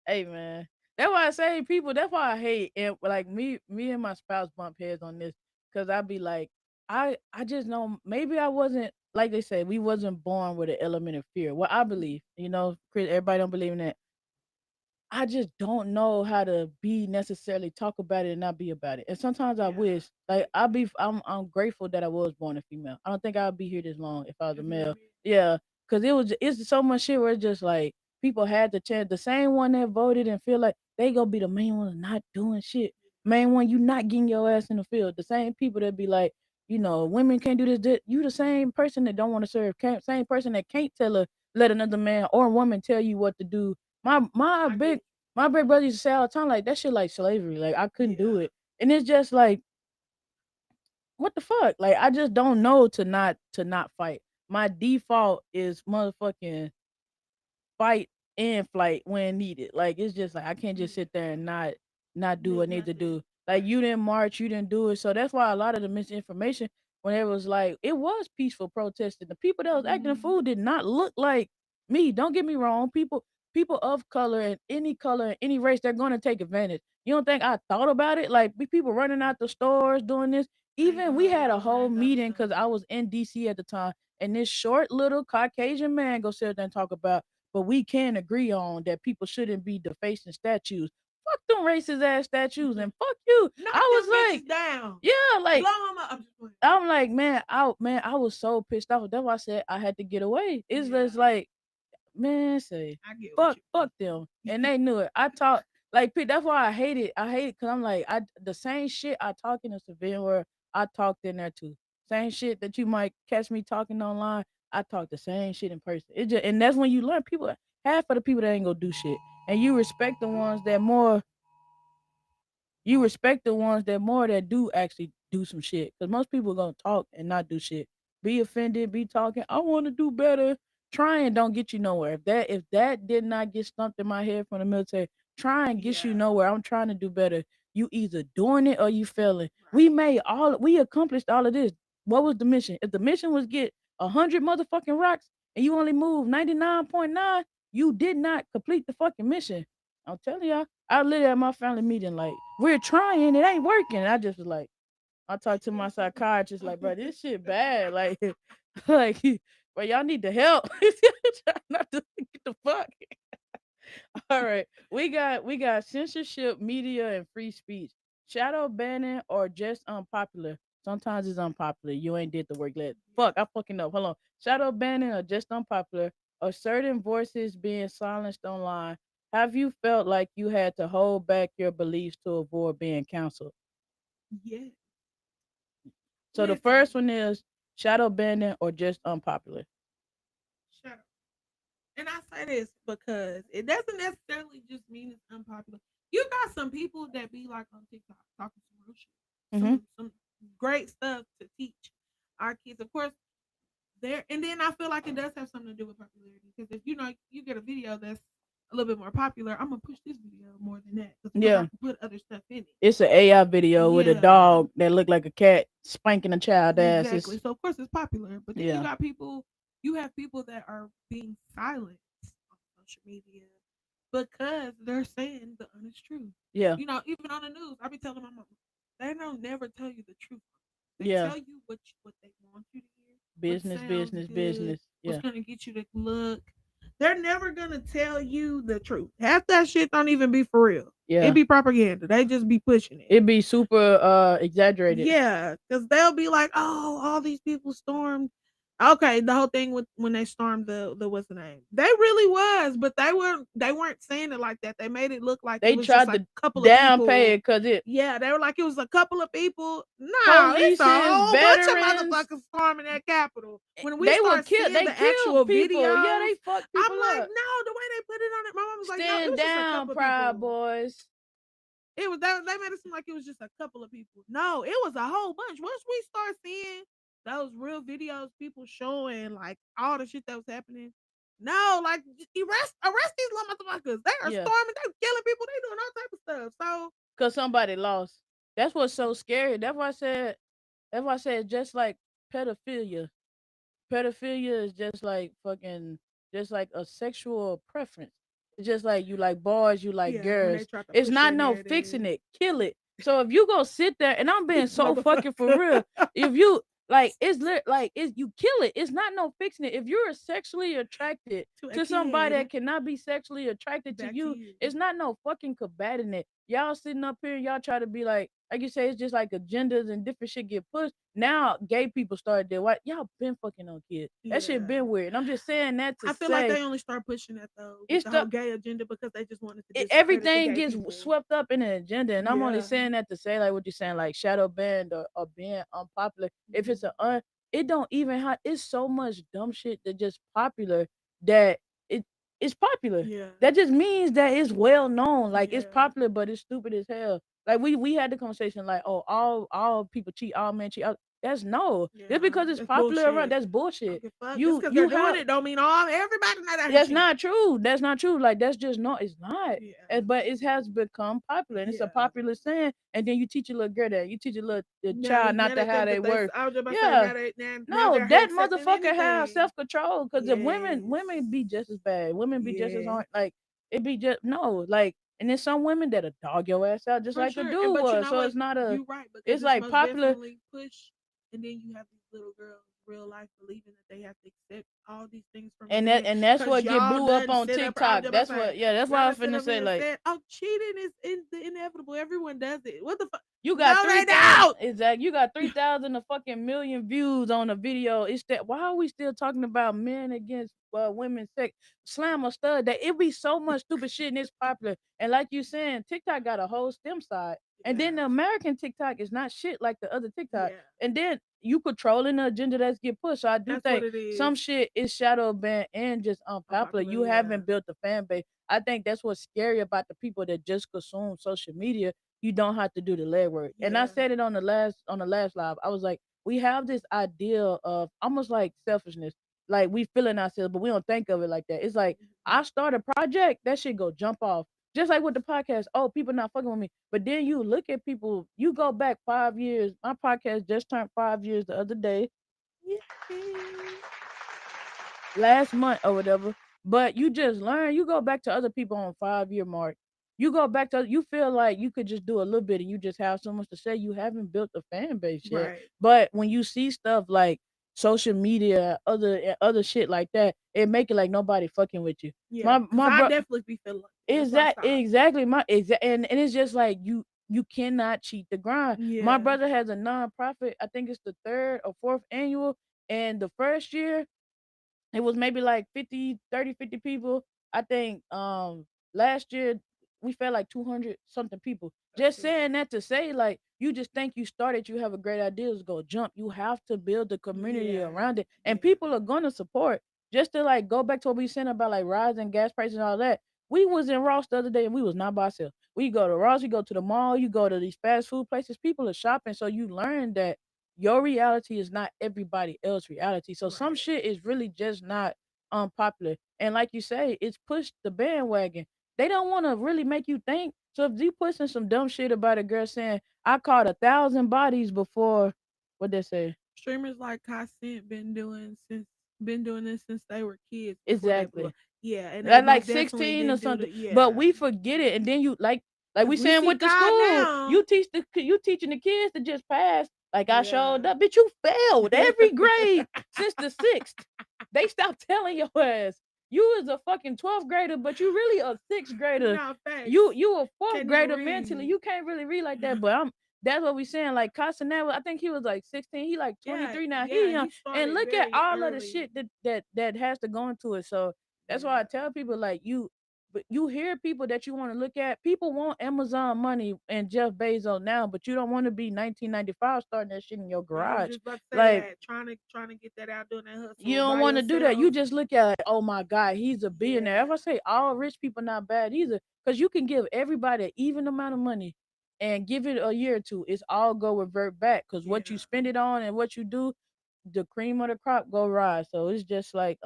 Hey man, that's why I say people. That's why I hate and like me and my spouse bump heads on this because I be like, I just know maybe I wasn't like they say we wasn't born with an element of fear. Well, I believe, Chris. Everybody don't believe in that. I just don't know how to be necessarily talk about it and not be about it. And sometimes I Yeah. wish, like, I'm grateful that I was born a female. I don't think I'd be here this long if I was a If you were male. me. Yeah, because it's so much shit where it's just like people had the chance, the same one that voted and feel like they gonna be the main one not doing shit, main one you not getting your ass in the field. The same people that be like, women can't do this. You the same person that don't want to serve, same person that can't let another man or woman tell you what to do. My my I get big my big brother used to say all the time, like that shit like slavery. Like I couldn't do yeah. it. And it's just like, what the fuck? Like I just don't know to not fight. My default is motherfucking fight and flight when needed. Like it's just like I can't just Yeah. sit there and not do Do what I need to nothing. do. Like you didn't march, you didn't do it. So that's why a lot of the misinformation when it was like it was peaceful protesting. The people that was acting a Mhm. fool did not look like me. Don't get me wrong. People of color and any race, they're gonna take advantage. You don't think I thought about it? Like people running out the stores doing this. Ain't Even gonna we hold had you a all whole that other meeting stuff. because I was in DC at the time, and this short little Caucasian man go sit there and talk about, but we can agree on that people shouldn't be defacing statues. Fuck them racist ass statues and fuck you. Knock I them was like, bitches down. yeah, like Blow them up. I'm just playing. I'm like, man, I was so pissed off. That's why I said I had to get away. It's Yeah, just like, man, say I get what fuck, you fuck them, and they knew it. I talk like that's why I hate it. I hate it because I'm like, the same shit I talk in a civilian world, I talked in there too. Same shit that you might catch me talking online, I talk the same shit in person. It just and that's when you learn people. Half of the people that ain't gonna do shit, and you respect the ones that more that do actually do some shit. Because most people gonna talk and not do shit. Be offended, be talking. I want to do better. Trying don't get you nowhere. If that did not get stumped in my head from the military, trying gets you yeah, nowhere. I'm trying to do better. You either doing it or you failing. right. We accomplished all of this. What was the mission? If the mission was get 100 motherfucking rocks and you only moved 99.9, you did not complete the fucking mission. I'm telling y'all. I literally at my family meeting, like, we're trying, it ain't working. I just was like, I talked to my psychiatrist, like, bro, this shit bad. Like, like, bro, y'all need to help. Try not to get the fuck. All right. We got censorship, media, and free speech. Shadow banning or just unpopular. Sometimes it's unpopular. You ain't did the work. Fuck, I fucking up. Hold on. Shadow banning or just unpopular. Or certain voices being silenced online. Have you felt like you had to hold back your beliefs to avoid being canceled? Yeah. So the Listen, first one is shadow banning or just unpopular. shut up. And I say this because it doesn't necessarily just mean it's unpopular. You got some people that be like on TikTok talking some real shit, Mm-hmm. some great stuff to teach our kids. Of course, there and then I feel like it does have something to do with popularity because if you get a video that's a little bit more popular, I'm gonna push this video more than that because I Yeah. can put other stuff in it. It's an AI video with a Yeah, dog that looked like a cat spanking a child ass. exactly. It's So of course it's popular, but then yeah. you have people that are being silenced on social media because they're saying the honest truth. Yeah. Even on the news, I be telling my mama, they don't never tell you the truth. They Yeah. tell you what they want you to hear, what Business, sounds business, good, business. what's Yeah. gonna get you to look. They're never gonna tell you the truth. Half that shit don't even be for real. It Yeah. be propaganda. They just be pushing it. It'd be super exaggerated. Yeah, because they'll be like, "Oh, all these people stormed." Okay, the whole thing with when they stormed the what's the name? They really was, but they weren't saying it like that. They made it look like it They was just tried like to a couple of downplay people. it because it Yeah, they were like it was a couple of people. No, it's a polices, whole bunch of veterans, motherfuckers storming that Capitol. When we they were start killed. seeing They the killed actual people. Yeah, videos, they fucked I'm people like, up. no, the way they put it on it, my mom was like, no, it Stand was just a down, couple of Proud people. Boys. It was they made it seem like it was just a couple of people. No, it was a whole bunch. Once we start seeing those real videos, people showing like all the shit that was happening. No, like arrest these little motherfuckers. They are Yeah, storming, they're killing people, they doing all type of stuff. So because somebody lost. That's what's so scary. That's why I said just like pedophilia. Pedophilia is just like fucking, just like a sexual preference. It's just like you like boys, you like yeah, when they girls. tried to It's push not that no fixing narrative, it. Kill it. So if you go sit there, and I'm being this so fucking for motherfucker real, if you like, it's you kill it. It's not no fixing it. If you're sexually attracted to a to somebody kid, that cannot be sexually attracted to back to you, you. it's not no fucking combating it. y'all sitting up here, y'all try to be like you say, it's just like agendas and different shit get pushed. Now gay people started there. What y'all been fucking on kids? That shit Yeah. been weird. And I'm just saying that to I feel like say they only start pushing that though with it's the the whole gay agenda because they just wanted to discredit the everything gay gets people. swept up in an agenda, and I'm only Yeah. saying that to say like what you're saying, like shadow banned or being unpopular. If it's Mhm. it don't even have. It's so much dumb shit that just popular that it it's popular. Yeah. That just means that it's well known. Like it's Yeah. popular, but it's stupid as hell. Like we had the conversation like, oh, all people cheat, all men cheat. That's no. Just Yeah. because it's That's popular around, bullshit. that's I don't bullshit. give a fuck. Just You because they're you doing have it don't mean all everybody not out here that's cheating. not true. That's not true. Like that's just not. It's not. Yeah. But it has become popular, and it's a Yeah. popular saying. And then you teach a little girl that you teach a little the Now, child not now to they have think they that they. word. I was just about to say Yeah, now no, they're here that accepting motherfucker have anything. self control because the Yes. women be just as bad. Women be just as Yeah. hard. Like it be just no like. And then some women that'll dog your ass out just For like a sure. And dude but you was. know So what? it's not a. You're right because It's it's like most popular. definitely push. And then you have these little girls, real life, believing that they have to accept all these things from a man. And that's Cause what get y'all blew up done on sit up. I was TikTok. just about That's to say, what. Yeah, that's what y'all I done was sit finna up say. here and Like. said, "Oh, cheating is inevitable. Everyone does it. What the fuck? You got No, they 3,000 don't." exactly. You got 3,000 a fucking million views on a video. It's that why are we still talking about men against women sex? Slam or stud that it be so much stupid shit and it's popular. And like you saying, TikTok got a whole STEM side. And then Yeah. the American TikTok is not shit like the other TikTok. Yeah. And then you controlling the agenda that's get pushed. So I do That's what think it is. some shit is shadow banned and just unpopular. Unpopular. You Yeah. haven't built a fan base. I think that's what's scary about the people that just consume social media. You don't have to do the legwork. And I Yeah. said it on the last live. I was like, we have this idea of almost like selfishness. Like we feeling ourselves, but we don't think of it like that. It's like Mhm. I start a project, that shit go jump off. Just like with the podcast. Oh, people not fucking with me. But then you look at people, you go back 5 years. My podcast just turned 5 years the other day, Yeah. last month or whatever. But you just learn. You go back to other people on 5 year mark. You go back to you feel like you could just do a little bit and you just have so much to say. You haven't built a fan base yet. Right. But when you see stuff like social media, other shit like that, it make it like nobody fucking with you. Yeah. My Cause my I bro, definitely be feeling like that. That's why I stopped. exactly my exact and it's just like you cannot cheat the grind. My Yeah. brother has a nonprofit. I think it's the third or fourth annual, and the first year it was maybe like 50 people. I think last year we felt like 200 something people. That's Just good. saying that to say like you just think you started, you have a great idea, is go jump. You have to build the community Yeah. around it. And Yeah. people are gonna support. Just to like go back to what we said about like rising gas prices and all that. We was in Ross the other day and we was not by ourselves. We go to Ross, you go to the mall, you go to these fast food places, people are shopping. So you learn that your reality is not everybody else's reality. So some Right. shit is really just not unpopular. And like you say, it's pushed the bandwagon. They don't want to really make you think. So if you pushing some dumb shit about a girl saying, I caught 1,000 bodies before, what they say? Streamers like Cosent been doing this since they were kids before they blew up. Exactly. Yeah, and they Like most definitely 16 or didn't do something. the But yeah. we forget it. And then you like Cause we we saying see with the God school, now. you teaching the kids to just pass. Like I Yeah. showed up, bitch, you failed every grade since the sixth. They stopped telling your ass. You is a fucking 12th grader, but you really a sixth grader. No facts. You a fourth Can't even grader mentally. read. You can't really read like that. But that's what we saying. Like Casanova, I think he was like 16. He like Yeah, 23 now. He yeah. young. He And started look at very all of the early. shit that has to go into it. So that's why I Yeah. tell people like but you hear people that you want to look at. People want Amazon money and Jeff Bezos now, but you don't want to be 1995 starting that shit in your I was garage. just about to say Like that. Trying to get that out doing that you hustle don't by want to do that. You yourself. just look at, oh my God, he's a billionaire. Yeah. If I say all rich people not bad either, because you can give everybody an even amount of money and give it a year or two, it's all go revert back. Because what you Yeah. spend it on and what you do, the cream of the crop go rise. So it's just like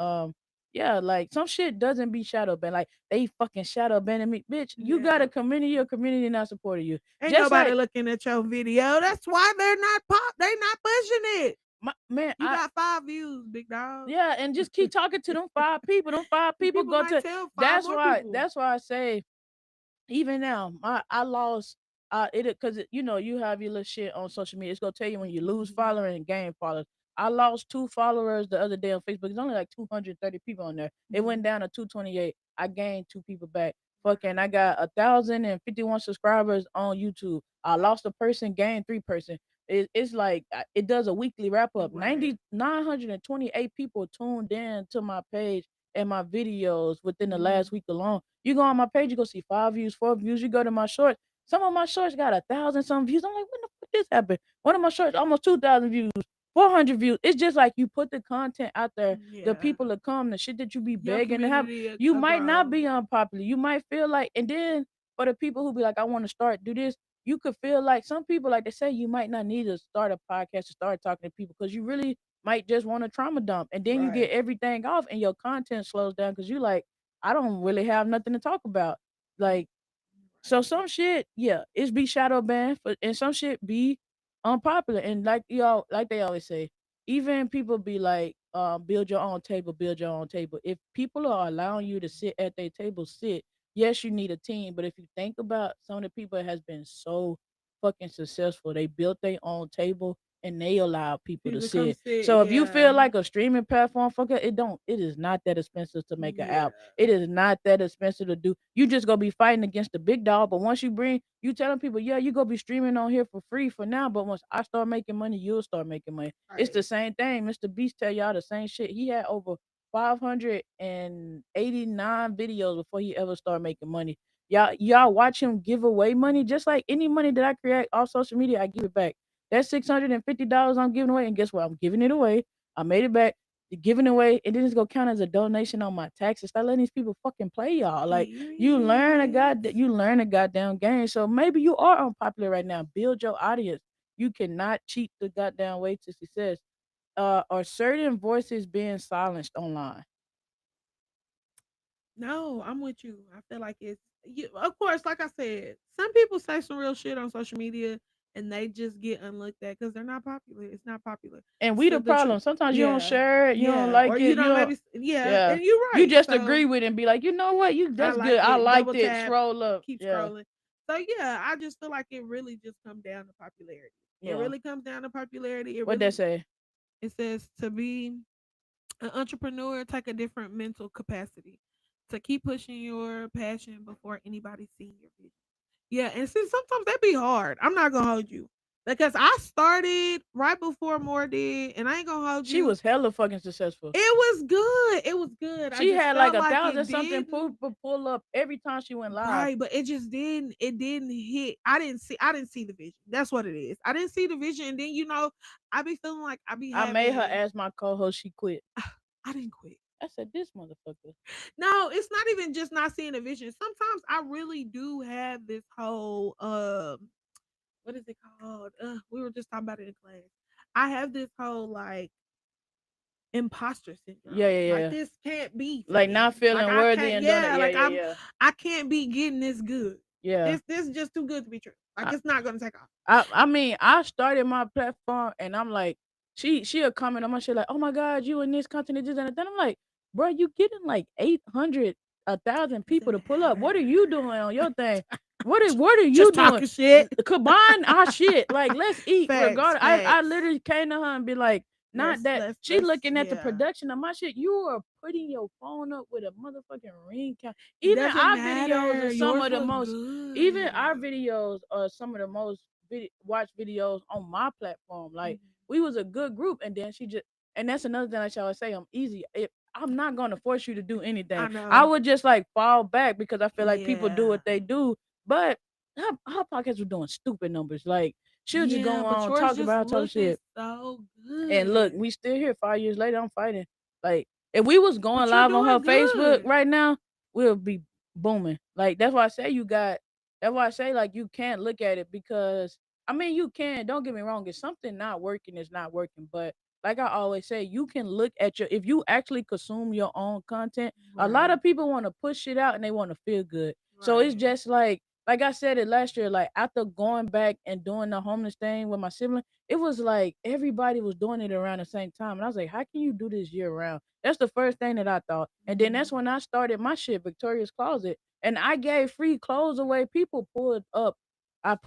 yeah, like some shit doesn't be shadow banned. Like they fucking shadow banning me, bitch. You got a Yeah. community, your community not supporting you. Ain't Just nobody like looking at your video. That's why they're not pop. They not pushing it. my man, You got 5 views, big dog. yeah, and just keep talking to them five people. Them five And people people go might to. tell five That's more why. people. That's why I say even now, I lost. It because you know you have your little shit on social media. It's gonna tell you when you lose Mhm. followers and gain followers. I lost 2 followers the other day on Facebook. It's only like 230 people on there. It went Mhm. down to 228. I gained 2 people back. fucking I got 1,051 subscribers on YouTube. I lost a person, gained 3 person. It's like it does a weekly wrap up. Right. 928 people tuned in to my page and my videos within the Mm. last week alone. You go on my page, you go see 5 views, 4 views. You go to my shorts. Some of my shorts got 1,000 some views. I'm like, when the fuck this happened? One of my shorts almost 2,000 views, 400 views. It's just like you put the content out there, the Yeah. people that come, the shit that you be Your begging to have. community You might not grow. be unpopular. You might feel like, and then for the people who be like, I want to start do this, you could feel like some people, like they say, you might not need to start a podcast to start talking to people because you really might just want to trauma dump, and then you Right. get everything off, and your content slows down because you like, I don't really have nothing to talk about, like. So some shit, yeah, it's be shadow banned, but and some shit be unpopular. And like y'all, like they always say, even people be like, build your own table, build your own table. If people are allowing you to sit at their table, sit. Yes, you need a team, but if you think about some of the people that has been so fucking successful, they built their own table and they allow people to People come sit. sit. So if you Yeah. feel like a streaming platform, fuck it, it is not that expensive to make an Yeah. app. It is not that expensive to do. You just gonna be fighting against the big dog. But once you telling people, yeah, you gonna be streaming on here for free for now. But once I start making money, you'll start making money. It's Right. the same thing. Mr. Beast tell y'all the same shit. He had over 589 videos before he ever started making money. Y'all watch him give away money, just like any money that I create off social media, I give it back. That's $650 I'm giving away, and guess what? I'm giving it away. I made it back, giving away, and then it's gonna count as a donation on my taxes. Start letting these people fucking play y'all. Like Period. you learn a goddamn game. So maybe you are unpopular right now. Build your audience. You cannot cheat the goddamn way to success. Are certain voices being silenced online? No, I'm with you. I feel like it's you. Of course, like I said, some people say some real shit on social media, and they just get unlooked at because they're not popular. It's not popular. And we So the the truth, problem. Sometimes you don't yeah, share it, you don't yeah, or like you it, you know don't. maybe yeah, Yeah, and you're you right. just So agree with it and be like, you know what, you I that's good. like I it. liked Double it. tap, Scroll up. keep Yeah, scrolling. So yeah, I just feel like it really just comes down to popularity. It yeah. really comes down to popularity. It What they really say? it says to be an entrepreneur, take a different mental capacity to keep pushing your passion before anybody seeing your vision. Yeah, and see, sometimes that be hard. I'm not gonna hold you because I started right before more did, and I ain't gonna hold She you. was hella fucking successful. It was good. It was good. I She just had like felt a like thousand it something didn't. people pull up every time she went live. Right, but it just didn't. It didn't hit. I didn't see the vision. That's what it is. I didn't see the vision, and then I be feeling like I be I made her having. as my co-host. She quit. I didn't quit. I said, "This motherfucker." No, it's not even just not seeing a vision. Sometimes I really do have this whole what is it called? We were just talking about it in class. I have this whole like imposter Yeah, syndrome. yeah, Like yeah. this can't be for Like not me. Like feeling I worthy can't and doing it. yeah, Yeah, like yeah, yeah, I can't be getting this good. yeah. This is just too good to be true. Like I, it's not gonna take off. I mean, I started my platform, and I'm like, she'll comment on my shit like, "Oh my god, you in this content, and this and that." Then I'm like, "Bro, you getting like 800, 1,000 It people to doesn't pull up. What are matter. you doing on your thing? What are you Just doing? talking shit. Combine our shit. Like, let's eat. Facts, Regardless, I facts. literally came to her and be like, not that she Let's looking at the yeah. production of my shit. You are putting your phone up with a motherfucking ring count. It Even doesn't our videos are matter. some Yours of the look most. Even our good. videos are some of the most watched videos on my platform. Like, Mhm. we was a good group, and then and that's another thing I shall say. I'm easy. I'm not gonna force you to do anything. I I know. would just like fall back because I feel like people do Yeah. what they do. But her podcast was doing stupid numbers. Like, she'll just Yeah, go but on yours talking just about talking looking shit. so And look, good. we still here 5 years later. I'm fighting. Like, if we was going But you're live on her doing Facebook good. right now, we'll be booming. Like, that's why I say that's why I say like you can't look at it because I mean you can. Don't get me wrong. If something not working, it's not working. But like I always say, you can look at if you actually consume your own content. A lot Right. of people want to push it out and they want to feel good. So it's Right. just like I said it last year. Like after going back and doing the homeless thing with my sibling, it was like everybody was doing it around the same time. And I was like, how can you do this year round? That's the first thing that I thought. And then that's Mhm. when I started my shit, Victoria's Closet. And I gave free clothes away. People pulled up. I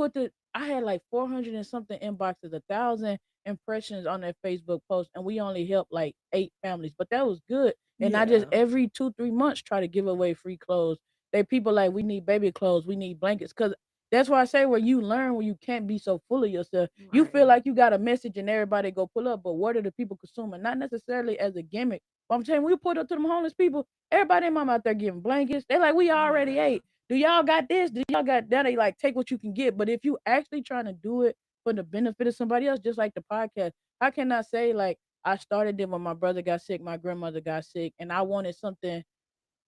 had like 400 and something inboxes, 1,000 impressions on their Facebook post, and we only helped like 8 families. But that was good. And I just Yeah. every 2, 3 months try to give away free clothes. They people like we need baby clothes, we need blankets, cause that's why I say where you learn where you can't be so full of yourself. You feel Right. like you got a message and everybody go pull up, but what are the people consuming? Not necessarily as a gimmick. But I'm saying we put up to them homeless people. Everybody in mom out there giving blankets. They like we already Yeah. ate. Do y'all got this? Do y'all got that? They like take what you can get. But if you actually trying to do it for the benefit of somebody else, just like the podcast, I cannot say like I started it when my brother got sick, my grandmother got sick, and I wanted something.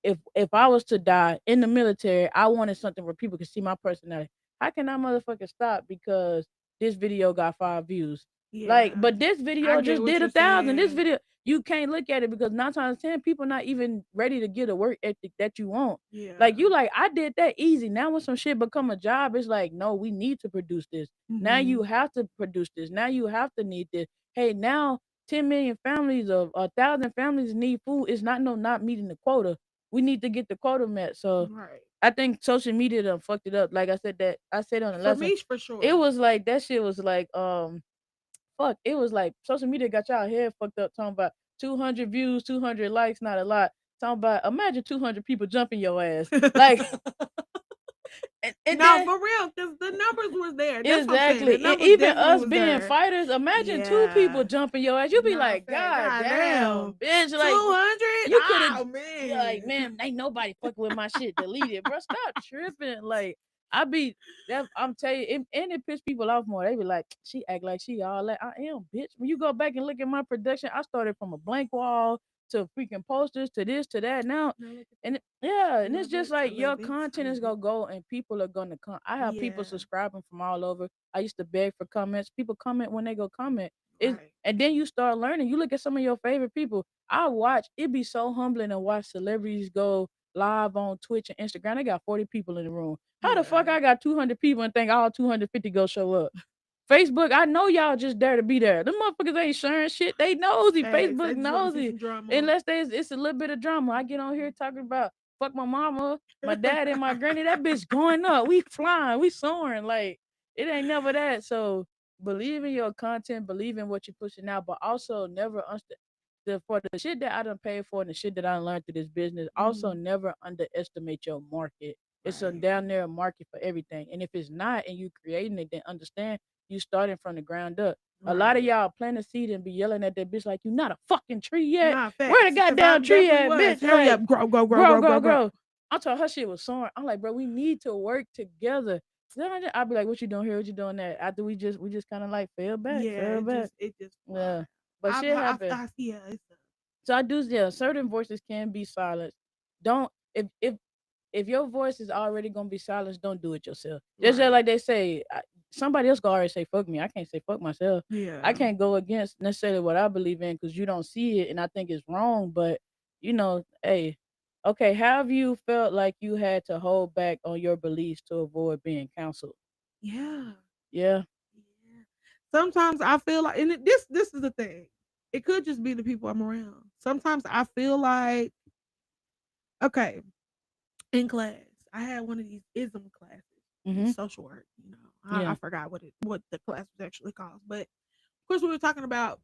If I was to die in the military, I wanted something where people could see my personality. How can I motherfucker stop because this video got 5 views? Like, Yeah. but this I video get just what did you're 1,000. This saying. video you can't look at it because 9 times 10 people not even ready to get a work ethic that you want. Like Yeah. you like I did that easy. Now when some shit become a job, it's like no, we need to produce this. Now you Hmm. have to produce this. Now you have to need this. Hey, now 10 million families of 1,000 families need food. It's not no not meeting the quota. We need to get the quota met. So Right. I think social media done fucked it up. Like I said that I said on the For lesson, me, for it sure. was like that shit was like fuck. It was like social media got y'all head fucked up talking about 200 views, 200 likes, not a lot. Talking about imagine 200 people jumping your ass. Like and No, then for real, because the numbers was there. That's what I'm saying. The exactly. And numbers even definitely us was being there. fighters, imagine two people Yeah. jumping your ass. You be Nah, like, fat. God God damn, damn. bitch. Like 200? you could have Oh, you're like, man. man, ain't nobody fucking with my shit. Delete it, bro. Stop tripping. Like I be that I'm telling you, and it piss people off more. They be like, she act like she all that. I am, bitch. When you go back and look at my production, I started from a blank wall to freaking posters to this to that. Now Now look at and that. yeah, and it's Love just it. I like your love it. I content is love gonna it. go and people are gonna come. I have people Yeah. subscribing from all over. I used to beg for comments. People comment when they go comment. It Right. and then you start learning. You look at some of your favorite people. I watch. It be so humbling to watch celebrities go live on Twitch and Instagram. They got 40 people in the room. How the fuck Yeah. I got 200 people and think all 250 go show up? Facebook, I know y'all just there to be there. Them motherfuckers ain't sharing shit. They nosy. Facts. They Facebook just want to see nosy. some drama. Unless there's it's a little bit of drama. I get on here talking about fuck my mama, my dad, and my granny. That bitch going up. We flying. We soaring. Like it ain't never that. So believe in your content. Believe in what you're pushing out. But also never for the shit that I done paid for and the shit that I learned through this business. Also Hmm. never underestimate your market. It's a Right. down there a market for everything. And if it's not and you creating it, then understand you starting from the ground up. A lot of Right. y'all plant a seed and be yelling at that bitch like you not a fucking tree yet. Nah, Where the facts. Because I goddamn tree definitely at, was. bitch? Hurry Like up. Grow, grow, grow, grow, grow, grow, grow, grow. grow. I told her shit was soaring. I'm like, bro, we need to work together. Then I'll be like, what you doing here? What you doing there? After we just kind of like Yeah, fell back. it just fly. Yeah, but shit happened. Yeah, it's So I do, yeah. Certain voices can be silenced. Don't if your voice is already gonna be silenced, don't do it yourself. Just right. like they say, somebody else gonna already say fuck me. I can't say fuck myself. I Yeah. can't go against necessarily what I believe in because you don't see it, and I think it's wrong. But hey, okay. Have you felt like you had to hold back on your beliefs to avoid being counseled? Yeah. Yeah. Yeah. Sometimes I feel like, and this is the thing. It could just be the people I'm around. Sometimes I feel like, okay, in class, I had one of these ism classes in Mhm. social work. I Yeah. forgot what the class was actually called, but of course we were talking about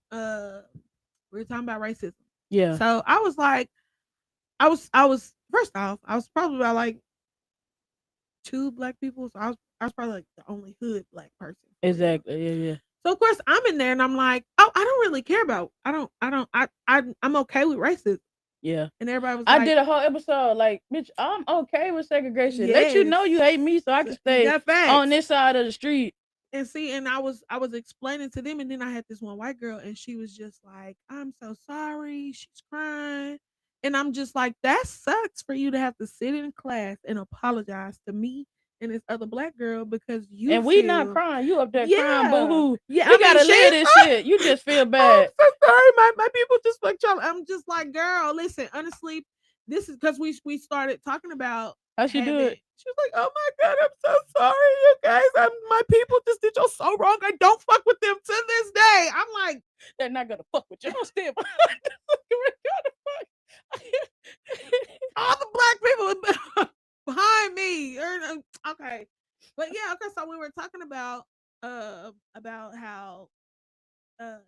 racism. Yeah. So I was like, I was first off, I was probably about like two black people, so I was probably like the only hood black person for real. Exactly. Yeah. Yeah. So of course I'm in there and I'm like, oh, I don't really care about. I'm okay with racism. Yeah. And everybody was I like, did a whole episode like, bitch, I'm okay with segregation. Let you yes, know you hate me so I can stay that on facts. this side of the street. And see, and I was explaining to them, and then I had this one white girl, and she was just like, "I'm so sorry." She's crying, and I'm just like, "That sucks for you to have to sit in class and apologize to me and this other black girl because you And we not feel, crying. You up there crying, boo yeah, hoo. yeah." I We mean, gotta live she's this shit. You just feel oh, I'm bad. so sorry. My people just like y'all. I'm just like, girl, listen, honestly, this is because we started talking about How she do having. it? She was like, oh my God, I'm so sorry, you guys. My people just did y'all so wrong. I don't fuck with them to this day. I'm like, They're not gonna fuck with you. I'm still all the black people behind me. Okay. But yeah, okay, so we were talking about how uh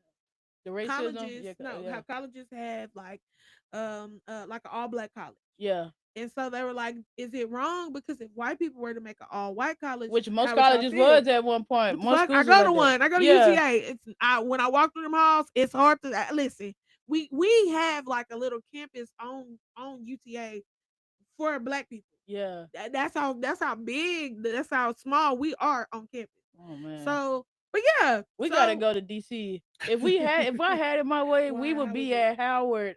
the racism. colleges Yeah, no yeah, how colleges have like an all black college. yeah. And so they were like, "Is it wrong? Because if white people were to make an all white college, Which most how would y'all colleges feel?" was at one point. What the Most fuck? I schools was go to like that. one. I go to Yeah. UTA. When I walk through them halls, it's hard to listen. We have like a little campus on UTA for black people. Yeah. That's how big, that's how small we are on campus. Oh man. So, but yeah, We gotta so go to DC. If I had it my way, we why? would How was be it? at Howard.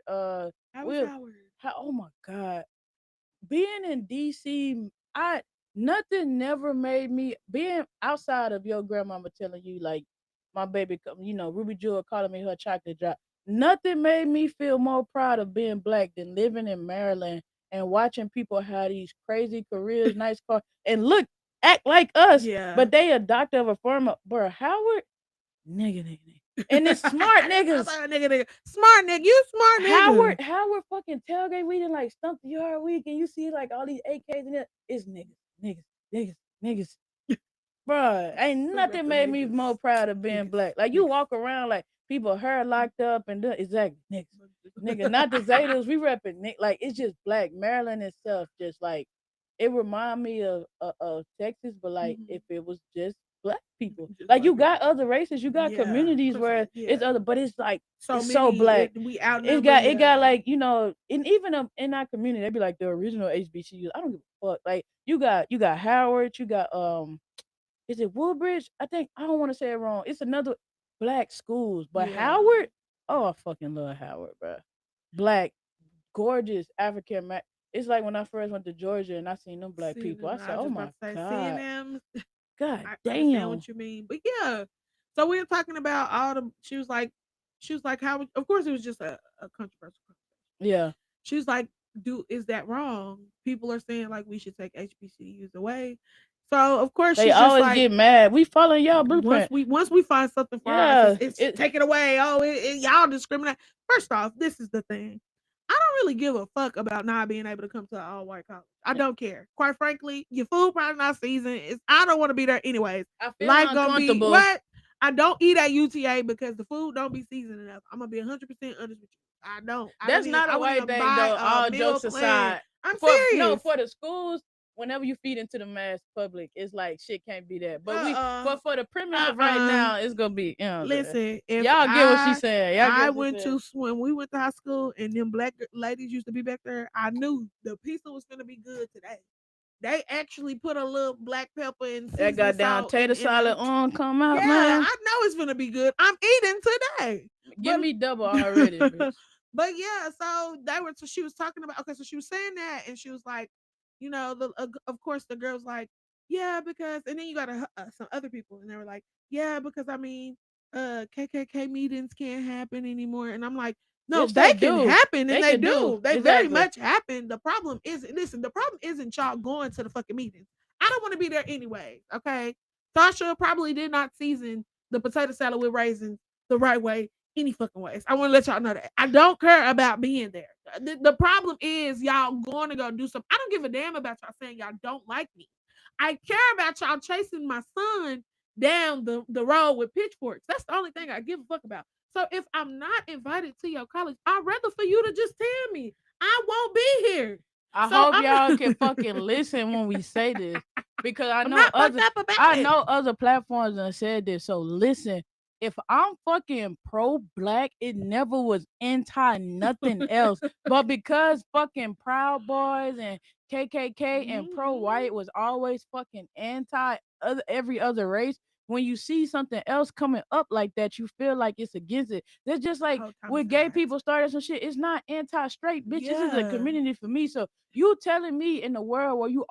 How was We Howard? oh my God. Being in DC, I nothing never made me being outside of your grandmama telling you like my baby, Ruby Jewel calling me her chocolate drop. Nothing made me feel more proud of being black than living in Maryland and watching people have these crazy careers, nice cars, and act like us, Yeah. but they a doctor of a former. Bro, Howard, nigga, and it's smart I niggas. thought nigga, smart nigga, you smart nigga. Howard fucking tailgate. We didn't like stump the yard week, and you see like all these AKs in it. It's niggas. Bruh, ain't Talk about nothing the made me more niggas, proud of being niggas, black. Like you niggas. walk around like people hair locked up and exactly nigga, not the Zetas. We repping like it's just black. Maryland itself, just like it remind me of Texas, but like Mhm. if it was just black people. Just Like black you people. got other races, you got Yeah, of communities course. where it's Yeah, other, but it's like so it's so many. black. We It outnumber. got it got Yeah, like and even in our community, they'd be like the original HBCUs. I don't give a fuck. Like you got Howard, you got is it Woodbridge? I think I don't want to say it wrong. It's another black schools, but yeah. Howard, oh I fucking love Howard, bro. Black, gorgeous African American. It's like when I first went to Georgia and I seen them black Seeing people. I them, I said, was "Oh just about my to say, seeing god, them. god I understand damn, what you mean, but yeah. So we were talking about all the. She was like, how? Of course, it was just a controversial conversation. yeah." She was like, is that wrong? People are saying like we should take HBCUs away. So of course They she's just always like, get mad. We following y'all once blueprint. we find something for us, Yeah, it's taken away. Oh, y'all discriminate. First off, this is the thing. I don't really give a fuck about not being able to come to an all white college. I don't care. Quite frankly, your food probably not seasoned. I don't want to be there anyways. I feel Life gonna be uncomfortable. what? I don't eat at UTA because the food don't be seasoned enough. I'm gonna be 100% honest with you. I don't. I That's don't even. not I a wouldn't white even thing buy though. a All meal jokes plan. aside, I'm for no serious. for the schools, whenever you feed into the mass public, it's like shit can't be that. But we Uh for the uh primitive right uh. now, it's gonna be Listen, if y'all get what she's I saying. Y'all get I what she's went saying. to when we went to high school and them black ladies used to be back there, I knew the pizza was gonna be good today. They actually put a little black pepper and That seasoning goddamn salt tater in the. salad on come Yeah, out, man. I know it's gonna be good. I'm eating today, Give but me double already, bitch. but yeah. So they were. So she was talking about. Okay, so she was saying that, and she was like, of course the girls like, yeah, because, and then you got some other people, and they were like, yeah, because I mean, KKK meetings can't happen anymore, and I'm like, no, Yes, they they can do. happen, and They they could do do. They very exactly. much happen. The problem is, listen, the problem isn't y'all going to the fucking meetings. I don't want to be there anyways. Okay, Sasha probably did not season the potato salad with raisins the right way any fucking ways. I want to let y'all know that. I don't care about being there. The problem is y'all going to go do something. I don't give a damn about y'all saying y'all don't like me. I care about y'all chasing my son down the road with pitchforks. That's the only thing I give a fuck about. So if I'm not invited to your college, I'd rather for you to just tell me. I won't be here. I So hope I'm y'all can not fucking listen when we say this because I'm not fucked up about I it. know other platforms that said this. So listen, if I'm fucking pro black, it never was anti nothing else. But because fucking Proud Boys and KKK and pro white Mhm. was always fucking anti every other race, when you see something else coming up like that, you feel like it's against it. That's just The like whole time it's when gay not. people started some shit. It's not anti-straight, bitch. This is a Yeah. community for me. So you telling me in the world where you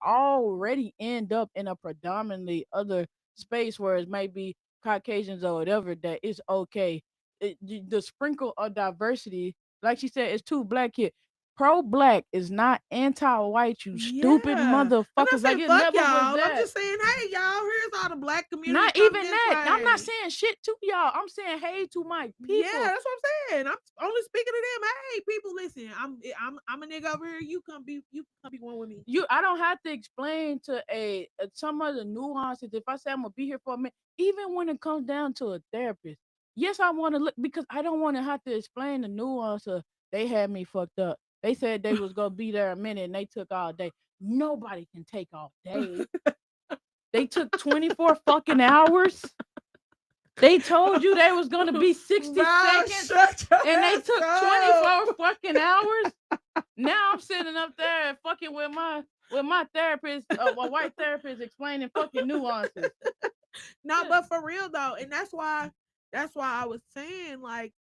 already end up in a predominantly other space where it may be Caucasians or whatever that it's okay. The sprinkle of diversity, like she said, it's two black kids. Pro black is not anti-white, you stupid Yeah. I'm not motherfuckers. Like saying it fuck never was y'all. I'm that. just saying, hey y'all, here's all the black community Not come even this that. I'm not way. saying shit to y'all. I'm saying hey to my Yeah, people. that's what I'm saying. I'm only speaking to them. Hey, people, listen. I'm a nigga over here. You come be one with me. I don't have to explain to some of the nuances. If I say I'm gonna be here for a minute, even when it comes down to a therapist, yes, I want to look because I don't want to have to explain the nuance of they had me fucked up They said they was gonna be there a minute and they took all day. Nobody can take all day. They took 24 fucking hours. They told you they was gonna be 60 seconds and they took 24 fucking hours. Now I'm sitting up there fucking with my therapist, a white therapist explaining fucking nuances. No, but for real though, and that's why I was saying like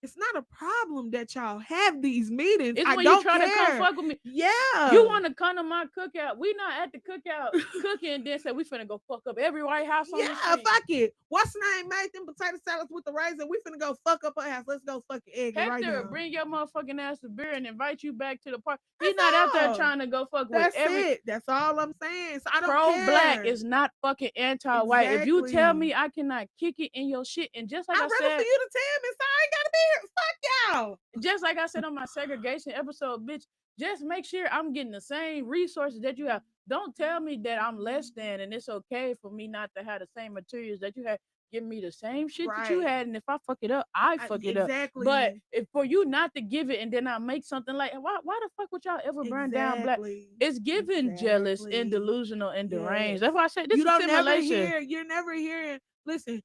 it's not a problem that y'all have these meetings. It's I when don't you try to come care. fuck with me. Yeah, You want to come to my cookout? We not at the cookout cooking and then say we finna go fuck up every White House on the Yeah, street. fuck it. What's the name? Made them potato salads with the raisin. We finna go fuck up her house. Let's go fucking egg it right Hector, now. bring your motherfucking ass to beer and invite you back to the park. He's That's not out there all. trying to go fuck with That's every it. That's all I'm saying. So I don't pro-black care. is not fucking anti-white. If you tell Exactly. me I cannot kick it in your shit, and just like I'd I rather for said, you to tell me, so I ain't gotta be here. Fuck y'all. just like I said on my segregation episode, bitch, just make sure I'm getting the same resources that you have. Don't tell me that I'm less than and it's okay for me not to have the same materials that you have. Give me the same shit that you Right. had, and if I fuck it up, I fuck it up. But Exactly. if for you not to give it and then I make something like why the fuck would y'all ever burn down black? Exactly. It's giving jealous and Exactly. delusional and deranged. Yes. That's why I said this You is don't never simulation. hear. You're never hearing. Listen,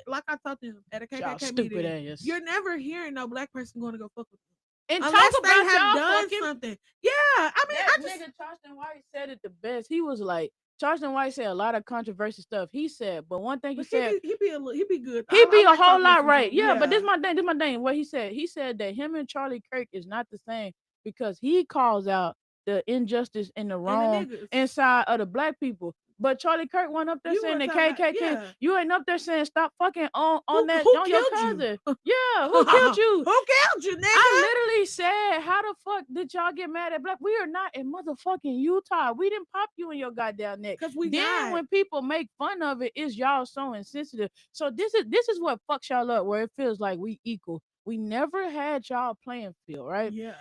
like I told them at a Y'all KKK stupid meeting, ass. you're never hearing no black person going to go fuck with them And unless talk they about have y'all done fucking something. Yeah, I mean, that I just nigga Charleston White said it the best. He was like, Charleston White said a lot of controversial stuff. He said, but one thing he but said, he be good. he be I a like whole to lot listen to right. him. Yeah, but this my thing. This my thing. What he said that him and Charlie Kirk is not the same because he calls out the injustice and the And the wrong niggas. inside of the black people. But Charlie Kirk went up there You saying want the to talk about KKK. yeah. You ain't up there saying stop fucking on Who that on your killed cousin. you? Yeah, who killed you? Who killed you, nigga? I literally said, how the fuck did y'all get mad at black? We are not in motherfucking Utah. We didn't pop you in your goddamn neck. Because we Then not. when people make fun of it, it's y'all so insensitive. So this is what fucks y'all up, where it feels like we equal. We never had y'all playing field, right? Yeah.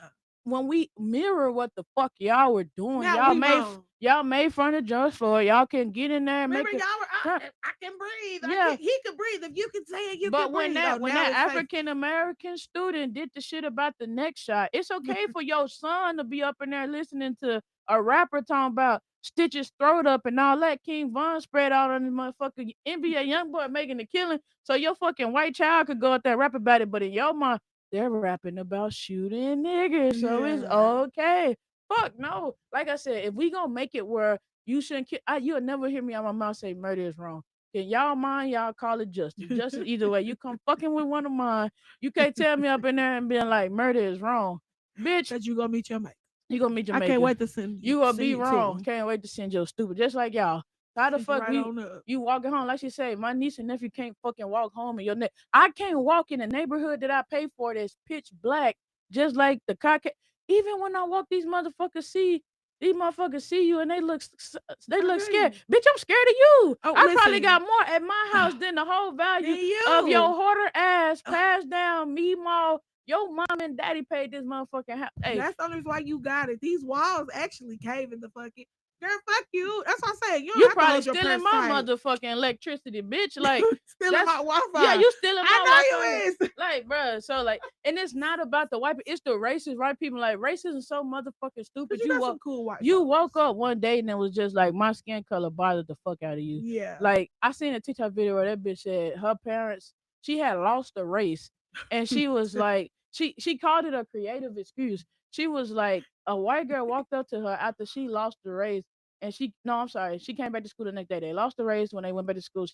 When we mirror what the fuck y'all were doing, Now we wrong. y'all made fun of George Floyd. Y'all can get in there and Remember, make it. y'all were I can breathe. Yeah. He could breathe. If you can say it, you But can when breathe. that Oh, when now that it's safe. African American student did the shit about the neck shot, it's okay for your son to be up in there listening to a rapper talking about stitch his throat up and all that. King Von spread out on his motherfucking NBA young boy making the killing, so your fucking white child could go out there rap about it. But in your mind, they're rapping about shooting niggas, so it's Yeah. okay. Fuck no. Like I said, if we gonna make it where you shouldn't kill, you'll never hear me on my mouth say murder is wrong. Can y'all mind? Y'all call it justice. Justice either way. You come fucking with one of mine. You can't tell me up in there and being like murder is wrong, bitch. That you gonna meet your mate. You gonna meet your I mate. can't wait to send You gonna send be it to wrong. him. Can't wait to send your stupid. Just like y'all. How the Send you fuck right on up. you walking home? Like she said, my niece and nephew can't fucking walk home in your neck. I can't walk in a neighborhood that I pay for that's pitch black, just like the cock. Even when I walk, these motherfuckers see you and they look scared. Okay. Bitch, I'm scared of you. Oh, I probably listen. got more at my house than the whole value Then you. of your hoarder ass passed down me mall. Your mom and daddy paid this motherfucking house. Hey, That's the only reason why you got it. These walls actually cave in the fucking. Girl, fuck you. That's what I'm saying. You don't you have to probably hold your stealing purse my tight. motherfucking electricity, bitch. Like Stealing that's my Wi-Fi. yeah, you stealing my I know Wi-Fi. you is. Like, bruh, so like, and it's not about the white people, it's the racist white people. Like, racism is so motherfucking But stupid. you got some cool white. You folks. woke up one day and it was just like my skin color bothered the fuck out of you. Yeah. Like, I seen a TikTok video where that bitch said her parents, she had lost a race, and she was like, she called it a creative excuse. She was like, a white girl walked up to her after she lost the race, and I'm sorry, she came back to school the next day. They lost the race. When they went back to school,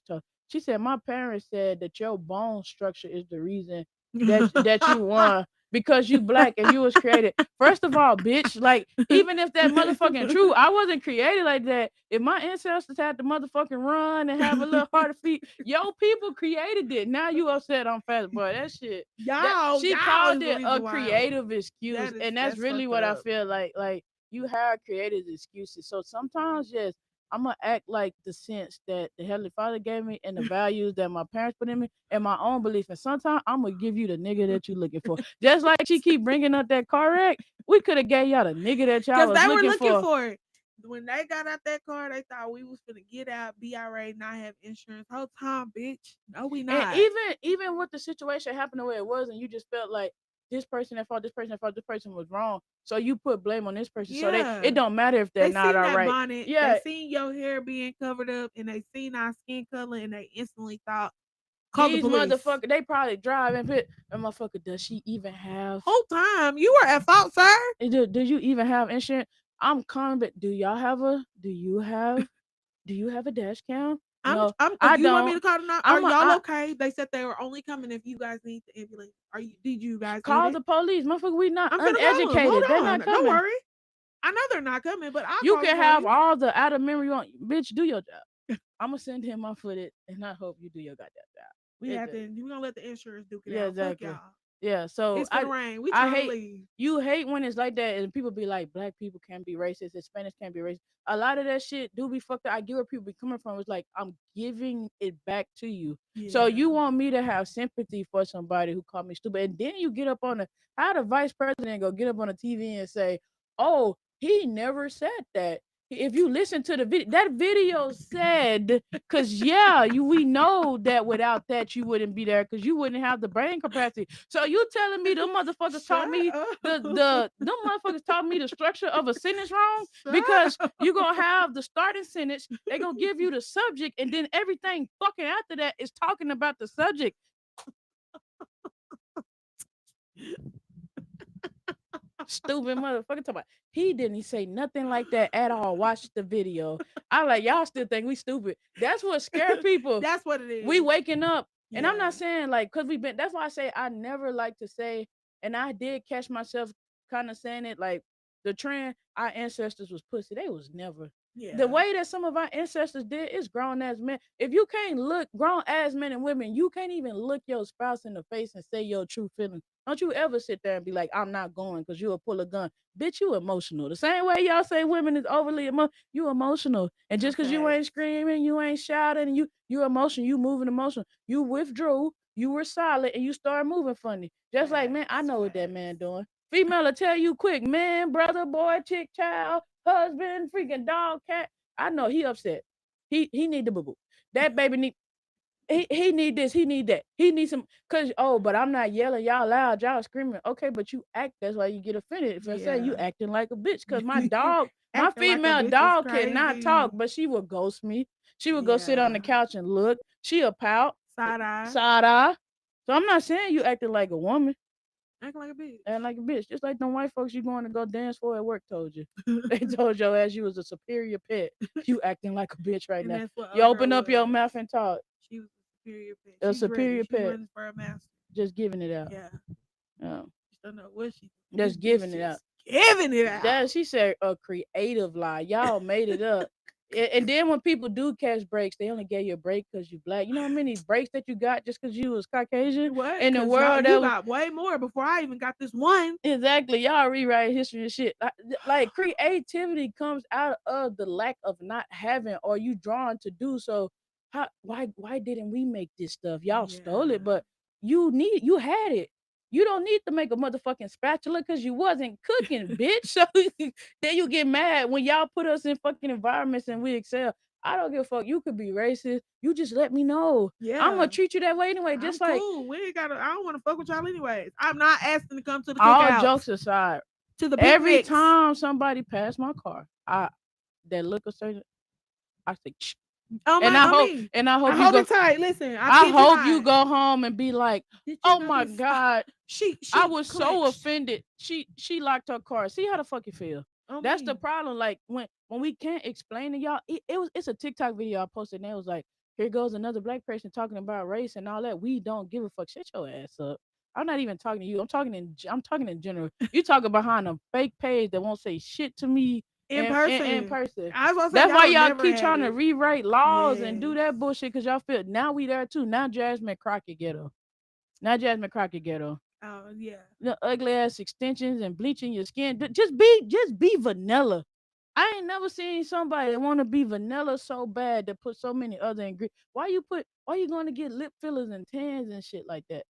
she said, my parents said that your bone structure is the reason that you won because you black and you was created. First of all, bitch, like, even if that motherfucking true, I wasn't created like that. If my ancestors had to motherfucking run and have a little harder feet, yo, people created it. Now you upset I'm fast, boy. That shit. She called it a creative excuse, and that's really what I feel like. Like, you have creative excuses. So sometimes, yes, I'm gonna act like the sense that the Heavenly Father gave me and the values that my parents put in me and my own belief. And sometimes I'm gonna give you the nigga that you looking for. Just like she keep bringing up that car wreck, we could have gave y'all the nigga that y'all was they were looking looking for. for it. When they got out that car, they thought we was gonna get out, BRA, not have insurance. Whole time, bitch. No, we not. And even with the situation happening the way it was, and you just felt like this person at fault, this person at fault, this person was wrong. So you put blame on this person. So Yeah. it don't matter if they're They not seen all that right. bonnet, Yeah, they seen your hair being covered up, and they seen our skin color, and they instantly thought, call the these police. motherfuckers, they probably drive and fit. And motherfucker, does she even have? Whole time you were at fault, sir. Do you even have insurance? I'm calling, but do you have a dash cam? No, I'm. I You want me don't. to call them now? Are I'm a, y'all I okay? They said they were only coming if you guys need the ambulance. Did you guys need call it? the police, motherfucker. We not I'm gonna call them. Hold uneducated. They're not on. Don't coming. worry. I know they're not coming, but I'll You call can for have you. all the out of memory on, bitch. Do your job. I'm gonna send him my footage, and I hope you do your goddamn job. We have to. We're gonna let the insurance duke it Yeah, out. Fuck exactly. y'all. Yeah, so It's gonna rain. We I trying to hate leave. you hate when it's like that, and people be like, black people can't be racist, Hispanics can't be racist. A lot of that shit do be fucked up. I get where people be coming from. It's like I'm giving it back to you. So you Yeah. want me to have sympathy for somebody who called me stupid, and then you get up on how the vice president go get up on the TV and say, "Oh, he never said that." If you listen to the video, that video said, because we know that without that you wouldn't be there because you wouldn't have the brain capacity. So you telling me them motherfuckers taught me them motherfuckers taught me the structure of a sentence wrong because you're gonna have the starting sentence, they gonna give you the subject, and then everything fucking after that is talking about the subject. Stupid motherfucker talking about he didn't say nothing like that at all. Watch the video. I like y'all still think we stupid. That's what scare people. That's what it is. We waking up. And I'm Yeah. not saying like because we've been that's why I say I never like to say, and I did catch myself kind of saying it like the trend, our ancestors was pussy. They was never. Yeah. The way that some of our ancestors did is grown ass men. If you can't look grown ass men and women, you can't even look your spouse in the face and say your true feelings. Don't you ever sit there and be like, I'm not going because you'll pull a gun. Bitch, you emotional. The same way y'all say women is overly emotional, you emotional. And just because you ain't screaming, you ain't shouting, you emotional, you moving emotional. You withdrew, you were silent, and you started moving funny. Just like, man, I know what that man doing. Female will tell you quick, man, brother, boy, chick, child, husband, freaking dog, cat. I know he upset. He need the boo boo. That baby need he need this, he need that. He needs some but I'm not yelling, y'all loud, y'all screaming. Okay, but you act, that's why you get offended. If I say you acting like a bitch, because my dog, my Acting like a female bitch is dog cannot talk, crazy. but she will ghost me. She would go sit on the Yeah. couch and look. She'll pout. Side eye. Side eye. So I'm not saying you acting like a woman. Acting like a bitch. And like a bitch. Just like them white folks you going to go dance for at work told you. They told your ass you was a superior pet. You acting like a bitch right And now. that's what You old open girl up your was. mouth and talk. She was a superior pet. A She's superior ready. She pet. runs for a master. Just giving it out. Yeah. Yeah. She don't know what she Just giving it out. Giving it out. That she said a creative lie. Y'all made it up. And then when people do catch breaks, they only gave you a break because you black. You know how many breaks that you got just because you was Caucasian? What? In the world, you got way more before I even got this one. Exactly. Y'all rewrite history and shit. Like creativity comes out of the lack of not having or you drawn to do so. Why didn't we make this stuff? Y'all stole it, but you had it. You don't need to make a motherfucking spatula because you wasn't cooking, bitch. So then you get mad when y'all put us in fucking environments and we excel. I don't give a fuck. You could be racist. You just let me know. Yeah. I'm gonna treat you that way anyway. Just I'm like cool. We ain't gotta. I don't want to fuck with y'all anyways. I'm not asking to come to the all cookouts. jokes aside, To the every picnics. time somebody passed my car, that look a certain, I say, shh. Oh And my, I on hope, me. and I hope I you hold go. it tight. Listen, I kid hope you not. go home and be like, Did you oh know my this? god, She I was so clenched. offended. She locked her car. See how the fuck you feel. On That's me. the problem. Like when we can't explain to y'all, it's a TikTok video I posted and it was like, here goes another black person talking about race and all that. We don't give a fuck. Shut your ass up. I'm not even talking to you. I'm talking in general. You talking behind a fake page that won't say shit to me in in person. person. I was gonna say, That's why y'all never keep had trying to it. rewrite laws and do Yes. that bullshit because y'all feel now we there too. Now Jasmine Crockett ghetto. Now Jasmine Crockett ghetto. Oh yeah. The ugly ass extensions and bleaching your skin. Just be vanilla. I ain't never seen somebody that want to be vanilla so bad to put so many other ingredients. Why you going to get lip fillers and tans and shit like that?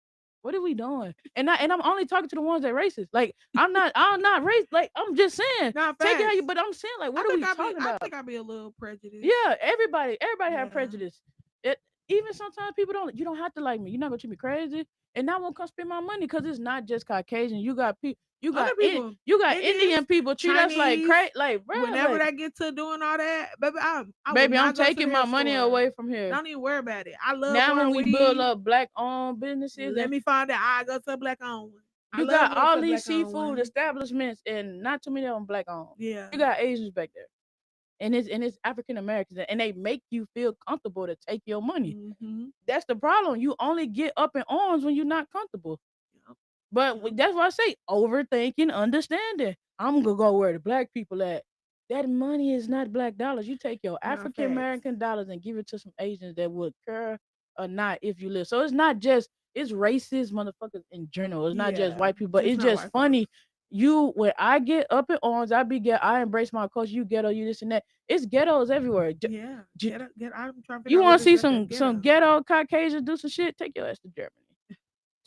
What are we doing? And I'm only talking to the ones that racist. Like I'm not racist. Like I'm just saying. Not Take it how facts. you. But I'm saying like what are we talking about? I think I'd be a little prejudiced. Yeah, everybody have Yeah. prejudice. It even sometimes people don't. You don't have to like me. You're not gonna treat me crazy, and I won't come spend my money because it's not just Caucasian. You got people. Other people, You got Indians, Indian people treat us like Chinese, crazy. Like, bro, whenever like, they get to doing all that, baby, I will baby, I'm not go to the taking my hair money store. away from here. Don't even worry about it. I love Now, when wearing we build weave. up black-owned businesses, Let and me find out. I go to a black owned one. I you love got going to all a these black owned seafood one. establishments, and not too many of them black-owned. Yeah. You got Asians back there, and it's African Americans, and they make you feel comfortable to take your money. Mm-hmm. That's the problem. You only get up in arms when you're not comfortable. Yep. But Yep. that's why I say overthinking, understanding. I'm gonna go where the black people at. That money is not black dollars. You take your No, African facts. American dollars and give it to some Asians that would care or not if you live. So it's not just it's racist motherfuckers in general. It's not just Yeah. white people, but Just it's not just white folks. funny. You when I get up in arms, I embrace my culture. You ghetto, you this and that. It's ghettos everywhere. Yeah. I'm trying to figure You out what want to is see at the some ghetto. ghetto Caucasians do some shit? Take your ass to Germany.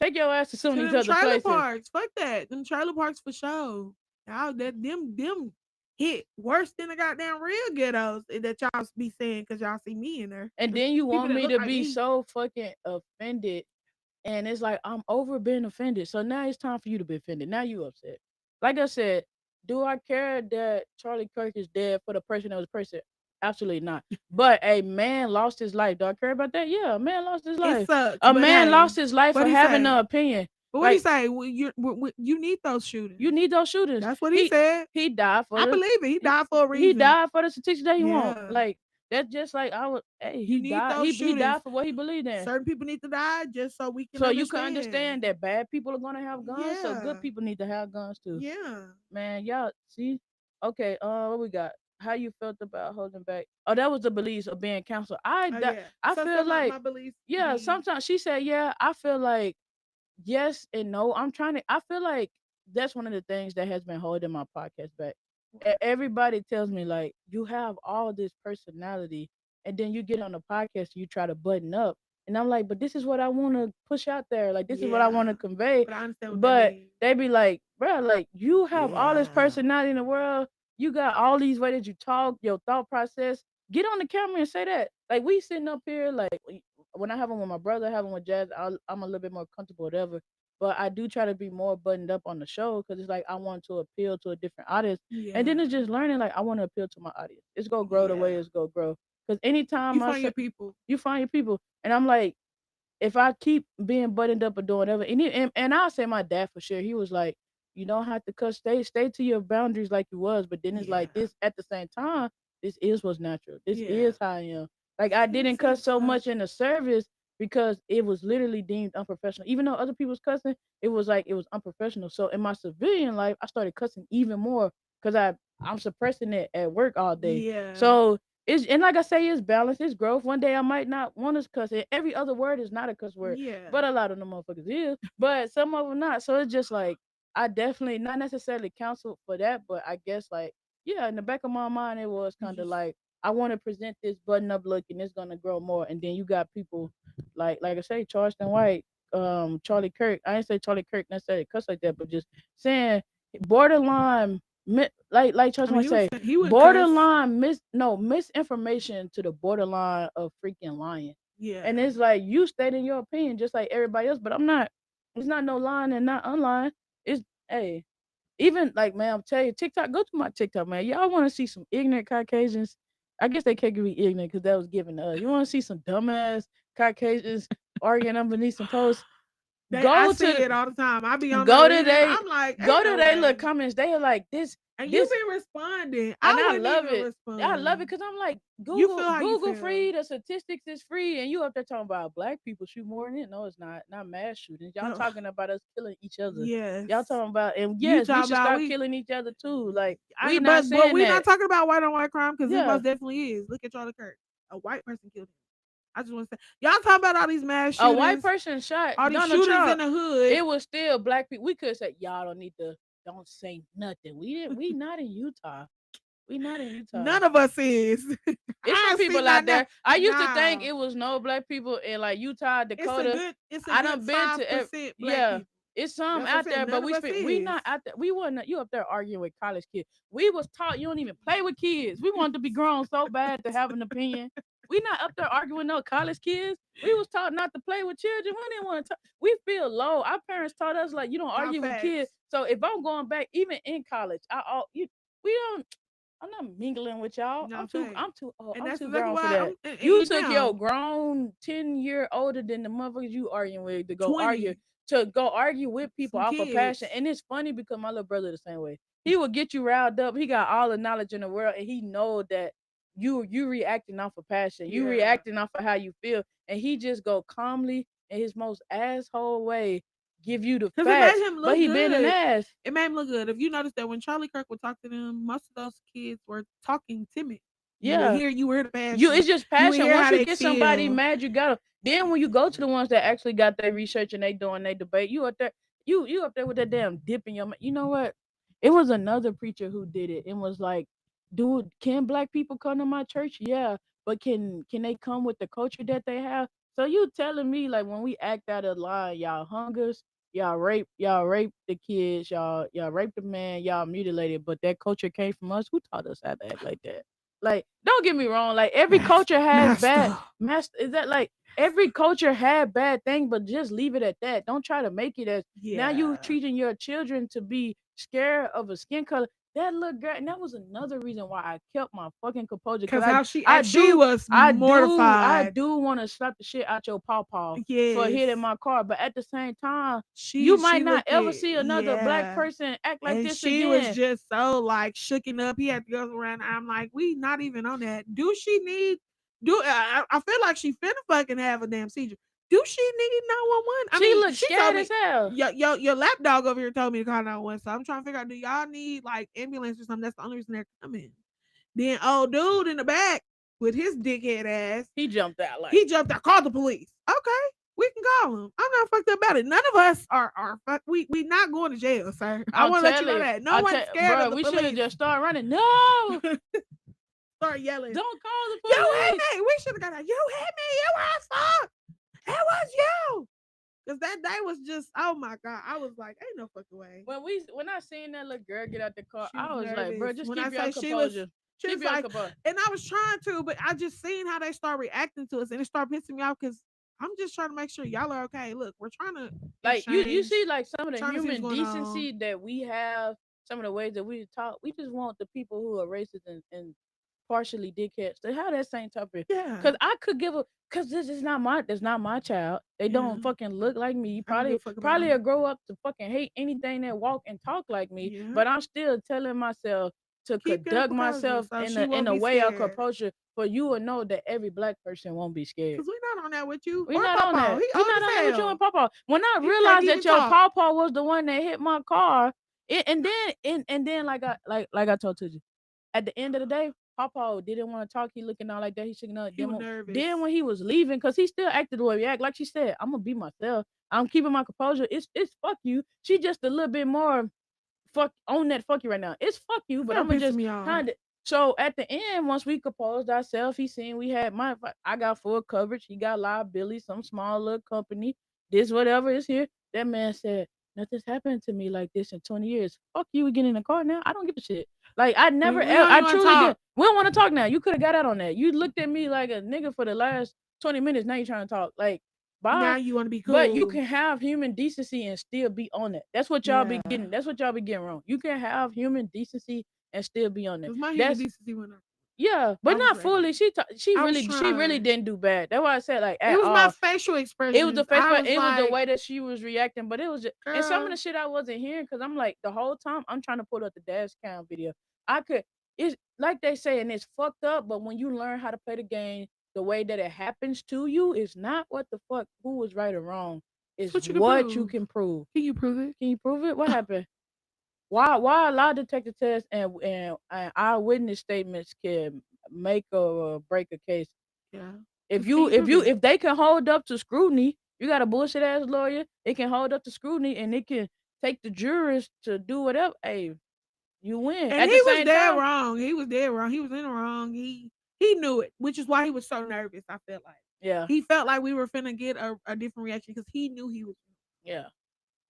Take your ass to some of To these them other trailer places. parks. Fuck that. Them trailer parks for sure. Y'all that them hit worse than the goddamn real ghettos that y'all be saying because y'all see me in there. And then you People want that me look to like be me. so fucking offended. And it's like I'm over being offended. So now it's time for you to be offended. Now you upset. Like I said, do I care that Charlie Kirk is dead for the person that was the person? Absolutely not. But a man lost his life. Do I care about that? Yeah, a man lost his It life. sucks, A but man hey, lost his life what for he having say? an opinion. But what he Like say? You need those shooters. you need those shooters. That's what he He said. he died for I the believe it. He he, died for a he reason. died for the statistics that he want. Yeah. Like that's just like I would. Hey, You he need died. those He shooters. died for what he believed in. Certain people need to die just so we can So you can understand. understand that bad people are gonna have guns. So good Yeah. people need to have guns too. Yeah. Man, y'all see? Okay, what we got? How you felt about holding back? Oh, that was the beliefs of being counseled. Oh yeah. I So feel some of like my beliefs yeah. be Sometimes she said yeah. I feel like yes and no. I feel like that's one of the things that has been holding my podcast back. Everybody tells me like you have all this personality, and then you get on the podcast, you try to button up, and I'm like, but this is what I want to push out there. Like this is what I want yeah. to convey. But I understand what that But means. they be like, bro, like you have all this Yeah. personality in the world. You got all these ways that you talk, your thought process. Get on the camera and say that. Like we sitting up here, like when I have them with my brother, I have them with Jazz, I'm a little bit more comfortable, whatever. But I do try to be more buttoned up on the show because it's like I want to appeal to a different audience. And then Yeah. it's just learning like I want to appeal to my audience. It's gonna grow the way Yeah. it's gonna grow. Because You anytime I find say your people. you find your people, and I'm like, if I keep being buttoned up or doing whatever, and I'll say my dad for sure, he was like, you don't have to cut, stay to your boundaries like you was, but then it's Yeah. like this at the same time, this is what's natural. This Yeah. is how I am. Like I didn't cuss so much in the service because it was literally deemed unprofessional. Even though other people's cussing, it was like it was unprofessional. So in my civilian life, I started cussing even more because I'm suppressing it at work all day. Yeah. So it's and like I say, it's balance, it's growth. One day I might not want to cuss it. Every other word is not a cuss word, Yeah. but a lot of them motherfuckers is. But some of them not. So it's just like I definitely not necessarily counsel for that, but I guess like yeah, in the back of my mind it was kind of like I want to present this button up look and it's gonna grow more. And then you got people like I say, Charleston White, Charlie Kirk. I didn't say Charlie Kirk necessarily cuss like that, but just saying borderline like Charleston White say he would cuss. borderline misinformation to the borderline of freaking lying. Yeah. And it's like you stating your opinion just like everybody else, but I'm not. It's not no lying and not unlying. It's hey, even like man, I'm telling you, TikTok. Go to my TikTok, man. Y'all want to see some ignorant Caucasians? I guess they can't be ignorant because that was given to us. You want to see some dumbass Caucasians arguing underneath some posts? I see it all the time. I be on Go there to reading. they I'm like, go ain't to no they way. little comments. They are like this. And This you be responding. and I I wouldn't love even it. respond. I love it because I'm like You feel how you Google feel. free. The statistics is free, and you up there talking about black people shoot more than it. No, it's not mass shootings. Y'all Oh, talking about us killing each other. yes. Y'all talking about and You yes, we talk should about start we. killing each other too. Like I, we not but saying we're not that. talking about white on white crime because it Yeah, most definitely is. Look at Charlie Kirk. A white person killed him. I just want to say, y'all talking about all these mass a shootings, white person shot all these Donald shootings Trump. in the hood. It was still black people. We could say y'all don't say nothing. We not in Utah. We not in Utah. None of us is. It's some I see people not out now. there. I used to think Nah. it was no black people in like Utah, It's a Dakota. good. It's a I good done been to 5% black yeah. people. It's some That's what I'm out there, saying. but None of us we is. not out there. We wasn't you up there arguing with college kids. We was taught you don't even play with kids. We wanted to be grown so bad to have an opinion. We not up there arguing with no college kids. We was taught not to play with children. We didn't want to talk. We feel low. Our parents taught us like you don't Not argue with kids. facts. So if I'm going back, even in college, we don't. I'm not mingling with y'all. Not facts. I'm too old. And I'm that's too exactly grown for why that. and You you took your now grown 10-year older than the motherfuckers you arguing with20, to go argue with people some off of passion. kids. And it's funny because my little brother the same way. He will get you riled up. He got all the knowledge in the world, and he know that you reacting off of passion. You Yeah. reacting off of how you feel, and he just go calmly in his most asshole way give you the Because it facts, made him but look he been an good. ass. It made him look good. If you notice that when Charlie Kirk would talk to them, most of those kids were talking timid. Yeah, You would hear the you passion. it's just You would passion. hear Once how you they get somebody feel. mad, you got to. Then when you go to the ones that actually got their research and they doing they debate, you up there, you up there with that damn dip in your. You know what? It was another preacher who did it and was like, "Dude, can black people come to my church? Yeah, but can they come with the culture that they have?" So you telling me like when we act out of line, y'all hungers, y'all rape the kids, y'all rape the man, y'all mutilated, but that culture came from us. Who taught us how to act like that? Like, don't get me wrong. Like every culture has bad Master. master. Is that like every culture had bad things, but just leave it at that. Don't try to make it as now you Yeah. treating your children to be scared of a skin color. That little girl, and that was another reason why I kept my fucking composure. Cause Because how she I act, she do, was I mortified. do want to slap the shit out your pawpaw for Yes. hitting my car, but at the same time, you She might not looked ever it. see another black Yeah. person act like And this she was again. just so like shooken up. He had to go around. I'm like, we not even on that. Do she need? I feel like she finna fucking have a damn seizure. Do she need 911? I She mean, looked she told scared as me. hell. Your lap dog over here told me to call 911. So I'm trying to figure out, do y'all need like ambulance or something? That's the only reason they're coming. Then old dude in the back with his dickhead ass, He jumped out like. he jumped out, called the police. Okay, we can call him. I'm not fucked up about it. None of us are fuck. We not going to jail, sir. I I'm want to let you know telling you, that. No one's scared bro, of the we should have police. just started running. No, Start yelling. don't call the You hit police. me. We should have got out. You hit me. You asshole. It was you. Cause that day was just, oh my god. I was like, ain't no fucking way. When I seen that little girl get out the car, She was I was like, bro, nervous. just When I keep your say composure. she Keep was your like, composure. and I was trying to, but I just seen how they start reacting to us, and it started pissing me off because I'm just trying to make sure y'all are okay. Look, we're trying to Like you see exchange, like some of the trying to see what's human going on. decency that we have, some of the ways that we talk. We just want the people who are racist and partially dickheads to have that same type of. Yeah, Cause I could give a. Cause this is not my. That's not my child. They yeah. don't fucking look like me. I don't give Probably a fuck about probably them. will grow up to fucking hate anything that walk and talk like me. Yeah, But I'm still telling myself to keep your conduct composure myself so in she a won't be way of scared. composure for you to know that every black person won't be scared. Cause we're not on that with you We or not on Papa. that. He We old not on as that with you and hell. Papa. When I He can't realized even that your talk. Papa was the one that hit my car, and then like I told you, at the end of the day, Papa didn't want to talk. He looking out like that. He shaking out. He was nervous. Then when he was leaving, cause he still acted the way he act. Like she said, I'm gonna be myself. I'm keeping my composure. It's fuck you. She just a little bit more fuck on that fuck you right now. It's fuck you, but I'm Start gonna pissing just me off. kind of. So at the end, once we composed ourselves, he seen we had I got full coverage. He got liability, some small little company, this whatever is here. That man said, nothing's happened to me like this in 20 years. Fuck you, we get in the car now. I don't give a shit. Like I never, We don't I even want to truly did. talk. We don't want to talk now. You could have got out on that. You looked at me like a nigga for the last 20 minutes. Now you trying to talk. Like, Now bye. you want to be But you cool. can have human decency and still be on it. That's what y'all be Yeah. getting. That's what y'all be getting wrong. You can have human decency and still be on it. Cause my human That's decency went up. yeah, I but was not ready. fully. I was She really trying. didn't do bad. That's why I said like It at was my all. facial It was the expressions. face, I but was it was the like, way that she was reacting. But it was just, and some of girl, the shit I wasn't hearing because I'm like the whole time I'm trying to pull up the dash cam video. I could. It's like they say, and it's fucked up. But when you learn how to play the game, the way that it happens to you is not what the fuck who was right or wrong. it's Is what you can what you prove. can prove. Can you prove it? Can you prove it? What happened? Why a lie detector test and eyewitness statements can make or break a case? Yeah. If 'Cause can you you prove it? if they can hold up to scrutiny, you got a bullshit ass lawyer. It can hold up to scrutiny and it can take the jurors to do whatever. Hey, you win. And At he the was same dead time, wrong. He was dead wrong. He was in the wrong. He knew it, which is why he was so nervous. I felt like yeah, he felt like we were finna get a different reaction because he knew he was. yeah.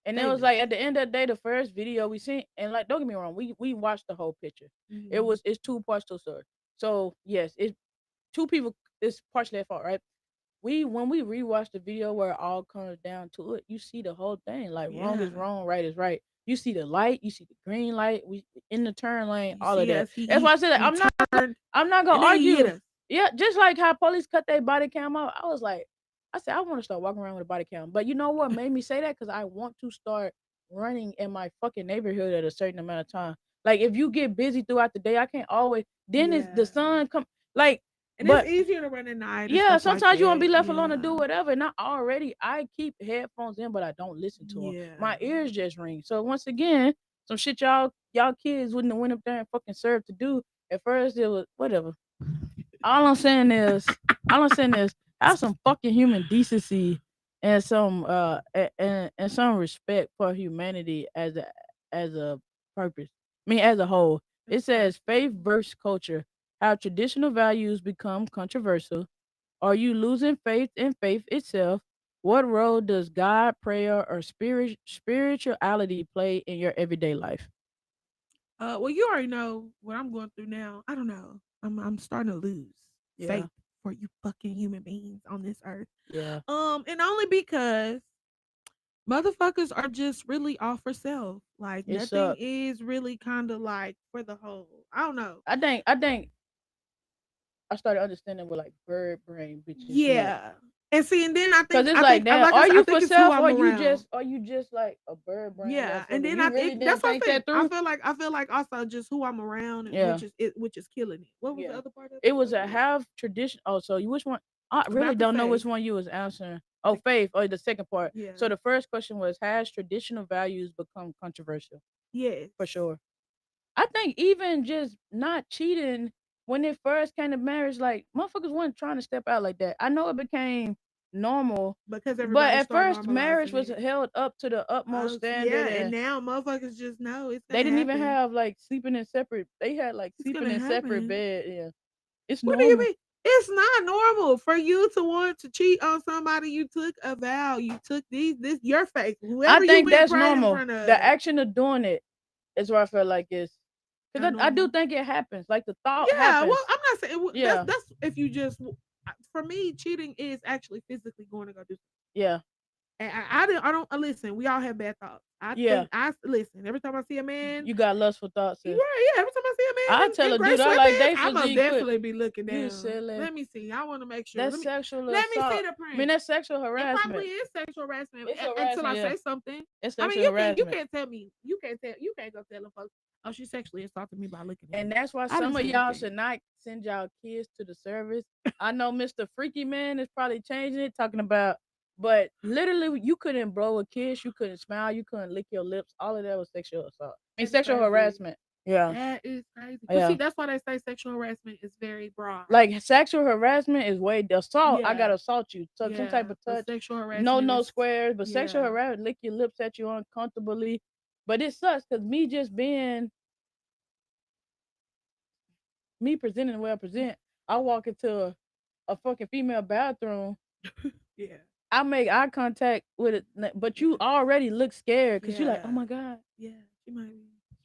And it They was knew. like at the end of the day, the first video we seen, and like don't get me wrong, we watched the whole picture. Mhm. It's two parts to the story. So yes, it's two people it's partially their fault, right? When we rewatch the video where it all comes down to it, you see the whole thing. Like wrong is Yeah. wrong, right is right. You see the light, you see the green light, we in the turn lane, You all of see that. us, That's why I said like, we turned I'm not gonna and then he hit argue. us. Yeah, just like how police cut their body cam off, I was like, I said I want to start walking around with a body cam. But you know what made me say that? Because I want to start running in my fucking neighborhood at a certain amount of time. Like if you get busy throughout the day, I can't always. Then it's the Yeah. sun come like, And it's but easier to run at night and yeah, stuff like sometimes you want to that. be left alone to do Yeah. whatever. And I keep headphones in, but I don't listen to them. Yeah. My ears just ring. So once again, some shit y'all kids wouldn't have went up there and fucking served to do. At first it was whatever. All I'm saying is, have some fucking human decency and some and some respect for humanity as a purpose. I mean, as a whole. It says faith versus culture. How traditional values become controversial. Are you losing faith in faith itself? What role does God, prayer, or spirituality play in your everyday life? Well, you already know what I'm going through now. I don't know. I'm starting to lose Yeah, faith for you fucking human beings on this earth. yeah. And only because motherfuckers are just really off for self. Like It nothing sucks. is really kind of like for the whole. I don't know. I think I started understanding what like bird brain bitches meant. Yeah. And see, and then Cause it's like, damn, like I are said, I you think for it's who self I'm or around. you just like a bird brain Yeah, and motherfucker? then You really that's didn't what I think think. that through? I feel like also just who I'm around, and Yeah, which is killing it. What was the yeah. other part of It it? was a half tradition. Oh, so you which one? I really About the don't know which faith. one you was answering. Oh, Like, faith or the second part. yeah. So the first question was, has traditional values become controversial? Yes. For sure. I think even just not cheating when it first came to marriage, like motherfuckers wasn't trying to step out like that. I know it became normal, Because but everybody at started first marriage normalizing was it. held up to the utmost Yeah, standard, and and now motherfuckers just know it's they gonna didn't even happen. have like sleeping in separate. They had like It's sleeping gonna in separate happen. bed. Yeah, it's What do you normal. mean? It's not normal for you to want to cheat on somebody. You took a vow. You took this your faith. I Whoever you think went that's prayed in normal. front The of. action of doing it is where I feel like it's Not because I do normal. think it happens. Like the thought Yeah, well, happens. I'm not saying Yeah, that's if you just for me, cheating is actually physically going to go do. yeah, And I don't listen. We all have bad thoughts. I yeah. think I listen every time I see a man. You got lustful thoughts, sis. Yeah, every time I see a I man tell in a gray dude I like sweatpants, they I'm gonna physique, quit. definitely be looking You down. silly. Let me see. I want to make sure. That's sexual Let me see assault. the I mean, print. that's sexual It probably harassment. is sexual harassment It's until harassment, I yeah. say something. It's I mean, sexual you harassment. can't tell me you can't go telling folks, oh, she sexually assaulted me by looking at And me. that's why I didn't some of say y'all anything. should not send y'all kids to the service. I know Mr. Freaky Man is probably changing it, talking about, but literally, you couldn't blow a kiss, you couldn't smile, you couldn't lick your lips. All of that was sexual assault. I mean, That's sexual crazy. harassment. Yeah, That is crazy. But see, yeah. that's why they say sexual harassment is very broad. Like sexual harassment is way the assault. I Yeah, gotta assault you. So some type yeah. of But touch. sexual No, harassment no is squares. But sexual yeah. harassment, lick your lips at you uncomfortably. But it sucks because me just being me presenting the way I present, I walk into a fucking female bathroom. Yeah. I make eye contact with it, but you With already look scared because you like, oh yeah. my god, Yeah. She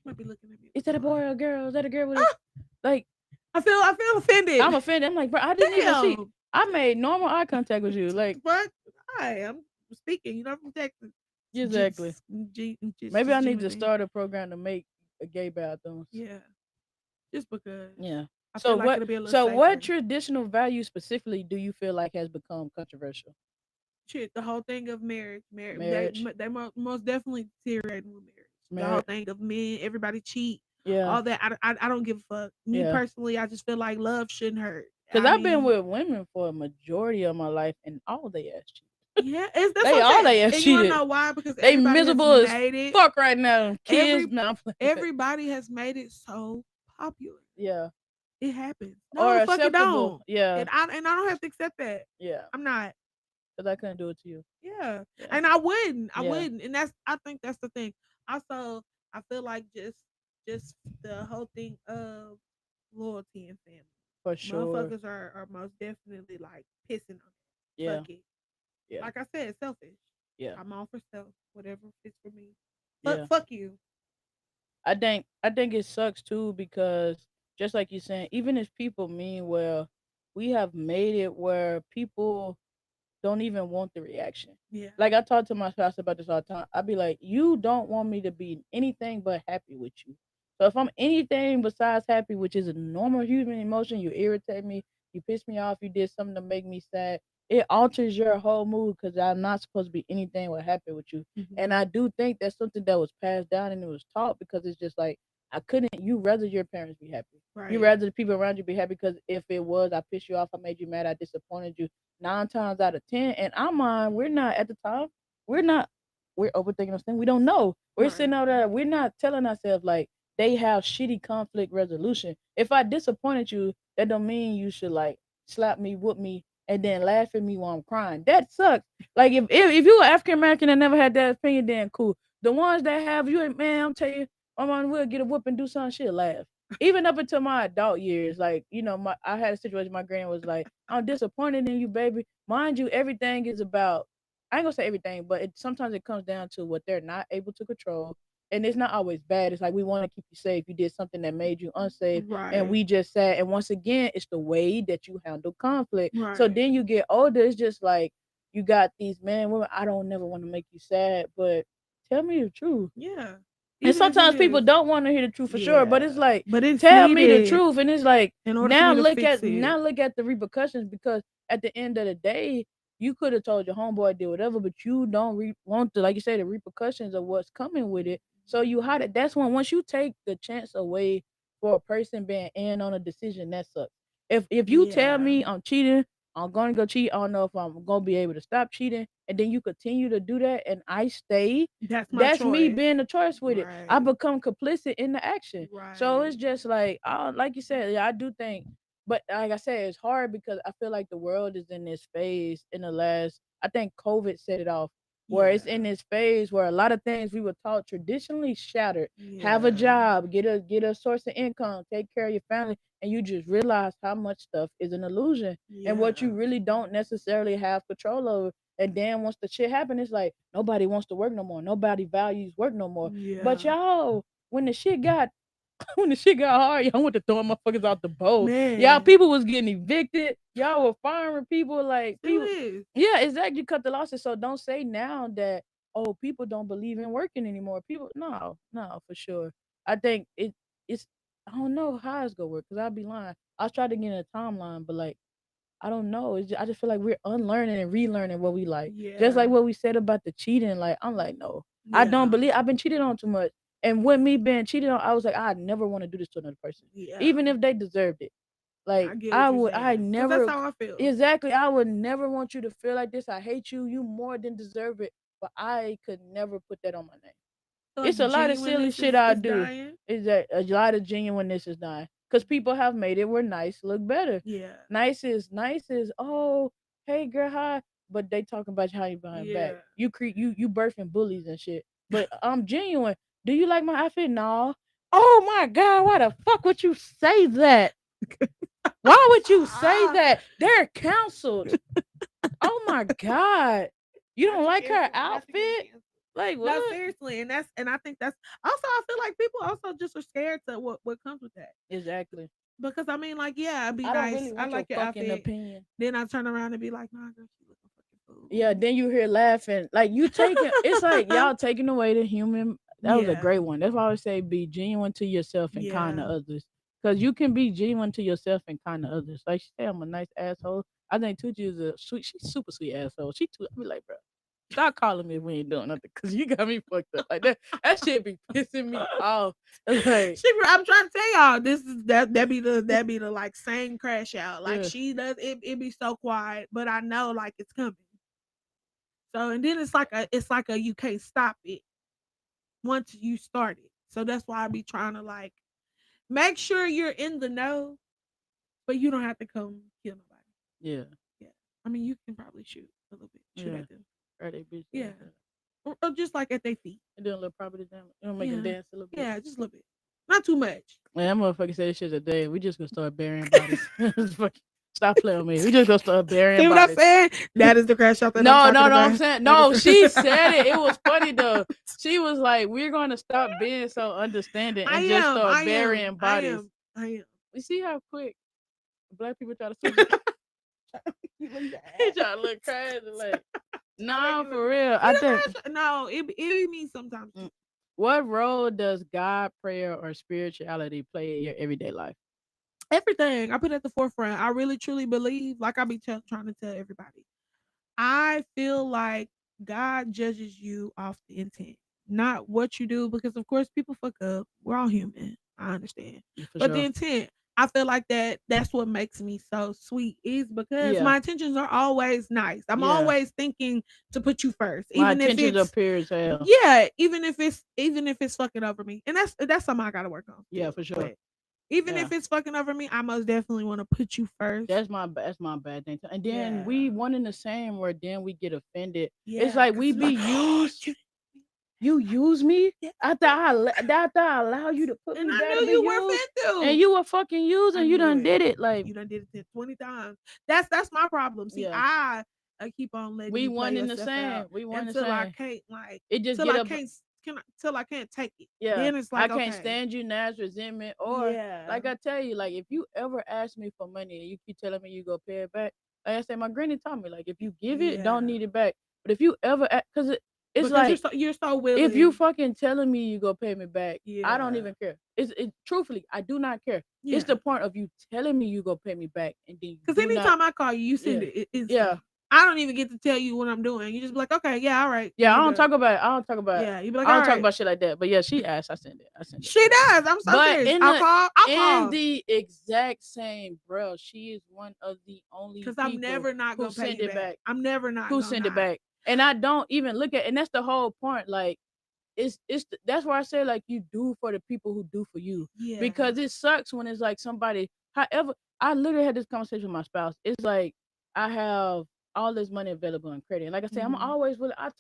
might be looking at me is with that a some boy or a girl? Is that a girl with a ah, like? I feel offended. I'm offended. I'm like, bro, I didn't even see. Damn. I made normal eye contact with you. Like, But hi, I'm speaking. You know, from Texas. exactly. Just, Maybe I just need to genuinely. start a program to make a gay bathrooms. Yeah. Just because Yeah. I feel like it'll be a little What safer. traditional value specifically do you feel like has become controversial? Shit, the whole thing of marriage, Marriage, most definitely deteriorating with marriage. The whole marriage. thing of men, everybody cheat, Yeah, all that. I don't give a fuck. Me yeah. personally, I just feel like love shouldn't hurt. Cause I I've been mean, with women for a majority of my life, and all they ass cheat. yeah, it's that's They what all I'm saying. they ass And you wanna cheated. know why? Because They everybody has miserable as made it. fuck right now. Kids, Every no, I'm playing. everybody has made it so popular. Yeah, It happens. No, or the fuck it acceptable. don't. Yeah, And I don't have to accept that. yeah. I'm not. Cause I couldn't do it to you. Yeah. Yeah, And I wouldn't. I yeah, wouldn't. And I think that's the thing. Also, I feel like just the whole thing of loyalty and family. for sure. Motherfuckers are most definitely like pissing on it. Yeah, Fuck it. yeah, Like I said, selfish. yeah, I'm all for self. Whatever fits for me. But yeah. fuck you. I think it sucks too because just like you're saying, even if people mean well, we have made it where people don't even want the reaction. Yeah. Like I talk to my spouse about this all the time. I be like, you don't want me to be anything but happy with you. So if I'm anything besides happy, which is a normal human emotion, you irritate me, you piss me off, you did something to make me sad, it alters your whole mood because I'm not supposed to be anything but happy with you. And I do think that's something that was passed down and it was taught because it's just like I couldn't. You rather your parents be happy. You Right. rather the people around you be happy because if it was, I pissed you off, I made you mad, I disappointed you. 9 times out of 10, and our mind, we're not at the time. We're not. We're overthinking those things. We don't know. We're Right. sitting out there. We're not telling ourselves like they have shitty conflict resolution. If I disappointed you, that don't mean you should like slap me, whoop me, and then laugh at me while I'm crying. That sucks. Like if you were African American and never had that opinion, then cool. The ones that have you, man, I'm telling you, my mom will get a whoop and do something. She'll laugh. Even up until my adult years, like I had a situation. My granny was like, "I'm disappointed in you, baby." Mind you, everything is about. I ain't gonna say everything, but sometimes it comes down to what they're not able to control, and it's not always bad. It's like we want to keep you safe. You did something that made you unsafe, and Right. we just said. And once again, it's the way that you handle conflict. So Right. then you get older. It's just like you got these men, and women. I don't never want to make you sad, but tell me the truth. Yeah. And Even if it sometimes people is. don't want to hear the truth for sure, but it's Yeah. like But it's tell me the needed truth, and it's like in order for you to fix it. now look at the repercussions because at the end of the day, you could have told your homeboy did whatever, but you don't want to, like you say, the repercussions of what's coming with it. So you hide it. That's when once you take the chance away for a person being in on a decision, that sucks. If you tell Yeah. me I'm cheating, I'm going to go cheat. I don't know if I'm going to be able to stop cheating, and then you continue to do that, and I stay. That's my That's me choice. being the choice with it. I Right. become complicit in the action. So Right. it's just like you said, yeah, I do think, but like I said, it's hard because I feel like the world is in this phase in the last, I think COVID set it off, where it's in Yeah. this phase where a lot of things we were taught traditionally shattered. Have a Yeah. job, get a source of income, take care of your family, and you just realize how much stuff is an illusion and what Yeah. you really don't necessarily have control over. And then once the shit happen, it's like nobody wants to work no more. Nobody values work no more. But Yeah. y'all, when the shit got when the shit got hard, y'all went to throwing motherfuckers out the boat. Y'all Man. people was getting evicted. Y'all were firing people like Still people. is. Yeah, exactly. Cut the losses. So don't say now that oh people don't believe in working anymore. People no for sure. I think it's I don't know how it's gonna work because I'll be lying. I was trying to get in a timeline, but like I don't know. I just feel like we're unlearning and relearning what we like. Just like Yeah. what we said about the cheating. Like I'm like, no, I don't Yeah. believe I've been cheated on too much. And with me being cheated on, I was like, I never want to do this to another person, Yeah. even if they deserved it. Like I get what you're I saying. Cause that's never how I feel. exactly. I would never want you to feel like this. I hate you. You more than deserve it. But I could never put that on my name. So It's like a lot of silly genuineness shit I is do. dying. Is that a lot of genuineness is dying because people have made it where nice look better. Yeah. Nice is oh hey girl hi, but they talking about how you behind back. Yeah. You birthing bullies and shit. But I'm genuine. Do you like my outfit? No. Oh my god, why the fuck would you say that? Why would you say that? They're canceled. Oh my god. You Not don't you like her canceled. Not you getting outfit? canceled. Like No, what? seriously, and I think that's also I feel like people also just are scared to what comes with that. Exactly. Because I mean, like, yeah, I'd be I don't nice. really I want your like your fucking outfit. opinion. Then I turn around and be like, nah, girl, she looking fucking Yeah, fool. then you hear laughing. Like you taking it's like y'all taking away the human. That was a Yeah. great one. That's why I always say be genuine to yourself and kind to Yeah. others. Cause you can be genuine to yourself and kind to others. Like she said, I'm a nice asshole. I think Tucci is a sweet, she's super sweet asshole. I be like, bro, stop calling me if we ain't doing nothing. Cause you got me fucked up. Like that shit be pissing me off. Like, I'm trying to tell y'all, this is that be the like same crash out. Like yeah, she does it be so quiet, but I know like it's coming. So and then it's like a you can't stop it once you start it. So that's why I be trying to like make sure you're in the know, but you don't have to come kill nobody. yeah, Yeah. I mean you can probably shoot a little bit. Shoot yeah. at them. Right, they bitch. Yeah. Or just like at their feet. And doing a little property damage. You know, make them Yeah. dance a little bit. Yeah, just a little bit. Not too much. Man, that motherfucker said this shit today. We just gonna start burying bodies. Stop playing with me. We just gonna start burying See what I'm bodies. saying? That is the crash out that I'm No, talking no, no. I'm about. saying That no. is She said it. It the- was funny though. She was like, "We're gonna stop being so understanding I and just am. start I burying am. I bodies." am. I am. We see how quick. Black people try to sue me. You look He bad. try to look crazy. Like, I make nah, you look. for real. He I don't think. no, it means sometimes too. Mm, what role does God, prayer, or spirituality play in your everyday life? Everything I put at the forefront. I really truly believe, like I be trying to tell everybody. I feel like God judges you off the intent, not what you do, because of course people fuck up. We're all human. I understand. For But the sure. intent, I feel like that's what makes me so sweet is because Yeah. my intentions are always nice. I'm Yeah. always thinking to put you first. My Even if intentions are it's pure as hell. yeah, even if it's fucking over me. And that's something I gotta work on Yeah, still. for sure. But even Yeah. if it's fucking over me, I most definitely want to put you first. That's my bad thing. And then Yeah. we one in the same where then we get offended. It's Yeah. like Cause we it's be like, used. you You use me yeah. after I allow you to put And me I there to knew be you were used, and fit to. you were fucking I using. You knew done it. did it. Like, You done did it 20 times. That's my problem. See, yeah, I keep on letting we you play one in the yourself same. out We one in the until I same. can't like It just till get I up. can't till I can't take it. Yeah, Then it's I like can't okay. stand you now. It's resentment, or Yeah. like I tell you, like if you ever ask me for money and you keep telling me you go pay it back, like I said, my granny taught me, like if you give it, don't Yeah. need it back. But if you ever, because it's Because like you're so if you willing. fucking telling me you go pay me back, I don't Yeah. even care. It truthfully, I do not care. It's Yeah. the point of you telling me you go pay me back and then you Because do not. anytime I call you, you send Yeah, it yeah, instantly. I don't even get to tell you what I'm doing. You just be like, okay, yeah, all right. yeah. I Hang don't up. talk about it. I don't talk about. Yeah. You be like, I all don't talk right. about shit like that. But yeah, she asked. I send it. I send it. She does. I'm so But serious. I'll call. I'll in call. the exact same, bro, she is one of the only Because I'm people never not who gonna pay send you it back. back. I'm never not Who gonna send it not. back? And I don't even look at. And that's the whole point. Like that's why I say like you do for the people who do for you, Yeah. because it sucks when it's like somebody. However, I literally had this conversation with my spouse. It's like I have all this money available in credit, and like I say, I'm Mhm. always willing. I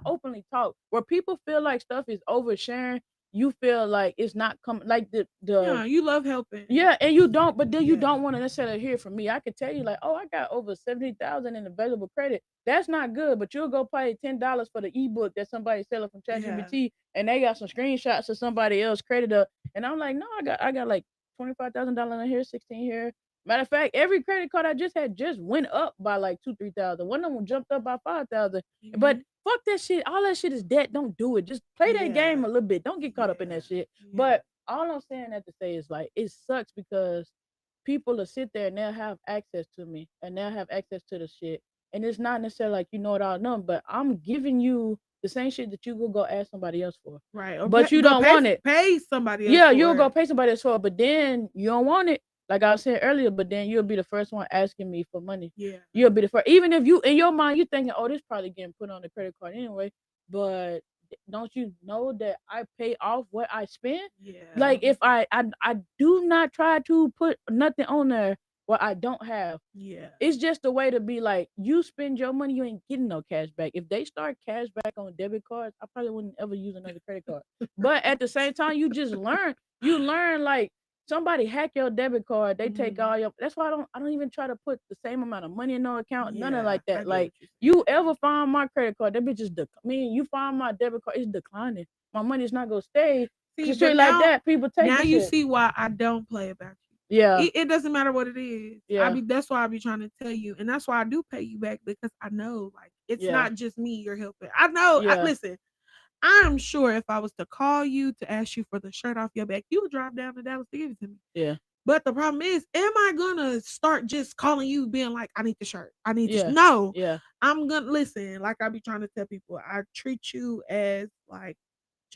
openly talk where people feel like stuff is oversharing. You feel like it's not coming like the Yeah, you love helping. yeah, and you don't, but then you Yeah. don't want to necessarily hear from me. I could tell you like, oh, I got over 70,000 in available credit. That's not good, but you'll go pay $10 for the ebook that somebody's selling from Yeah. ChatGPT, and they got some screenshots of somebody else credit up, and I'm like, no, I got like $25,000 in here, 16 here. Matter of fact, every credit card I just had just went up by like 2-3 thousand. One of them jumped up by 5,000. But Mhm. fuck that shit. All that shit is debt. Don't do it. Just play that game Yeah. a little bit. Don't get caught up in Yeah. that shit. Yeah. But all I'm saying that to say is like it sucks because people will sit there and they'll have access to me and they'll have access to the shit. And it's not necessarily like you know it all know, but I'm giving you the same shit that you will go ask somebody else for. Right. Or But you go don't want it. pay somebody else Yeah, you'll for go it. pay somebody else for it, but then you don't want it. Like I was saying earlier, but then you'll be the first one asking me for money. Yeah. You'll be the first, even if you in your mind you're thinking, oh, this probably getting put on the credit card anyway. But don't you know that I pay off what I spend? Yeah. Like if I do not try to put nothing on there what I don't have. Yeah. It's just a way to be like, you spend your money, you ain't getting no cash back. If they start cash back on debit cards, I probably wouldn't ever use another credit card. But at the same time, you learn like somebody hack your debit card, they take Mhm. all your. That's why I don't even try to put the same amount of money in no account, none of Yeah. like I that. get Like what you're you saying. ever find my credit card, that bitch is you find my debit card, it's declining. My money's not gonna stay. See, Cause but shit like that, people take now the you shit. see why I don't play about you. Yeah, It doesn't matter what it is. yeah, That's why I be trying to tell you, and that's why I do pay you back because I know like it's yeah, not just me you're helping. I know. yeah, Listen, I'm sure if I was to call you to ask you for the shirt off your back, you would drive down to Dallas to give it to me. yeah, But the problem is, am I gonna start just calling you, being like, "I need the shirt. I need this"? yeah, No, yeah. I'm gonna listen. Like I be trying to tell people, I treat you as like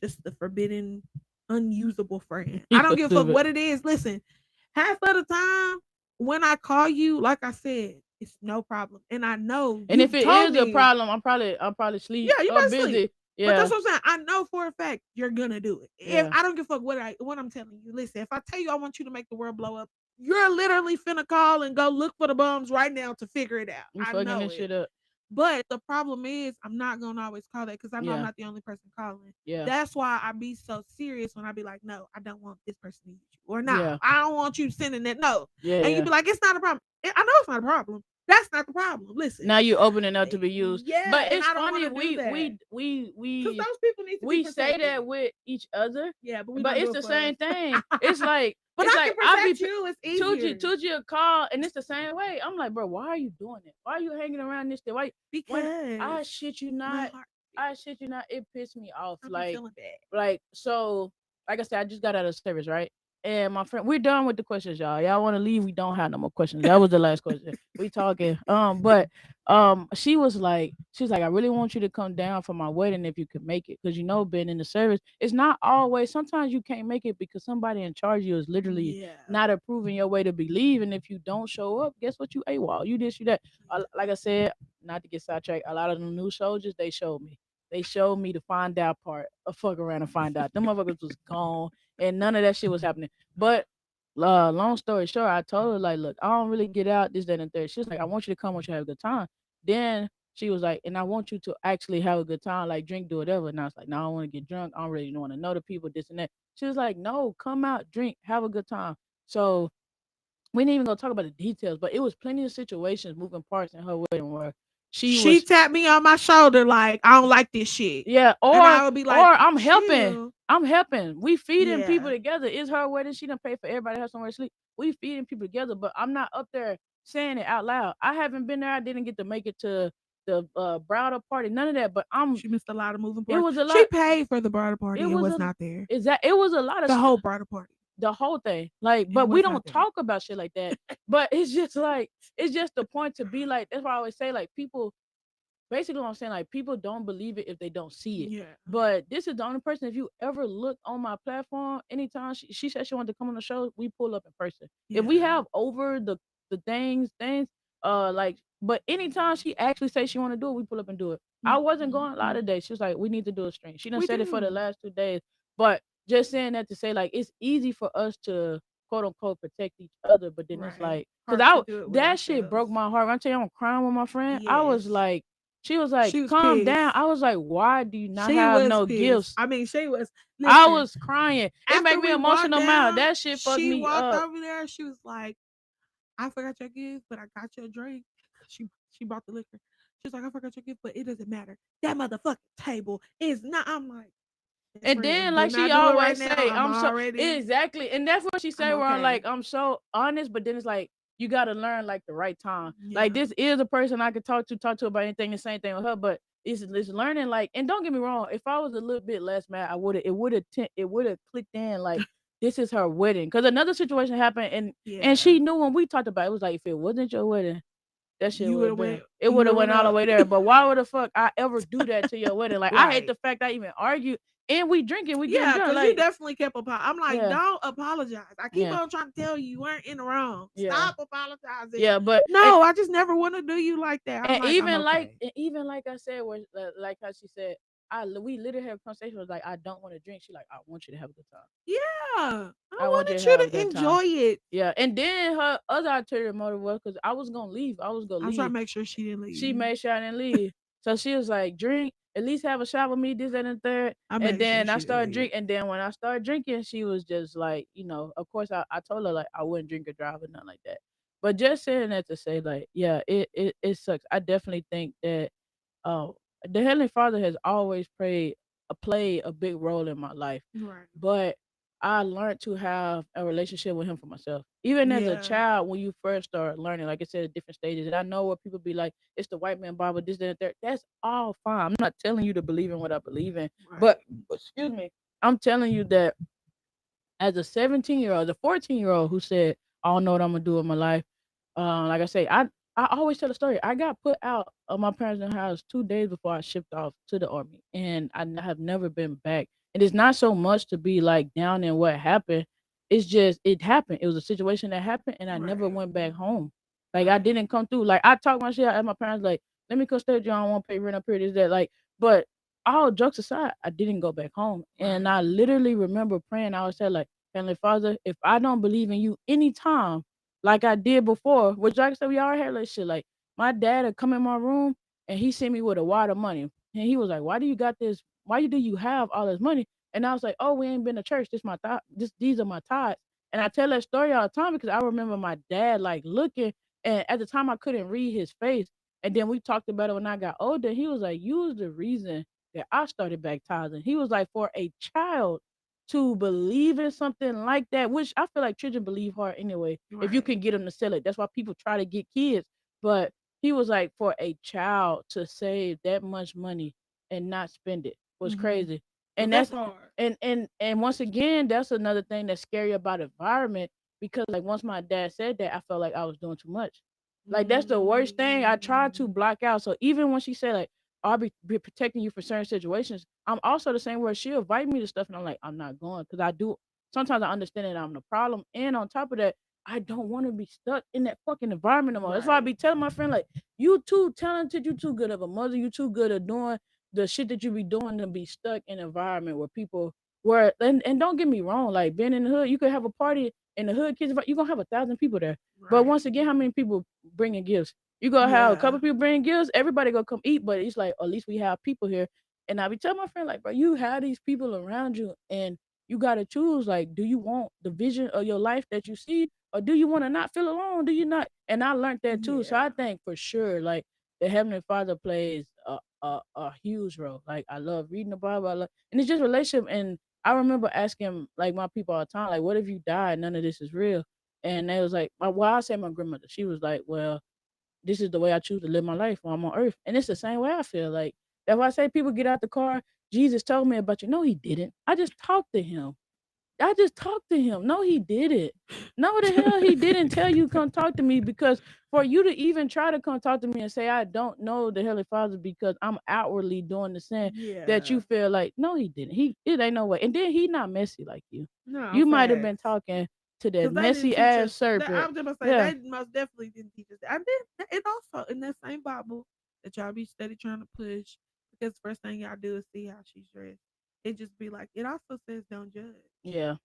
just the forbidden, unusable friend. I You don't so give a fuck stupid. what it is. Listen, half of the time when I call you, like I said, it's no problem, and I know And if you've it told is a me, problem, I'm probably sleep yeah, you or better sleep. busy. But that's Yeah, what I'm saying. I know for a fact you're gonna do it. If yeah. I don't give a fuck what I'm telling you. Listen, if I tell you I want you to make the world blow up, you're literally finna call and go look for the bums right now to figure it out. You I fucking know this it. shit up. But the problem is, I'm not gonna always call that because I know I'm Yeah, not the only person calling. yeah, That's why I be so serious when I be like, no, I don't want this person to use you, or no, yeah, I don't want you sending that. No, yeah, and you yeah, be like, it's not a problem. I know it's not a problem. That's not the problem. Listen, Now you opening up to be used. yeah, But and it's I don't want funny to do that because those people need to be we say protected. that with each other, Yeah, but we but don't do it's it the for us. same thing. But It's I like can I be protect you. It's easier Tucci a call, and it's the same way. I'm like, bro, why are you doing it? Why are you hanging around this day? Why when I because shit you my not, heart. it pissed me off. I be feeling bad. So, like I said, I just got out of service, right? And my friend, we're done with the questions, y'all. Y'all want to leave? We don't have no more questions. That was the last question. We talking. But she was like, I really want you to come down for my wedding if you could make it, because being in the service, it's not always. Sometimes you can't make it because somebody in charge of you is literally Yeah. not approving your way to believe, and if you don't show up, guess what? You AWOL. You this, you that. Like I said, not to get sidetracked. A lot of the new soldiers, they showed me. They showed me the find out part. A fuck around and find out. Them motherfuckers was gone, and none of that shit was happening. But long story short, I told her like, look, I don't really get out this, that, and third. She was like, I want you to come, I want you to have a good time. Then she was like, and I want you to actually have a good time, like drink, do whatever. And I was like, no, I don't want to get drunk. I don't really want to know the people, this and that. She was like, no, come out, drink, have a good time. So we didn't even go talk about the details, but it was plenty of situations, moving parts in her wedding where she She was, tapped me on my shoulder like I don't like this shit, yeah, and I would be or like, I'm helping. chill. I'm helping. We feeding people Yeah. together. It's her wedding. She done pay for everybody to have somewhere to sleep. We feeding people together, but I'm not up there saying it out loud. I haven't been there. I didn't get to make it to the bridal party. None of that. But She missed a lot of moving it parts. was a She lot. paid for the bridal It party and was was a not there. it was a lot of The whole bridal party the whole thing. Like, and but we was not don't there. talk about shit like that. But it's just like it's just the point to be like. That's why I always say like people. Basically, what I'm saying, like, people don't believe it if they don't see it. Yeah. But this is the only person. If you ever look on my platform, anytime she said she wanted to come on the show, we pull up in person. If we Yeah. have over the things, but anytime she actually say she want to do it, we pull up and do it. I wasn't going a lot of days. She was like, we need to do a stream. She done We said it for the do. last 2 days. But just saying that to say, like, it's easy for us to quote unquote protect each other, but then it's Right. like, cause Hard to do it with that shit broke ourselves. my heart. When I tell you I'm crying with my friend, I was Yes. like, she was like, She was calm down. pissed. I was like, why do you not She have was no pissed. gifts? I mean, she was. I Listen, was crying. It made after me we walked emotional mouth. down, That shit fucked she me walked up. over there. She was like, "I forgot your gift, but I got your drink." She bought the liquor. She was like, "I forgot your gift, but it doesn't matter. That motherfucking table is not." I'm like, "Best And friend, then do like she not do it right always now. say, I'm I'm so already, exactly. And that's what she I'm say where I'm okay." like, I'm so honest, but then it's like you gotta learn like the right time. Like Yeah. this is a person I could talk to about anything, the same thing with her, but it's learning like, and don't get me wrong, if I was a little bit less mad, it would have clicked in like this is her wedding. Cause another situation happened and Yeah. she knew when we talked about it, it was like if it wasn't your wedding, that shit You would would have have been went. it You would would have have went went all the up. way there. But why would the fuck I ever do that to your wedding? Like I hate Right. the fact I even argue and we drinking, we getting Yeah, drunk. because you Like, definitely kept I'm like, yeah, don't apologize. I keep yeah, on trying to tell you weren't in the wrong. yeah, Stop apologizing. yeah. But No, I just never want to do you like that. I'm and like, I'm okay. even like I said, where like how she said, we literally have a conversation. Was like, I don't want to drink. She like, I want you to have a good time. Yeah. I I want you to wanted you have a to good time. enjoy it. Yeah. And then her other ulterior motive was because I was gonna leave. I was gonna I'm trying leave. to make sure she didn't She leave. made sure I didn't leave. So she was like, drink, at least have a shot with me, this, that, and the third. I And made sure then I she didn't started leave. drinking. And then when I started drinking, she was just like, of course I told her like I wouldn't drink or drive or nothing like that. But just saying that to say like, yeah, it sucks. I definitely think that uh, the Heavenly Father has always played a big role in my life, Right. but I learned to have a relationship with Him for myself. Even as a Yeah. child, when you first start learning, like I said, at different stages, and I know what people be like, it's the white man Bible, this, that, and that. That's all fine. I'm not telling you to believe in what I believe in, Right. but excuse me, I'm telling you that as a 17-year-old, a 14-year-old who said, I don't know what I'm gonna do with my life. Like I say, I always tell a story. I got put out of my parents' house 2 days before I shipped off to the army, and have never been back. And it's not so much to be like down in what happened. It's just it happened. It was a situation that happened, and I never Right. went back home. Like I Right. didn't come through. Like I talked my shit out at my parents. Like, let me come stay with you. I don't want to pay rent up here. This that. Like, but all jokes aside, I didn't go back home, and Right. I literally remember praying. I was said like, Heavenly Father, if I don't believe in you anytime like I did before, which like I said, we already had like shit. Like my dad would come in my room and he sent me with a wad of money. And he was like, why do you got this? Why do you have all this money? And I was like, oh, we ain't been to church. These are my tithes. And I tell that story all the time because I remember my dad like looking And at the time, I couldn't read his face. And then we talked about it when I got older. He was like, "You was the reason that I started baptizing." He was like, "For a child to believe in something like that, which I feel like children believe hard anyway, if you Right. can get them to sell it. That's why people try to get kids." But he was like, for a child to save that much money and not spend it was Mm-hmm. crazy. Cause And that's that's hard. and once again, that's another thing that's scary about environment, because like once my dad said that, I felt like I was doing too much. Like that's the worst thing. I tried to Mm. block out. So even when she said like, "I'll be protecting you for certain situations," I'm also the same where she'll invite me to stuff and I'm like, I'm not going, because I do sometimes I understand that I'm the problem. And on top of that, I don't want to be stuck in that fucking environment no more. That's why I Right. be telling my friend, like, you too talented, you too good of a mother, you too good at doing the shit that you be doing to be stuck in an environment where people where and don't get me wrong, like being in the hood, you could have a party in the hood kids, you're gonna have 1,000 people there. But Right. once again, how many people bringing gifts? You gonna have a Yeah. couple people bringing gifts, everybody gonna come eat, but it's like at least we have people here. And I be telling my friend, like, bro, you have these people around you, and you gotta choose, like, do you want the vision of your life that you see, or do you want to not feel alone? Do you not? And I learned that too. So I Yeah. think for sure, like the Heavenly Father plays a huge role. Like I love reading the Bible, and it's just relationship. And I remember asking like my people all the time, like, what if you die? None of this is real. And they was like, well, I say my grandmother. She was like, well, this is the way I choose to live my life while I'm on earth. And it's the same way I feel. Like that's why I say people get out the car. Jesus told me about you. No, he didn't. I just talked to him. I just talked to him. No, he didn't. No, the hell he didn't tell you come talk to me, because for you to even try to come talk to me and say I don't know the Heavenly Father because I'm outwardly doing the sin that you Yeah. feel like, no, he didn't. It ain't no way. And then he not messy like you. No, You might have been facts. talking to that Because they didn't messy teach ass us. I serpent. was just gonna say Yeah. they most definitely didn't teach us that. I did. And also in that same Bible that y'all be steady trying to push, because first thing y'all do is see how she's dressed. It just be like it also says don't judge. Yeah.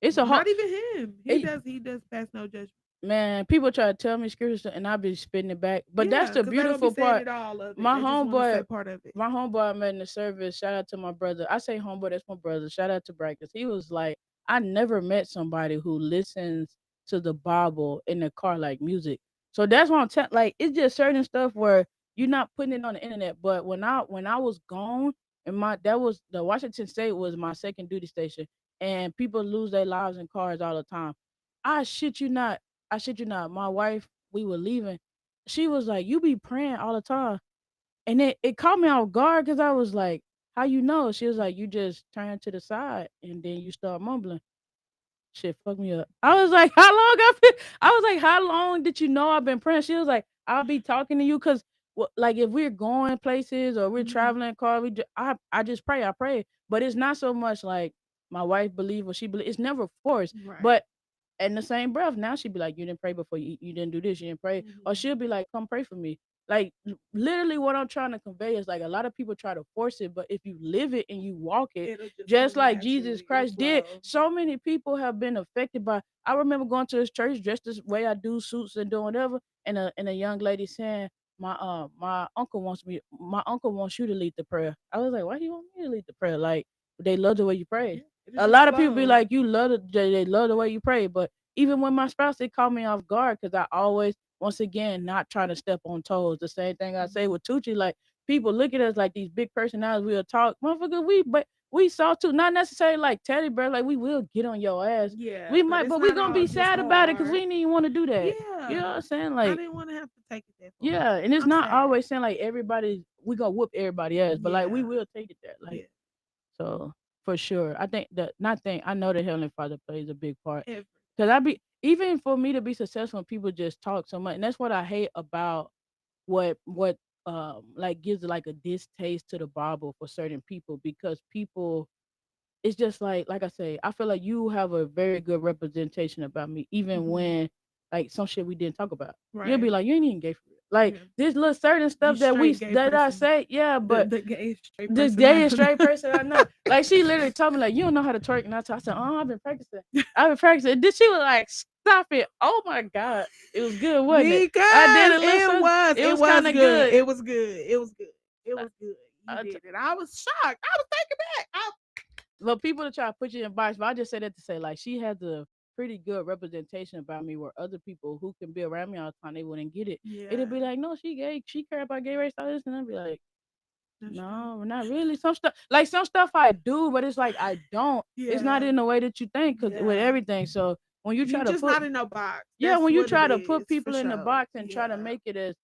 It's a whole Not even him. He it, does. He does pass no judgment. man, people try to tell me scriptures and I be spitting it back. But that's Yeah, the because they don't be beautiful saying part. it all of it. My They just want to say homeboy part of it. my homeboy I met in the service. Shout out to my brother. I say homeboy, that's my brother. Shout out to Brackus. He was like, I never met somebody who listens to the Bible in the car like music. So that's what I'm telling. Like it's just certain stuff where you're not putting it on the internet. But when I was gone, and my that was the Washington State was my second duty station, and people lose their lives in cars all the time. I shit you not. I shit you not. My wife, we were leaving. She was like, "You be praying all the time." And it caught me off guard because I was like, "How you know?" She was like, "You just turn to the side and then you start mumbling." Shit fucked me up. I was like, "How long I've been?" I was like, "How long did you know I've been praying?" She was like, "I'll be talking to you because, like, if we're going places or we're Hmm. traveling in car, I just pray. I pray, but it's not so much like my wife believe or she believe. It's never forced, Right. but in the same breath, now she'd be like, "You didn't pray before you eat. You didn't do this. You didn't pray." Or Hmm. she'll be like, "Come pray for me." Like literally, what I'm trying to convey is like a lot of people try to force it, but if you live it and you walk it, It'll just just come like Jesus naturally. It'll Christ did, flow. so many people have been affected by. I remember going to this church dressed this way I do suits and doing whatever, and a young lady saying, my uncle wants you to lead the prayer." I was like, "Why do you want me to lead the prayer?" Like they love the way you pray. Yeah, it'll A just lot of people be flow. like, "You love they love the way you pray," but even when my spouse, they caught me off guard because I always, once again, not trying to step on toes. The same thing I say Hmm. with Tucci, like people look at us like these big personalities. We'll talk, motherfucker. But we saw too, not necessarily like teddy bear. Like we will get on your ass. Yeah, We but might, it's but we not gonna all be just sad about it because hard. we didn't even want to do that. You know Yeah, what I'm saying? I Like didn't want to have to take it that far. yeah, and it's I'm not sad. always saying like everybody we gonna whoop everybody ass, but like we Yeah, will take it there. Like yeah. so for sure. I think that not think I know the Heavenly Father plays a big part. Every. Cause I be even for me to be successful, people just talk so much, and that's what I hate about what like gives like a distaste to the Bible for certain people because people it's just like I say, I feel like you have a very good representation about me, even Hmm. when like some shit we didn't talk about. You'll Right. be like, you ain't even gay for real. Like Yeah. this little certain You stuff straight gay that I person. say, yeah, The but the gay straight this person I gay and know. straight person I know. Like she literally told me like you don't know how to twerk, and I said, "Oh, I've been practicing. I've been practicing." Then she was like, "Stop it! Oh my god, it was good, wasn't it?" I did Because a little it something. was, It it was was kind of good. good. It was good. It was good. It I, was good. You I, did it. I was shocked. I was taken back. but people to try to put you in box. But I just say that to say like she had the pretty good representation about me where other people who can be around me all the time, they wouldn't get it. Yeah, It'd be like, no, she gay, she care about gay race, all this, and I'd be like, that's true. no, not really. Some stuff I do, but it's like I don't. It's not Yeah, in the way that you think, cause with yeah. everything. So when you You try to just put not in no box. yeah, That's when you what it try to put is for people in the sure. box and try to Yeah, make it as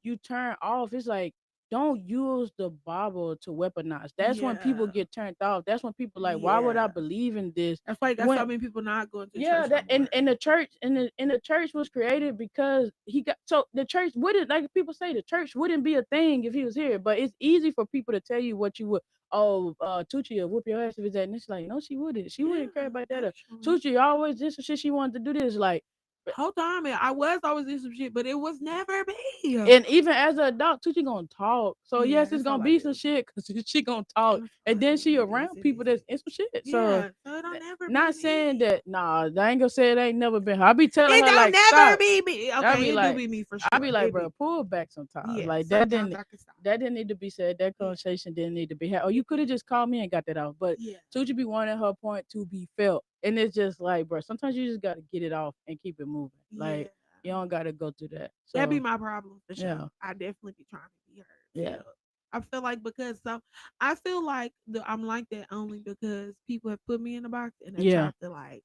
you turn off, it's like don't use the Bible to weaponize. That's when people yeah, get turned off. That's when people like, why would I yeah. believe in this? That's why you got so When many people not going to yeah, church no that more. and the church and the church was created because he got so the church wouldn't like people say the church wouldn't be a thing if he was here, but it's easy for people to tell you what you would. Oh, Tucci will whoop your ass if it's that, and it's like no, she wouldn't. She Yeah, wouldn't care about that. actually. Tucci always this shit she wanted to do this like. Whole time, man, I was always in some shit, but it was never me. And even as an adult, too, she gonna talk. So Yeah, yes, it's that's gonna all I be some do. shit because she gonna talk, That's all and I then do. she It is. around It people is. It that's is. in some shit. So Yeah, so it don't never be not saying me. that. Nah, I ain't gonna say it ain't never been her. I be telling It her don't like, never stop. be me. I be Okay, it do like, be me for I be sure. like, It bro, be. pull back sometimes. Yeah, Like that sometimes didn't I can stop. that didn't need to be said. That Yeah, conversation didn't need to be had. Or you it could have did. just called me and got that off. But Yeah, Tucci be wanting her point to be felt, and it's just like, bro, sometimes you just gotta get it off and keep it moving. yeah. Like you don't gotta go through that. That be So my problem for sure. yeah, I definitely be trying to be heard. yeah, Yeah. I feel like because so I feel like I'm like that only because people have put me in a box and they yeah, tried to like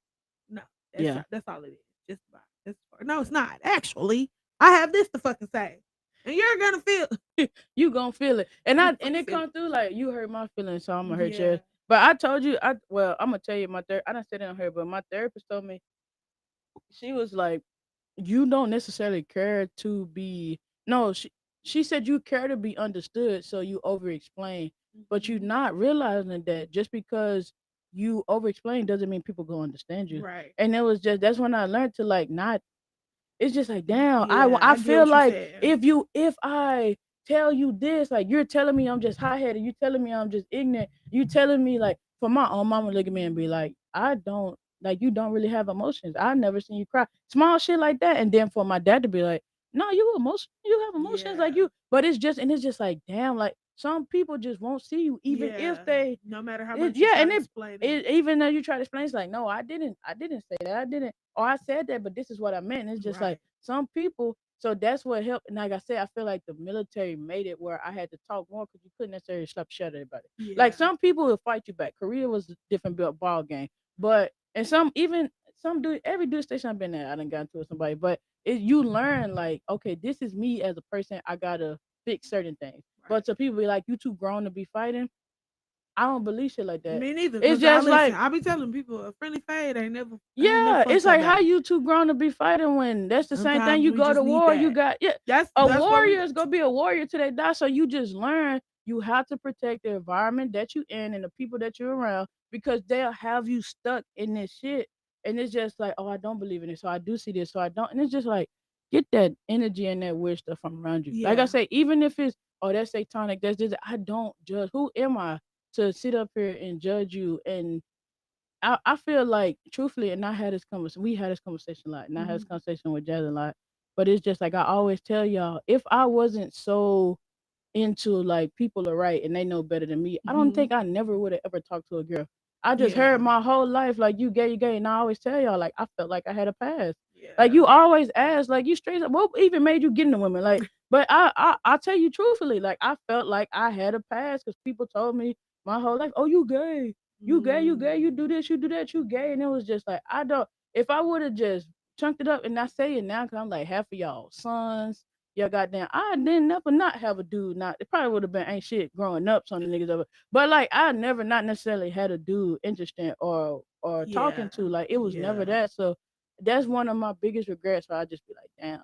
no, yeah. that's all it is. Just a box. No, it's not. Actually, I have this to fucking say. And you're gonna feel You gonna feel it, you and fucking it feel come it. through like you hurt my feelings, so I'm gonna hurt yours. Yeah. But I told you, I'm gonna tell you I don't say it on her, but my therapist told me she was like, you don't necessarily care to be no. She said you care to be understood, so you over explain, but you Hmm. not realizing that just because you over explain doesn't mean people gonna understand you. Right. And it was just that's when I learned to like not it's just like, damn, I Yeah, I I get feel what you like said. if I tell you this, like you're telling me I'm just high headed, you telling me I'm just ignorant, you telling me like for my own mama look at me and be like, I don't like you don't really have emotions. I never seen you cry. Small shit like that. And then for my dad to be like, no, you have emotions like Yeah. you. But it's just like, damn, like some people just won't see you even if Yeah. they No matter how it, much you yeah, try and to explain it. it even though you try to explain, it's like, no, I didn't say that. I didn't, or I said that, but this is what I meant. It's just like Right. some people. So that's what helped. And like I said, I feel like the military made it where I had to talk more because you couldn't necessarily slap shut everybody. Like Yeah. some people will fight you back. Korea was a different ball game, but and some do every dude station I've been at, I done got into with somebody, but you learn like, okay, this is me as a person. I gotta fix certain things. Right. But to people be like, you too grown to be fighting. I don't believe shit like that. Me neither, It's cause I just listen. like, I be telling people a friendly fade ain't never yeah, fucked it's your like how battle. you too grown to be fighting when that's the same thing. Sometimes You we go just to need war, you that. got yeah. A That's what we warrior is gonna be a warrior till they die. So you just learn you have to protect the environment that you in and the people that you're around because they'll have you stuck in this shit. And it's just like, oh, I don't believe in it. So I do see this. So I don't. And it's just like, get that energy and that weird stuff from around you. Like I yeah. say, even if it's, oh, that's satanic, that's this, I don't judge. Who am I to sit up here and judge you and I feel like truthfully, and I had this conversation. We had this conversation a lot, and I had this Mhm. conversation with Jazz a lot. But it's just like I always tell y'all, if I wasn't so into like people are right and they know better than me, I don't Mhm. think I never would have ever talked to a girl. I just heard Yeah. my whole life like you gay, and I always tell y'all like I felt like I had a past. Like Yeah. you always ask, like you straight up, what even made you get into women? Like, but I tell you truthfully, like I felt like I had a past because people told me my whole life, oh you gay, you gay, you Mm. do this, you do that, you gay, and it was just like I don't. If I would have just chunked it up, and I say it now, cause I'm like half of y'all sons, yeah, goddamn, I didn't never not have a dude. Not it probably would have been ain't shit growing up. Some of the niggas ever, but like I never not necessarily had a dude interesting or talking Yeah. to. Like it was never Yeah. that. So that's one of my biggest regrets. Where I just be like, damn,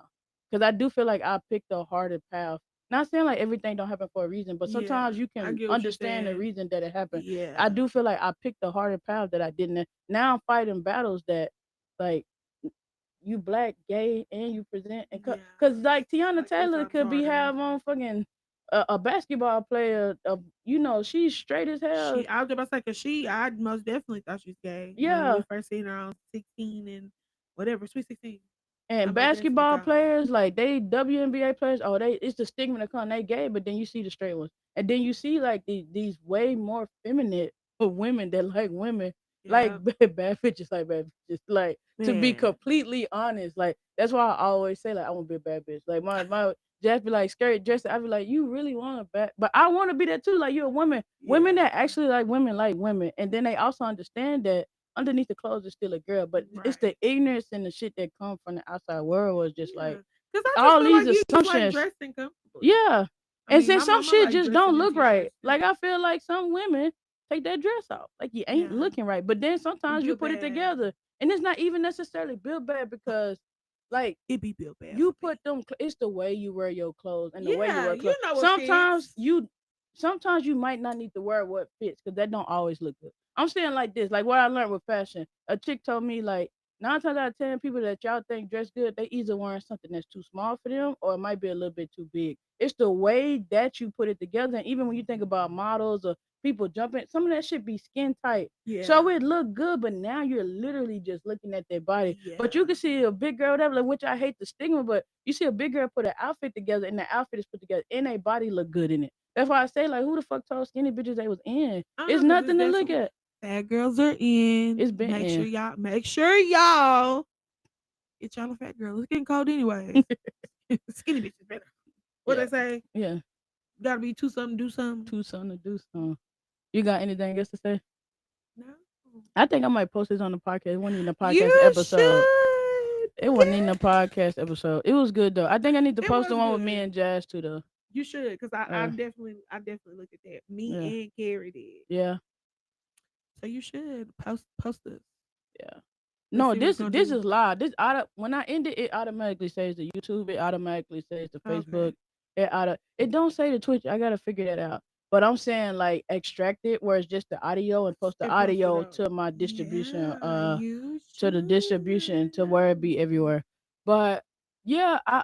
because I do feel like I picked a harder path. Not saying like everything don't happen for a reason, but Yeah. sometimes you I can get what you're understand the saying. reason that it happened. I Yeah. do feel like I picked a harder path that I didn't. Now I'm fighting battles that like you black, gay, and you present and Yeah. cause like Tiana Like 10 Taylor times could be harder. have on fucking a basketball player, she's straight as hell. I was about to say, cause I most definitely thought she was gay when we Yeah, first seen her on 16 and whatever, Sweet 16. I and most definitely basketball thought, players like they WNBA players, oh they it's the stigma that come they gay, but then you see the straight ones, and then you see like these way more feminine women that like women. Like Yeah, bad bitches, like bad bitches. Like to be man. completely honest, like that's why I always say like I want to be a bad bitch. Like my Jess be like scared dressed. I be like, you really want a bad, but I want to be that too. Like you're a woman. Women Yeah, that actually like women, and then they also understand that underneath the clothes is still a girl. But it's right. the ignorance and the shit that come from the outside world was just Yeah, like because I just all feel these like you just like assumptions. dressing comfortably. Yeah. I And mean, then my some mama shit like just dressing don't in look t-shirts right. too. Like I feel like some women take that dress off. Like you ain't Yeah, looking right. But then it sometimes you built put it bad. together and it's not even necessarily built bad because like It be built bad you for put me. it's the way you wear your clothes and the way you Yeah, wear clothes. you know what fits. Sometimes you might not need to wear what fits because that don't always look good. I'm saying like this, like what I learned with fashion. A chick told me like 9 times out of 10 people that y'all think dress good, they either wearing something that's too small for them or it might be a little bit too big. It's the way that you put it together. And even when you think about models or people jumping, some of that should be skin tight. Yeah, So it look good, but now you're literally just looking at their body. But you yeah. can see a big girl, whatever, like, which I hate the stigma, but you see a big girl put an outfit together and the outfit is put together and a body look good in it. That's why I say, like, who the fuck told skinny bitches they was in? I don't It's know because it's nothing to look definitely at. fat girls are in. It's been in. Make sure y'all get y'all a fat girl. It's getting cold anyways. Skinny bitches better. What Yeah. they say? Yeah. Gotta be two something, do something. Too something to do something. You got anything else to say? No, I think I might post this on the podcast. It wasn't even a podcast you episode. should. It wasn't even a podcast episode. It was good though. I think I need to It post the was one with me good. and Jazz too though. You should, because Uh I definitely look at that. Me yeah. and Carrie did. Yeah. So you should post this. Yeah. Let's No, see what we're this gonna this do. is live. This auto when I end it, it automatically says the YouTube. It automatically says the Facebook. Okay. It don't say the Twitch. I gotta figure that out. But I'm saying like extract it where it's just the audio and post the And post it audio up. to my distribution. Yeah, you To the distribution to should. where it be everywhere. But yeah, I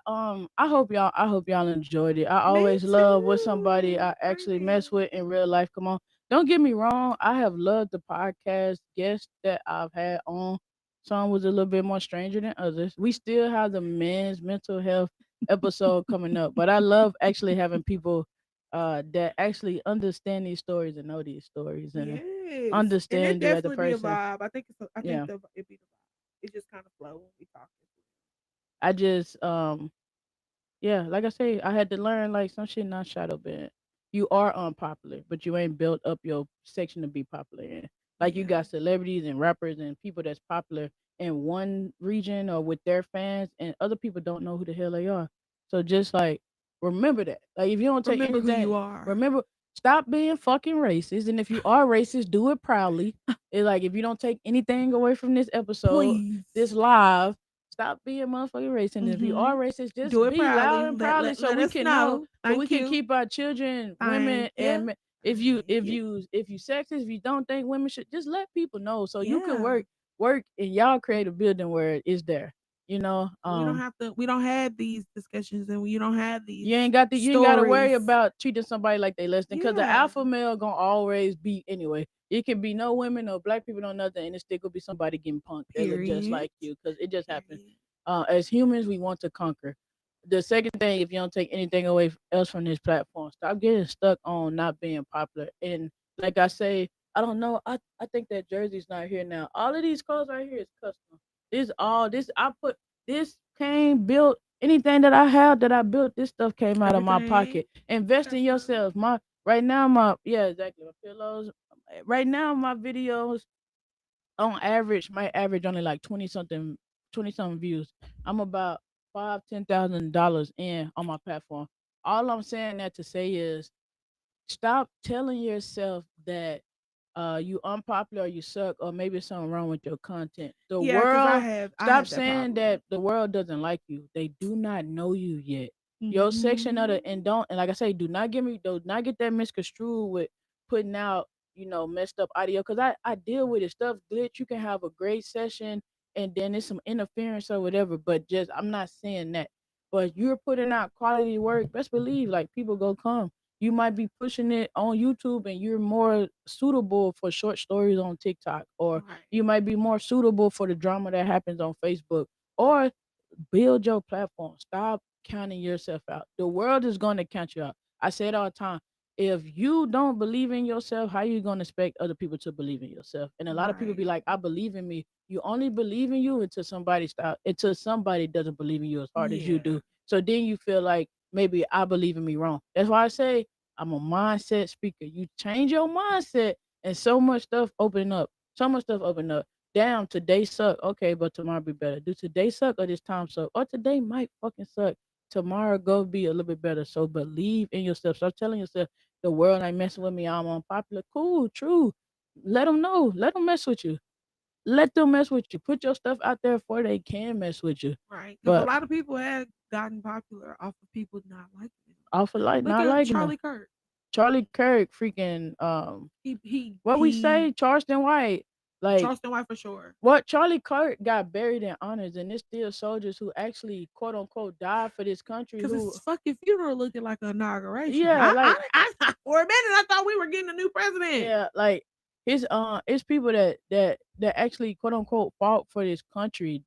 hope y'all enjoyed it. I Me always love with somebody too. I Same actually here. mess with in real life. Come on. Don't get me wrong. I have loved the podcast guests that I've had on. Some was a little bit more stranger than others. We still have the men's mental health episode coming up. But I love actually having people that actually understand these stories and know these stories and Yes, and it understand you as a definitely be a person. vibe. I think Yeah. it be the vibe. It just kind of flow when we talking. I just yeah, like I say, I had to learn like some shit not shadow banned. You are unpopular, but you ain't built up your section to be popular in. Like you Yeah, got celebrities and rappers and people that's popular in one region or with their fans, and other people don't know who the hell they are. So just like remember that. Like if you don't take remember who you anything, are, remember stop being fucking racist. And if you are racist, do it proudly. It's like if you don't take anything away from this episode, please. this live, stop being motherfucking racist. And if you Mm-hmm. are racist, just Do it be loud proudly. and proudly so Let we us can know, know. so we Thank can you. keep our children, women, Thank you. if you Thank you. sexist, if you don't think women should, just let people know so you can Yeah. work in y'all creative building where it is there. You know, We don't have to. We don't have these discussions, and you don't have these you ain't got to worry stories. about treating somebody like they less than because the Yeah. alpha male gonna always be anyway. It can be no women, no black people, no nothing, and it still could be somebody getting punked that look just Period. like you because it just happens. Period. As humans, we want to conquer. The second thing, if you don't take anything away else from this platform, stop getting stuck on not being popular. And like I say, I don't know. I think that jersey's not here now. All of these clothes right here is custom. This I put this came built anything that I have that I built. This stuff came out of my Everything pocket. Invest in custom. yourself. My right now my yeah exactly my pillows. Right now my videos on average might average only like 20 something views. I'm about $5,000 10,000 in on my platform. All I'm saying that to say is stop telling yourself that you unpopular or you suck or maybe something wrong with your content. The Yeah, because world I stop have that saying problem. that the world doesn't like you. They do not know you yet. Your section of Hmm. the and like I say, do not get that misconstrued with putting out, messed up audio. Cause I deal with it. Stuff glitch. You can have a great session and then there's some interference or whatever. But just I'm not saying that. But you're putting out quality work, best believe like people go come. You might be pushing it on YouTube and you're more suitable for short stories on TikTok, or Right. you might be more suitable for the drama that happens on Facebook, or build your platform. Stop counting yourself out. The world is going to count you out. I say it all the time. if you don't believe in yourself, how you gonna expect other people to believe in yourself? And a lot of people be Right. like, I believe in me. You only believe in you until somebody doesn't believe in you as hard as you Yeah. do. So then you feel like maybe I believe in me wrong. That's why I say I'm a mindset speaker. You change your mindset and so much stuff open up. So much stuff open up. Damn, today suck. Okay, but tomorrow be better. Do today suck or this time suck? Or today might fucking suck. Tomorrow go be a little bit better. So believe in yourself. Stop telling yourself the world ain't messing with me. I'm unpopular. Cool, true. Let them know. Let them mess with you. Let them mess with you. Put your stuff out there before they can mess with you. Right. Because a But lot of people have gotten popular off of people not liking them. off of like Look not at liking them. Charlie Kirk. Charlie Kirk, freaking what we He say, Charleston White, like Charleston White for sure. what Charlie Kirk got buried in honors, and there's still soldiers who actually quote unquote died for this country. Cause Who, his fucking funeral looking like an inauguration. yeah, like For a minute, I thought we were getting a new president. yeah, like it's people that actually quote unquote fought for this country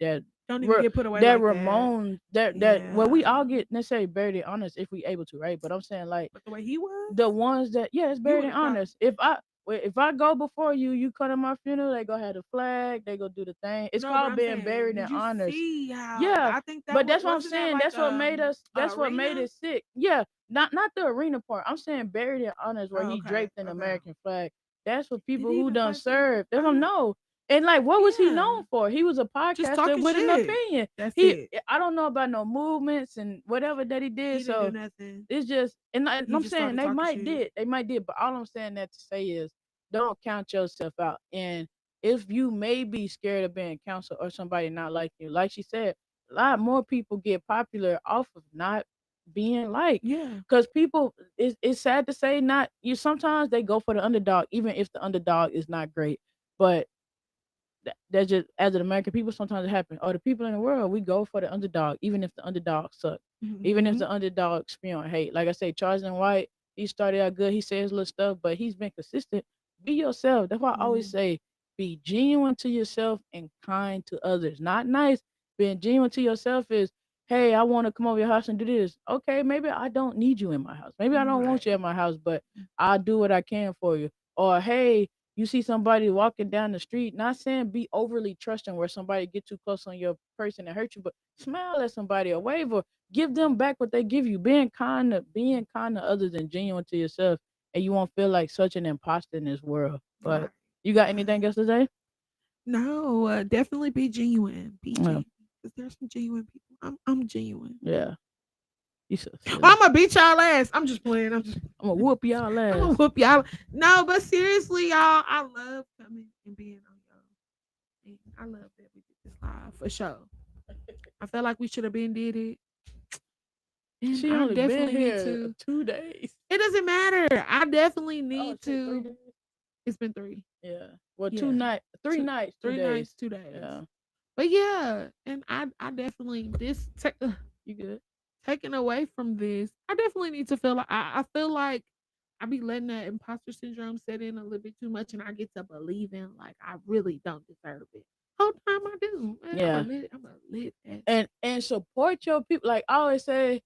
Don't even were get put away that like that. Ramon that well we Yeah. all get necessarily buried in honors if we able to, right? But I'm saying like But the way he was, the ones that yeah, it's you buried would in have thought. honors. If I go before you, you come to my funeral, they go have the flag, they go do the thing. It's No, but called I'm being saying, buried in did you honors. see how Yeah, I think that but was that's what I'm wasn't that saying. like That's what made us. a That's what made arena? it sick. Yeah, not the arena part. I'm saying buried in honors where Oh, he okay, draped an okay. American flag. That's for Did people he who even done fight for the? served. They don't know. And like, what was he Yeah, known for? He was a just podcaster talking with an shit. opinion. That's it. I don't know about no movements and whatever that he He did. didn't do So nothing. it's just, and He I'm just saying started talking shit. they might did, but all I'm saying that to say is, don't count yourself out. And if you may be scared of being counseled or somebody not like you, like she said, a lot more people get popular off of not being liked. Yeah, Because people, it's sad to say, not you. Sometimes they go for the underdog, even if the underdog is not great. But that's just as an American people, sometimes it happens. Or the people in the world, we go for the underdog, even if the underdog suck, even if hmm the underdog spew hate. Like I say, Charles and White, he started out good. He says little stuff, but he's been consistent. Be yourself. That's why I always hmm say, be genuine to yourself and kind to others. Not nice. Being genuine to yourself is, hey, I want to come over your house and do this. Okay, maybe I don't need you in my house. Maybe I don't want you right. at my house, but I'll do what I can for you. Or hey, you see somebody walking down the street, not saying be overly trusting where somebody get too close on your person and hurt you, but smile at somebody or wave or give them back what they give you. Being kind to others and genuine to yourself, and you won't feel like such an imposter in this world. But Right. you got anything Right. else to say? No, definitely be genuine. Be Yeah, genuine. Because there's some genuine people. I'm genuine. yeah. You so Oh, silly. I'm gonna beat y'all ass. I'm just playing. I'm gonna whoop y'all I'm gonna ass. whoop y'all. No, but seriously, y'all, I love coming and being on y'all. And I love that we did this live for sure. I felt like we should have been did it, and She I only been definitely need here to. 2 days. It doesn't matter. I definitely Oh need shit, three to. days. It's been three. Yeah. Well, Yeah, 3 two, nights, two 3 nights, days. 2 days. Yeah. But yeah, and I definitely You good? taken away from this, I definitely need to feel like I feel like I be letting that imposter syndrome set in a little bit too much, and I get to believing like I really don't deserve it. Whole time I do, man. Yeah. I'm a lit that. And support your people. Like I always say,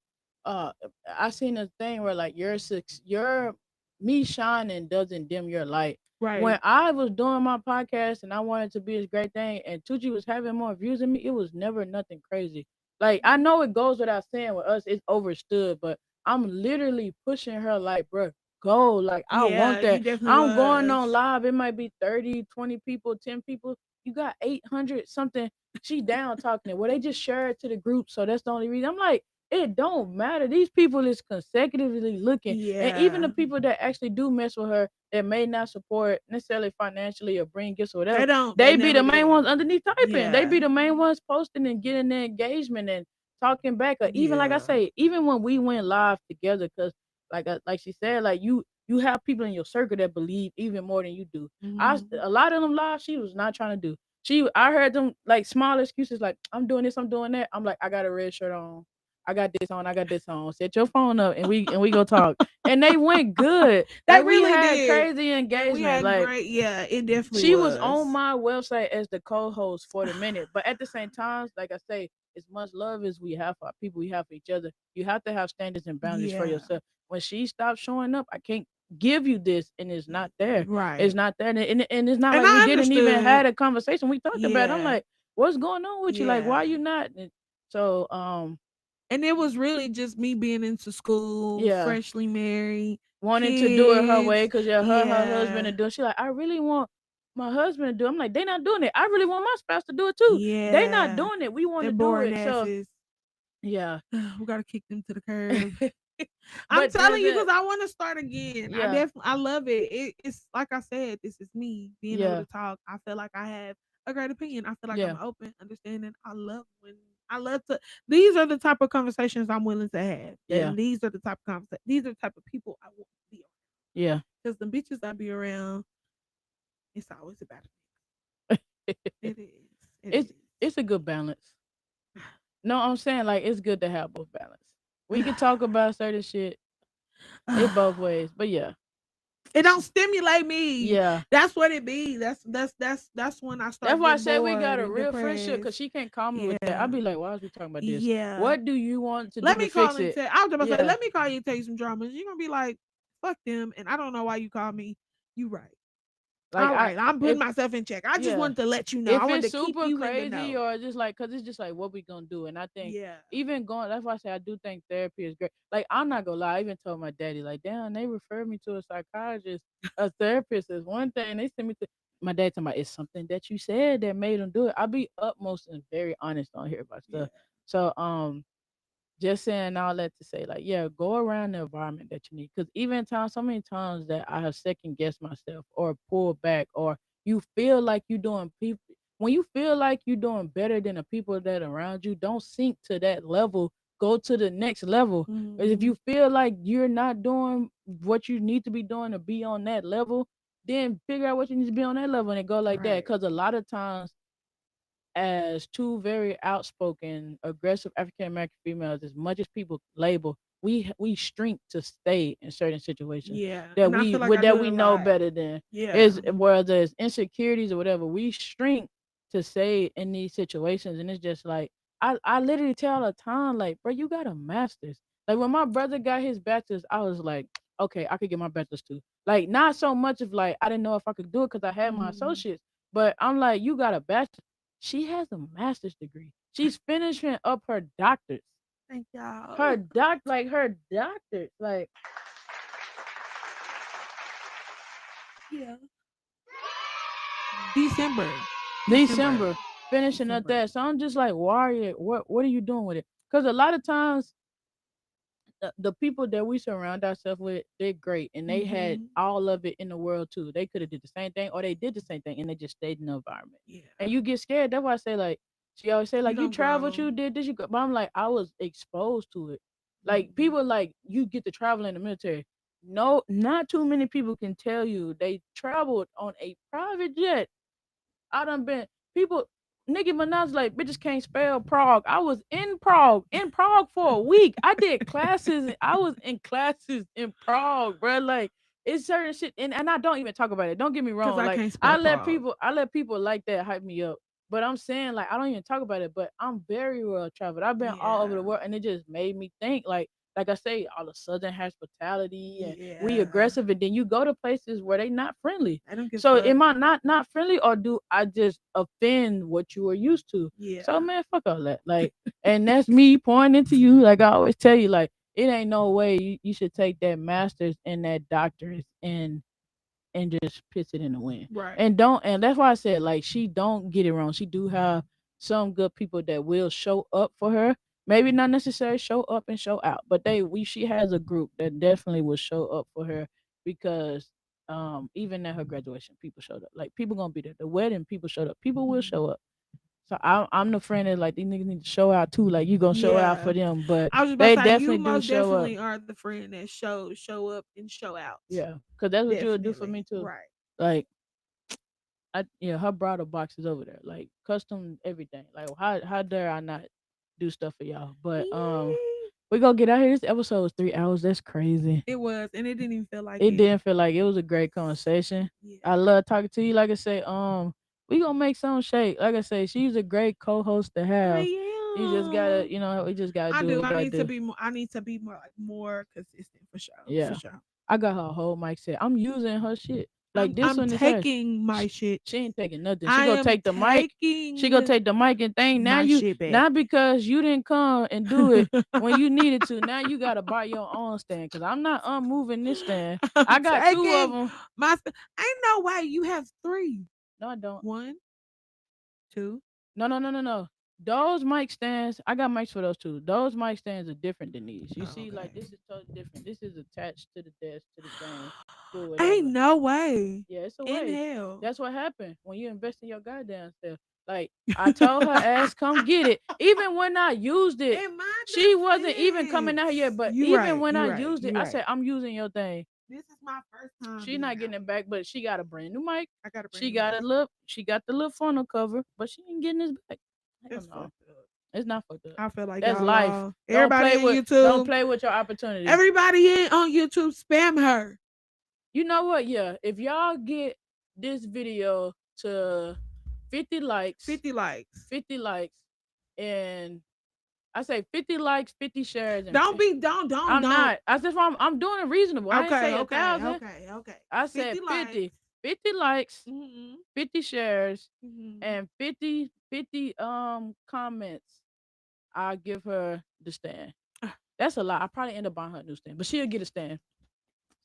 uh, I seen a thing where like your me shining doesn't dim your light. When Right. I was doing my podcast and I wanted to be this great thing, and Tucci was having more views than me, it was never nothing crazy. Like I know it goes without saying with us, it's overstood, but I'm literally pushing her like, bro, go. Like I want Yeah, you that. definitely I'm going on was. live. It might be 30, 20 people, 10 people. You got 800 something she down talking it. Well, they just share it to the group, so that's the only reason. I'm like, it don't matter. These people is consecutively looking, and even the Yeah. people that actually do mess with her that may not support necessarily financially or bring gifts or whatever, They don't. They they be never the main did. ones underneath typing. They Yeah. be the main ones posting and getting the engagement and talking back. Or even like I Yeah. say, even when we went live together, because like she said, like you have people in your circle that believe even more than you do. Mhm. A lot of them live she was not trying to do. I heard them like small excuses like I'm doing this, I'm doing that. I'm like, I got a red shirt on. I got this on, I got this on. Set your phone up and we go talk. And they went good. They Like we really had did. crazy And we engagement. had Like great. Yeah, it definitely she was on was. my website as the co-host for the minute. But at the same time, like I say, as much love as we have for our people, we have for each other. You have to have standards and boundaries for Yeah. yourself. When she stopped showing up, I can't. give you this, and it's not there. It's Right. not there, and it's not And like we I didn't even understood. had a conversation. We talked about it. I'm Yeah. like, what's going on with you? Like, why Yeah. you not? So And it was really just me being into school, yeah, freshly married, wanting to do it her way kids. because yeah, her husband Yeah. to do it. She like, I really want my husband to do it. I'm like, they not doing it. I really want my spouse to do it too. They not Yeah. doing it. We want They're to do boring it. So asses. yeah. We gotta kick them to the curb. I'm But telling there's you a because I want to start again. yeah, I love it. It's like I said, this is me being able yeah, to talk. I feel like I have a great opinion. I feel like I'm yeah, open, understanding. I love to. These are the type of conversations I'm willing to have, yeah, and these are the type of these are the type of people I want to be around. yeah. Because the bitches I be around, it's always about it. It is. It it's is. it's a good balance. No, I'm saying like it's good to have both balance. We can talk about certain shit it both ways, but yeah, It don't stimulate me. yeah. That's what it be. That's when I That's start why I getting said we got bored a and real friendship depressed. because she can't call me with that. I'll Yeah. be like, why is we talking about this? Yeah. What do you want to do Let to me call fix and it? tell I was about to say, Yeah, let me call you and tell you some dramas. You're gonna be like, fuck them. And I don't know why you call me. You right. like All I right. I'm putting if myself in check. I just yeah. wanted to let you know. I If wanted it's to keep super you in the crazy know. or just like, cause it's just like what we gonna do, and I think Yeah. even going, that's why I say I do think therapy is great. Like I'm not gonna lie, I even told my daddy like, damn, they referred me to a psychologist, a therapist is one thing. They sent me to my dad talking about it's something that you said that made him do it. I'll be utmost and very honest on here about Yeah. stuff. So just saying all that to say, like, yeah, go around the environment that you need. Because even times, so many times that I have second guessed myself or pulled back, or you feel like you're doing people. When you feel like you're doing better than the people that are around you, don't sink to that level. Go to the next level. 'Cause if Hmm. you feel like you're not doing what you need to be doing to be on that level, then figure out what you need to be on that level and go like that. Right. Because a lot of times as two very outspoken, aggressive African American females, as much as people label, we shrink to stay in certain situations Yeah. that And I we feel like I that do it we a know lot. better than Yeah. is whether there's insecurities or whatever. We shrink to stay in these situations, and it's just like I literally tell all the time, like, bro, you got a master's. Like when my brother got his bachelor's, I was like, okay, I could get my bachelor's too. Like not so much of like I didn't know if I could do it because I had my Hmm. associates, but I'm like, you got a bachelor's. She has a master's degree. She's finishing up her doctorate. Thank y'all. Her doctorate. Like Yeah. December. December. December, finishing up December. that. So I'm just like, Warrior, what are you doing with it? Because a lot of times the people that we surround ourselves with, they're great and they had Hmm. all of it in the world too. They could have did the same thing or they did the same thing and they just stayed in the environment. Yeah. And you get scared. That's why I say like she always say You like you don't traveled, grow. you did this, you go. But I'm like I was exposed to it. Like Mhm. people like you get to travel in the military. No, not too many people can tell you they traveled on a private jet. I done been people. Nicki Minaj like bitches can't spell Prague. I was in Prague for a week. I did classes. I was in classes in Prague, bro. Like it's certain shit, and I don't even talk about it. Don't get me Cause wrong. I Like can't spell Prague. I let people like that hype me up. But I'm saying like I don't even talk about it. But I'm very well traveled. I've been all over the Yeah. world, and it just made me think like I say, all the southern hospitality and we Yeah. aggressive, and then you go to places where they not friendly. I don't give So a fuck. am I not friendly or do I just offend what you are used to? So Yeah. man, fuck all that. Like, and that's me pointing to you. Like I always tell you, like it ain't no way you should take that master's and that doctorate and just piss it in the wind. Right. And that's why I said like she don't get it wrong. She do have some good people that will show up for her. Maybe not necessarily show up and show out, but she has a group that definitely will show up for her because even at her graduation people showed up. Like people gonna be there. The wedding people showed up. People will Mhm. show up. So I'm the friend that like these niggas need to show out too. Like you gonna show out Yeah. for them, but I was just about they to say you definitely do most show up. definitely are the friend that show up and show out. Yeah, because that's what you'll do for me Definitely. too. Right. Like yeah, her bridal box is over there, like custom everything. Like how dare I not do stuff for y'all? But Yay. we gonna get out here. This episode was 3 hours. That's crazy. It was, and it didn't even feel like It it. didn't feel like it was a great conversation. I Yeah. love talking to you. Like I say, we gonna make some shake. Like I say, she's a great co-host to have. You just I gotta, am. we just gotta I do what do. we gotta do. I need to be more like more consistent for sure. For Yeah. sure. I got her whole mic set. I'm using her shit. Like this I'm one is hers. taking my shit. She ain't taking nothing. She I gonna am take the mic. She gonna taking take the mic and thing. Now my you shit back. not because you didn't come and do it when you needed to. Now you gotta buy your own stand because I'm not unmoving this stand. I I'm got 2 of taking them. ain't no way you have 3. No, I don't. 1, 2. No. Those mic stands, I got mics for those too. Those mic stands are different than these. You Oh, see, like okay. this is totally different. This is attached to the desk, to the thing, do Ain't whatever. no way Yeah, it's a in way. hell. That's what happened when you invest in your goddamn stuff. Like I told her ass, come get it. Even when I used it, In my she wasn't even coming out here. defense, But you even right, when I you right, used it, you I right. said, I'm using your thing. This is my first time She being not getting out. it back, but she got a brand new mic. I got a brand She new got mic. she got the little funnel cover, but she ain't getting this back. Hell That's no. fucked up. It's not fucked up. I feel like That's y'all life. all Don't everybody play in with don't YouTube. play with your opportunity. Everybody on YouTube spam her. You know what? Yeah. If y'all get this video to 50 likes, 50 likes. 50 likes, and I say 50 likes, 50 shares, and Don't be don't. I'm not. I said I'm doing it reasonable. I didn't say Okay. 1,000. Okay. I said 50 50. likes. 50 likes, Mm-hmm. 50 shares, Mm-hmm. and 50 comments. I'll give her the stand. That's a lot. I probably end up buying her a new stand, but she'll get a stand.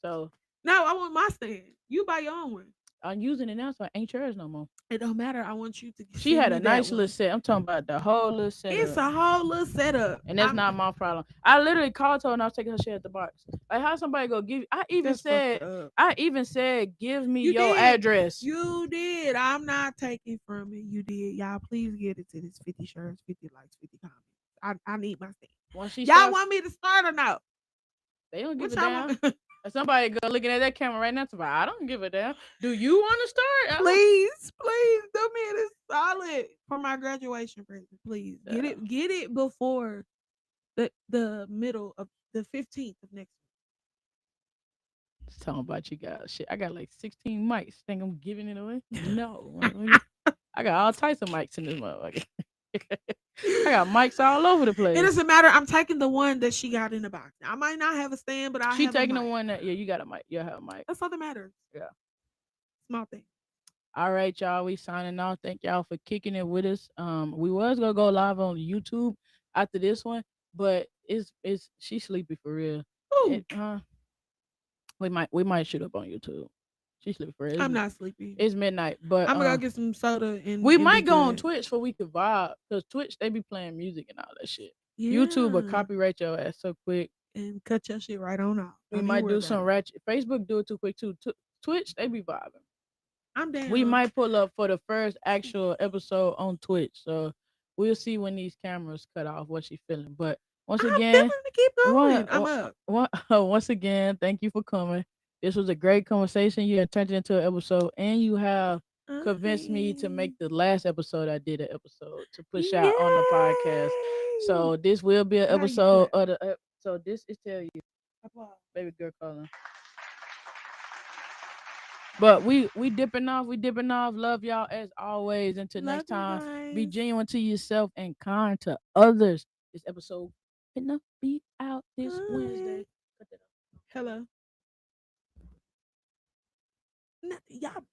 So No, I want my stand. You buy your own one. I'm using it now, so it ain't yours no more. It don't matter. I want you to She send had me a that nice one. little set. I'm talking about the whole little setup. It's a whole little setup. And that's not my problem. I literally called her and I was taking her shit at the box. Like how somebody go give you I even That's fucked said give me You your did. address. You did. I'm not taking from it. You did. Y'all please get it to this 50 shares, 50 likes, 50 comments. I need my stand. Once she Y'all start, want me to start or no? they don't give What a y'all damn. want? Somebody go looking at that camera right now. I don't give a damn. Do you want to start? Please do me this solid for my graduation present. Please get it before the middle of the 15th of next Talking about you guys. Shit, I got like 16 mics. Think I'm giving it away? No. I got all types of mics in this motherfucker. I got mics all over the place. It doesn't matter. I'm taking the one that she got in the box. I might not have a stand, but She have taking a the mic. one that you got a mic. You'll have a mic. That's all that matters. Yeah. Small thing. All right, y'all. We signing off. Thank y'all for kicking it with us. We was gonna go live on YouTube after this one, but it's she's sleepy for real. Ooh. We might shoot up on YouTube. She's sleepy for real. I'm not sleepy. It's midnight, but I'm gonna go get some soda and we and might be go on good. Twitch for we could vibe because Twitch they be playing music and all that shit. Yeah. YouTube will copyright your ass so quick. And cut your shit right on off. We Don't even might worry do about some it. ratchet. Facebook do it too quick too. Twitch they be vibing. I'm down. We might pull up for the first actual episode on Twitch, so we'll see when these cameras cut off what she's feeling. But once I'm again, feeling to keep going. I'm up. once again, thank you for coming. This was a great conversation. You have turned it into an episode, and you have convinced me to make the last episode I did an episode to push out on the podcast. So this will be an episode of the. So this is tell you, baby girl calling. But we dipping off. We dipping off. Love y'all as always. Until next time, be genuine to yourself and kind to others. This episode gonna be out this Wednesday. Hello. Y'all